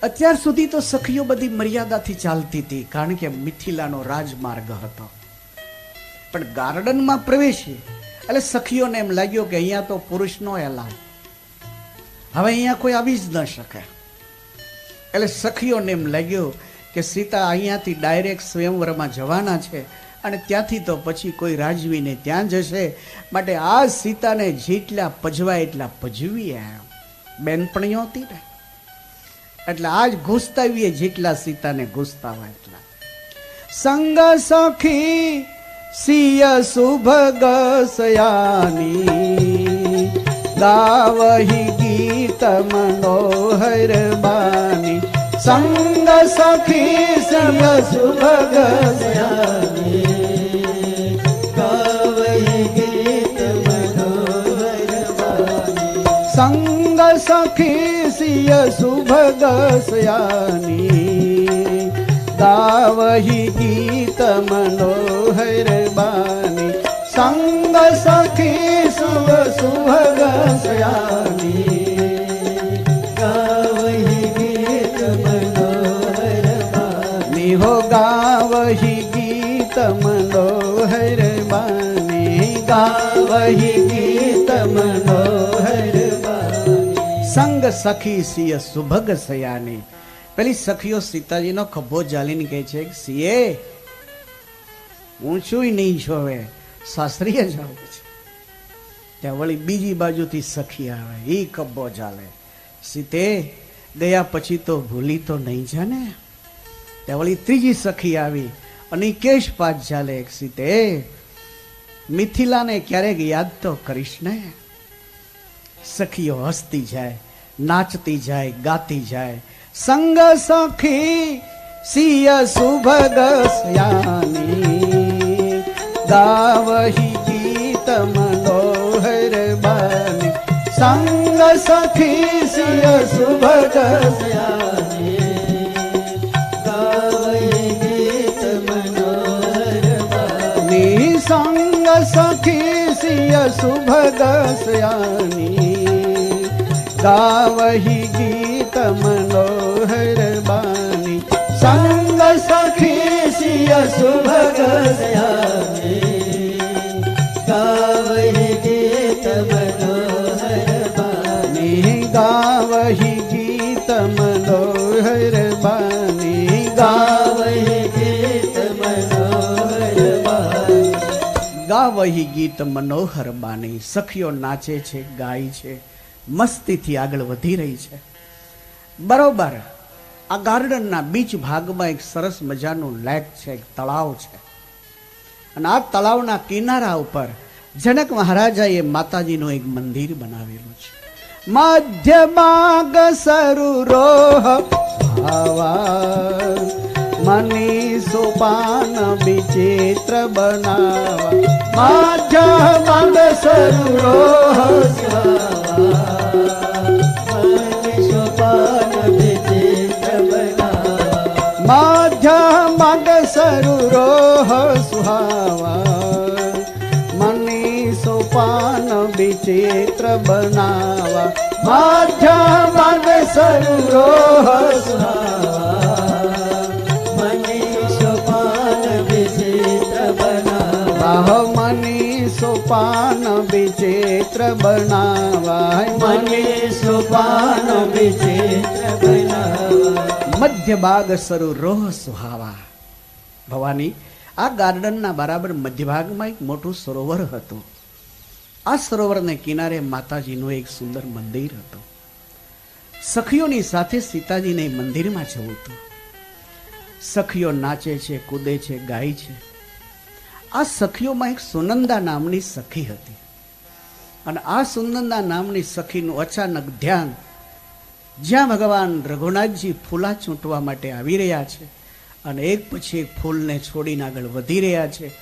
A: અત્યાર સુધી તો સખીઓ બધી મર્યાદાથી ચાલતી હતી, કારણ કે મિથિલાનો રાજમાર્ગ હતો. પણ ગાર્ડનમાં પ્રવેશી એટલે સખીઓને એમ લાગ્યો કે અહીંયા તો પુરુષનો એલાવ, હવે અહીંયા કોઈ આવી જ ન શકે. એટલે સખીઓને એમ લાગ્યો કે સીતા અહીંયાથી ડાયરેક્ટ સ્વયંવરમાં જવાના છે અને ત્યાંથી તો પછી કોઈ રાજવીને ત્યાં જશે. માટે આ સીતાને જેટલા પજવાય એટલા પજવી આવ્યા. બેનપણીઓ હતી ને, એટલે આજ ઘૂસતાવીએ જેટલા સીતાને ઘૂસતાવા એટલા. સંગ સખી સિય સુભગ સયાની ગાવહી ગીત મનોહર બાની.
C: સંગ સખી સિય સુભગ
B: સયાની ગાવહી ગીત મનોહર વાણી
C: સંગ સખી સિય સુભગ સયાની ગાવહી ગીત મનોહર બાની સંગ સખી સુભગ સયાની
B: ગાવહી ગીત મનોહર વાણી
C: હો ગાવહી ગીત મનોહર બાની ગાવહી ગીત મનોહર બાની સંગ સખી સિય સુભગ સયાની પેલી સખીઓ સીતાજીનો ખભો જાલીને કહે છે કે સિયે ઊંચું નહીં જોવે સાસરીએ જાવ છે ત્યાં વળી બીજી બાજુથી સખી આવે ઈ ખભો ચાલે સીતે ગયા પછી તો ભૂલી તો નહીં જાને ત્યાં વળી ત્રીજી સખી આવી અને ઈ કેશ પાછ ચાલે સીતે મિથિલાને ક્યારેક યાદ તો કરીશ ને સખીઓ હસતી જાય નાચતી જાય ગાતી જાય સંગ સખી સિય સુભગ સયાની ગાવહી ગીત મનોહર બાની સંગ સખી સિય સુભગ
B: સયાની ગાવહી ગીત મનોહર વાણી
C: સંગ સખી સિય સુભગ સયાની ગાવહી ગીત મનોહર બાની સંગ સખી સિય સુભગ
B: સયાની ગાવહી ગીત મનોહર વાણી
C: ગાવહી ગીત મનોહર બાની
B: ગાવહી ગીત મનોહર વાણી
A: ગાવહી ગીત મનોહર બાની સખીઓ નાચે છે ગાય છે મસ્તીથી આગળ વધી રહી છે બરોબર આ ગાર્ડનના બીચ ભાગમાં એક સરસ મજાનું લેક છે એક તળાવ છે અને આ તળાવના કિનારા ઉપર જનક મહારાજાએ માતાજીનું એક મંદિર બનાવેલું છે
C: મધ્ય માગ સરુરોહ ભાવા મની સોપાન વિચિત્ર બનાવા મધ્ય માગ સરુરોહ મધ્ય મગ સરુરોહ સુહાવા મની સોપાન વિચિત્ર બનાવા મધ્ય મગ સરુરોહ સુહાવા
B: મની સોપાન વિચિત્ર બનાવા
C: મની સોપાન વિચિત્ર બનાવા
B: મની સોપાન વિચિત્ર બનાવા
A: મધ્ય ભાગ સરુ રોહ સુહાવા ભવાની આ ગાર્ડનના બરાબર મધ્ય ભાગમાં એક મોટું સરોવર હતું આ સરોવરને કિનારે માતાજીનું એક સુંદર મંદિર હતું સખીઓની સાથે સીતાજીને મંદિરમાં જવું હતું સખીઓ નાચે છે કૂદે છે ગાય છે આ સખીઓમાં એક સુનંદા નામની સખી હતી અને આ સુનંદા નામની સખીનું અચાનક ધ્યાન જ્યાં ભગવાન રઘુનાથજી ફૂલા ચૂંટવા માટે આવી રહ્યા છે અને એક પછી એક ફૂલને છોડીને આગળ વધી રહ્યા છે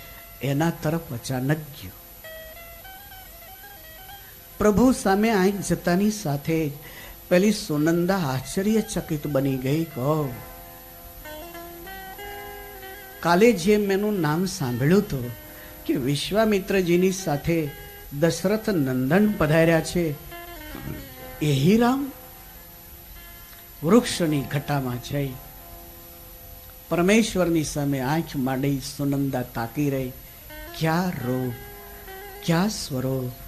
A: એના તરફ અચાનક ગયું પ્રભુ સામે આંખ જતાની સાથે જ પેલી સુનંદા આશ્ચર્યચકિત બની ગઈ કહો કાલે જે મેનું નામ સાંભળ્યું હતું કે વિશ્વામિત્રજીની સાથે દશરથ નંદન પધાર્યા છે એ રામ વૃક્ષની ઘટામાં જઈ પરમેશ્વરની સામે આંખ માંડી સુનંદા તાકી રહી ક્યાં રૂપ ક્યાં સ્વરૂપ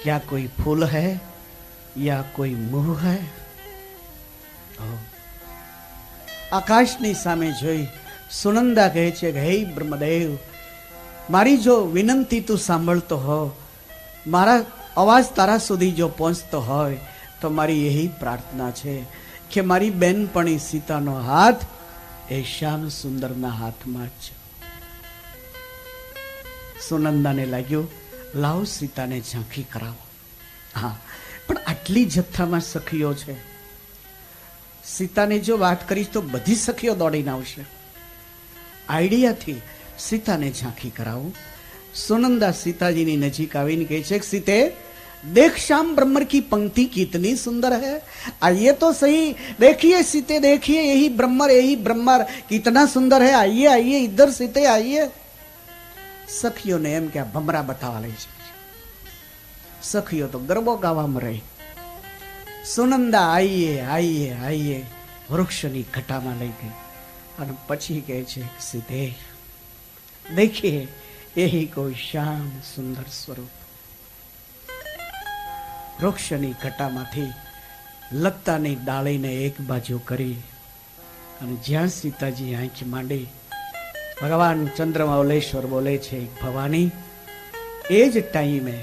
A: क्या कोई फूल है या कोई मुह है આકાશની સામે જોઈ સુનંદા કહે છે કે હે બ્રહ્મદેવ મારી જો વિનંતી તું સાંભળતો હો મારા અવાજ તારા સુધી જો પહોંચતો હોય તો મારી यही પ્રાર્થના છે કે મારી બેનપણી સીતાનો હાથ એ શ્યામ સુંદરના હાથમાં જ છે સુનંદાને લાગ્યું લાવ સીતાને ઝાંખી કરાવો હા પણ આટલી જથ્થામાં સખીઓ છે
C: સીતાને જો વાત કરીશ તો બધી સખીઓ દોડીને આવશે. આઈડિયાથી સીતાને ઝાંખી કરાવું. સુનંદા सीताजीની નજીક આવીને કહે છે, सीते देख श्याम ब्रह्मर की पंक्ति कितनी सुंदर है, आइए तो सही. देखिए सीते, देखिए यही ब्रह्मर कितना सुंदर है, आइए आइए इधर सीते आइए. સખીઓને એમ કે ભમરા બતાવવા લે છે. સખીઓ તો ગરબો ગાવામાં રહી. સુનંદા આઈએ આઈએ આઈએ વૃક્ષની ઘટામાં લઈ ગઈ અને પછી કહે છે, सीते देखिए यही कोई श्याम सुंदर स्वरूप. વૃક્ષની ઘટામાંથી લતાની ડાળીને એક બાજુ કરી અને જ્યાં સીતાજી આંખ માંડી, ભગવાન ચંદ્રમૌલેશ્વર બોલે છે, ભવાની. એ જ ટાઈમે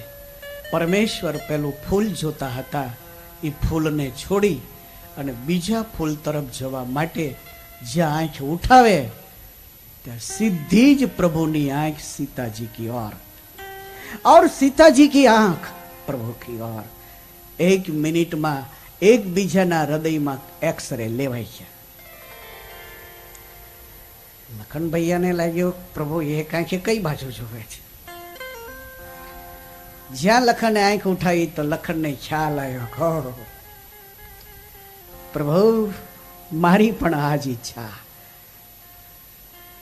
C: પરમેશ્વર પેલું ફૂલ જોતા હતા, એ ફૂલને છોડી અને બીજા ફૂલ તરફ જવા માટે જ્યાં આંખ ઉઠાવે ત્યાં સીધી જ પ્રભુની આંખ सीताजी की ओर और सीताजी की आंख प्रभु की ओर. એક મિનિટમાં એકબીજાના હૃદયમાં એક્સરે લેવાઈ ગયા. લખન ભૈયાને લાગ્યો પ્રભુ એક આંખે કઈ બાજુ જોવે છે. જ્યાં લખને આંખ ઉઠાવી તો લખનને ખ્યાલ આવ્યો, પ્રભુ મારી પણ આ જ ઈચ્છા.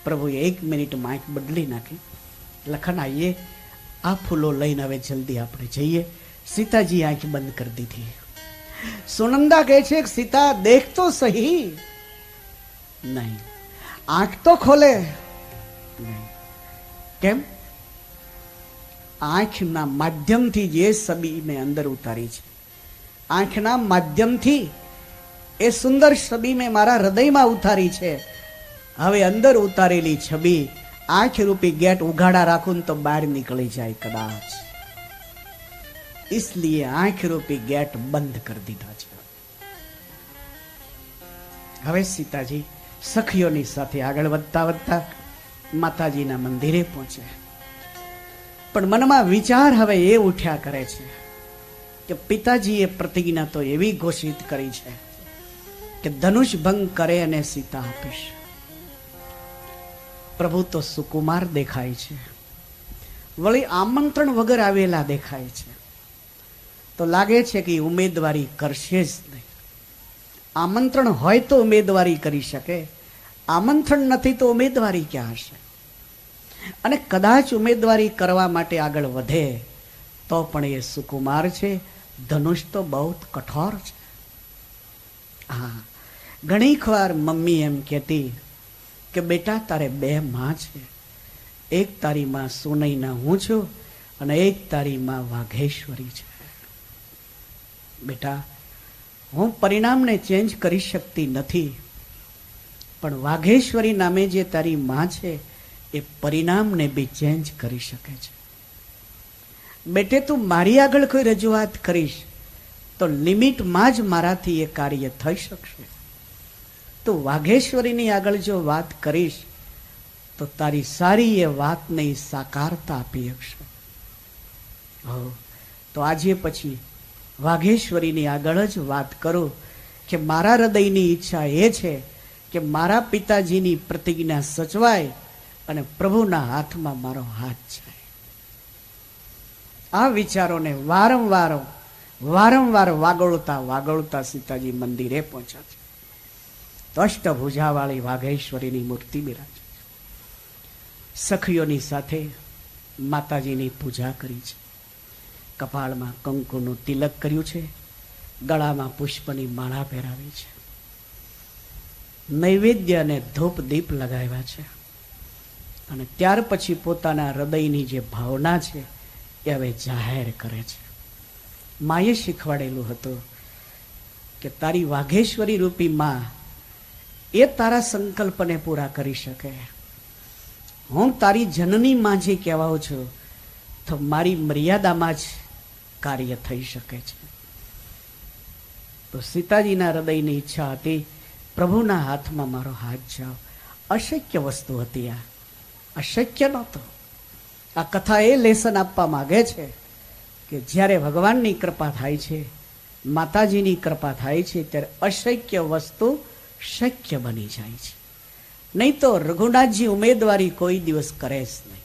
C: પ્રભુ એક મિનિટમાં આંખ બદલી નાખી. લખન આઈએ, આ ફૂલો લઈને હવે જલ્દી આપણે જઈએ. सीताजी आंख बंद कर दी थी. सुनंदा कहे छे, सीता देख तो सही. नहीं, आंख तो खोले. नहीं. केम? आंखना माध्यमथी जे छबीने अंदर उतारी छे, आंखना माध्यमथी ए सुंदर छबी में मारा हृदयमां उतारी छे. हवे अंदर उतारेली छबी आंख रूपी गेट उघाड़ा राखूं तो बहार निकली जाए कदाच. इसलिए आंख रूपी गेट बंद कर दीधा છે. હવે સીતાજી સખીઓની સાથે આગળ વધતા વધતા માતાજીના મંદિરે પહોંચે. પણ મનમાં વિચાર હવે એ ઉઠ્યા કરે છે કે પિતાજીએ પ્રતિજ્ઞા તો એવી ઘોષિત કરી છે કે ધનુષ ભંગ કરે અને સીતા આપીશ. પ્રભુ તો સુકુમાર દેખાય છે, વળી આમંત્રણ વગર આવેલા દેખાય છે. તો લાગે છે કે ઉમેદવારી કરશે જ નહીં. આમંત્રણ હોય તો ઉમેદવારી કરી શકે, આમંત્રણ નથી તો ઉમેદવારી ક્યાં હશે? અને કદાચ ઉમેદવારી કરવા માટે આગળ વધે તો પણ એ સુકુમાર છે, ધનુષ તો બહુ કઠોર છે. હા, ઘણીક વાર મમ્મી એમ કહેતી કે બેટા તારે બે માં છે, એક તારી માં સોનૈના હું છું અને એક તારી માં વાઘેશ્વરી છે. બેટા હું પરિણામને ચેન્જ કરી શકતી નથી, પણ વાઘેશ્વરી નામે જે તારી માં છે એ પરિણામને બી ચેન્જ કરી શકે છે. બેટે તું મારી આગળ કોઈ રજૂઆત કરીશ તો લિમિટમાં જ મારાથી એ કાર્ય થઈ શકશે. તું વાઘેશ્વરીની આગળ જો વાત કરીશ તો તારી સારી એ વાતને સાકારતા આપી શકશે. તો આજે પછી વાઘેશ્વરીની આગળ જ વાત કરું કે મારા હૃદયની ઈચ્છા એ છે કે મારા પિતાજીની પ્રતિજ્ઞા સચવાય અને પ્રભુના હાથમાં મારો હાથ છે. આ વિચારોને વારંવાર વાગોળતા સીતાજી મંદિરે પહોંચ્યા છે. તો અષ્ટભુજાવાળી વાઘેશ્વરીની મૂર્તિ બિરાજે છે. સખીઓની સાથે માતાજીની પૂજા કરી છે. કપાળમાં કંકુનું તિલક કર્યું છે, ગળામાં પુષ્પની માળા પહેરાવી છે, નૈવેદ્ય અને ધૂપ દીપ લગાવ્યા છે. અને ત્યાર પછી પોતાના હૃદયની જે ભાવના છે એ હવે જાહેર કરે છે. માએ શીખવાડેલું હતું કે તારી વાઘેશ્વરી રૂપી માં એ તારા સંકલ્પને પૂરા કરી શકે. હું તારી જનની માં જે કહેવાઉં છું તો મારી મર્યાદામાં જ કાર્ય થઈ શકે છે. તો સીતાજીના હૃદયની ઈચ્છા હતી પ્રભુના હાથમાં મારો હાથ જાઓ. અશક્ય વસ્તુ હતી, આ અશક્ય નહોતો. આ કથા એ લેસન આપવા માંગે છે કે જ્યારે ભગવાનની કૃપા થાય છે
A: માતાજીની કૃપા થાય છે ત્યારે અશક્ય વસ્તુ શક્ય બની જાય છે. નહીં તો રઘુનાથજી ઉમેદવારી કોઈ દિવસ કરે જ નહીં.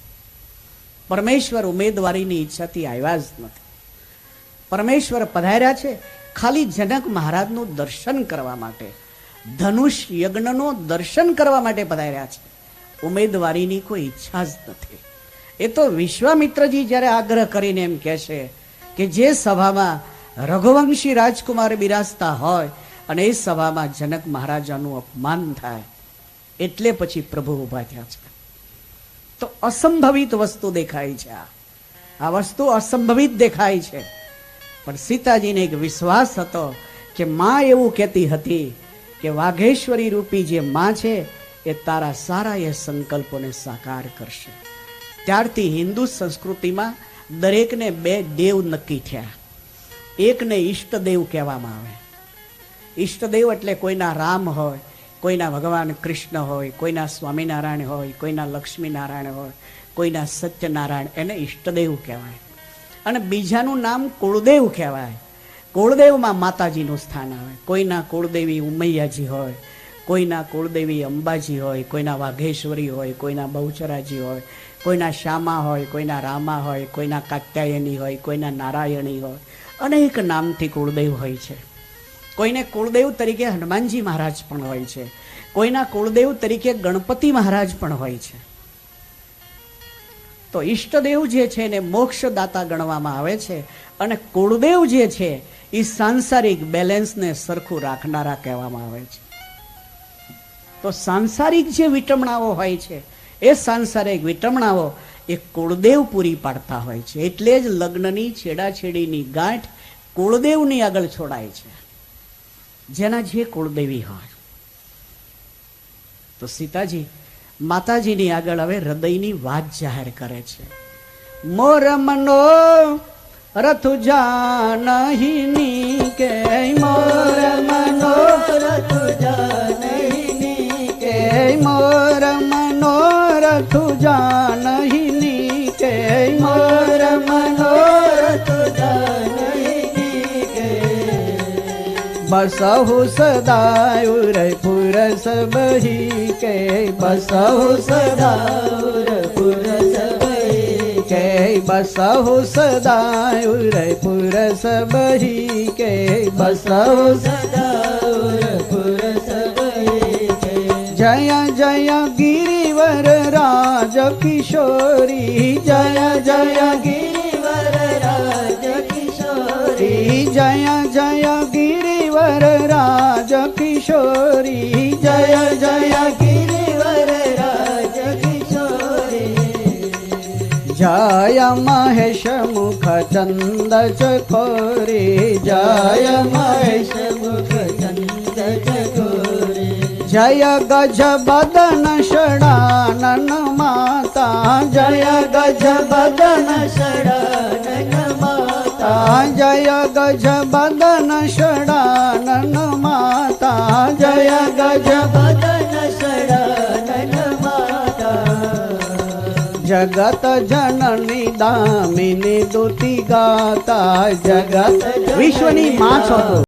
A: પરમેશ્વર ઉમેદવારીની ઈચ્છાથી આવ્યા જ નથી. પરમેશ્વર પધાર્યા છે ખાલી જનક મહારાજનું દર્શન કરવા માટે, ધનુષ યજ્ઞનો દર્શન કરવા માટે પધાર્યા છે. ઉમેદવારીની કોઈ ઈચ્છા જ નથી. એ તો વિશ્વામિત્રજી જ્યારે આગ્રહ કરીને એમ કહે છે કે જે સભામાં રઘુવંશી રાજકુમાર બિરાજતા હોય અને એ સભામાં જનક મહારાજાનું અપમાન થાય, એટલે પછી પ્રભુ ઉભા થયા છે. તો અસંભવિત વસ્તુ દેખાય છે. આ વસ્તુ અસંભવિત દેખાય છે. પણ સીતાજીને એક વિશ્વાસ હતો કે માં એવું કહેતી હતી કે વાઘેશ્વરી રૂપી જે માં છે એ તારા સારા એ સંકલ્પોને સાકાર કરશે. ત્યારથી હિન્દુ સંસ્કૃતિમાં દરેકને બે દેવ નક્કી થયા. એકને ઈષ્ટદેવ કહેવામાં આવે. ઈષ્ટદેવ એટલે કોઈના રામ હોય, કોઈના ભગવાન કૃષ્ણ હોય, કોઈના સ્વામિનારાયણ હોય, કોઈના લક્ષ્મીનારાયણ હોય, કોઈના સત્યનારાયણ, એને ઈષ્ટદેવ કહેવાય. અને બીજાનું નામ કુળદેવ કહેવાય. કુળદેવમાં માતાજીનું સ્થાન આવે. કોઈના કુળદેવી ઉમૈયાજી હોય, કોઈના કુળદેવી અંબાજી હોય, કોઈના વાઘેશ્વરી હોય, કોઈના બહુચરાજી હોય, કોઈના શ્યામા હોય, કોઈના રામા હોય, કોઈના કાત્યાયની હોય, કોઈના નારાયણી હોય. અનેક નામથી કુળદેવ હોય છે. કોઈને કુળદેવ તરીકે હનુમાનજી મહારાજ પણ હોય છે. કોઈના કુળદેવ તરીકે ગણપતિ મહારાજ પણ હોય છે. તો ઈષ્ટદેવ જે છે એને મોક્ષદાતા ગણવામાં આવે છે. અને કુળદેવ જે છે એ સાંસારિક બેલેન્સને સરખું રાખનારા કહેવામાં આવે છે. તો સાંસારિક જે વિટમણાઓ હોય છે એ સાંસારિક વિટમણાઓ એ કુળદેવ પૂરી પાડતા હોય છે. એટલે જ લગ્નની છેડાછેડીની ગાંઠ કુળદેવની આગળ છોડાય છે, જેના જે કુળદેવી હોય. તો સીતાજી માતાજીની આગળ હવે હૃદયની વાત જાહેર કરે છે. મોર મનો રથુ જાનહિની કે, મોર મનો
B: રથુ જાનહિની
A: કે, મોર મનો રથુ જાનહિની કે,
B: મોર મનોરથ જાનહિની કે.
A: બસહુ સદાયુ રયપુર સબહી કે,
B: બસહુ સદાઉર પુરસ ભઈ
A: કે, બસહુ સદાયુ રયપુર સબહી કે,
B: બસહુ સદાઉર પુરસ ભઈ કે.
A: જય જય ગિરિવર રાજ કિશોરી,
B: જય જય ગિરિવર રાજ કિશોરી,
A: જય જય ગિરિવર રાજ કિશોરી,
B: જય જય ગિરિવર રાજ કિશોરી.
A: જય મહેશ મુખ ચંદ ચકોરી,
B: જય મહેશ મુખ ચંદ ચકોરી,
A: જય ગજ બદન ષડાનન માતા,
B: જય ગજ બદન ષડાનન માતા,
A: જય ગજ બદન ષડાનન માતા,
B: જય ગજ બદન ષડાનન માતા.
A: જગત જનની દામિની દુતિ ગાતા, જગત વિશ્વની માં છો.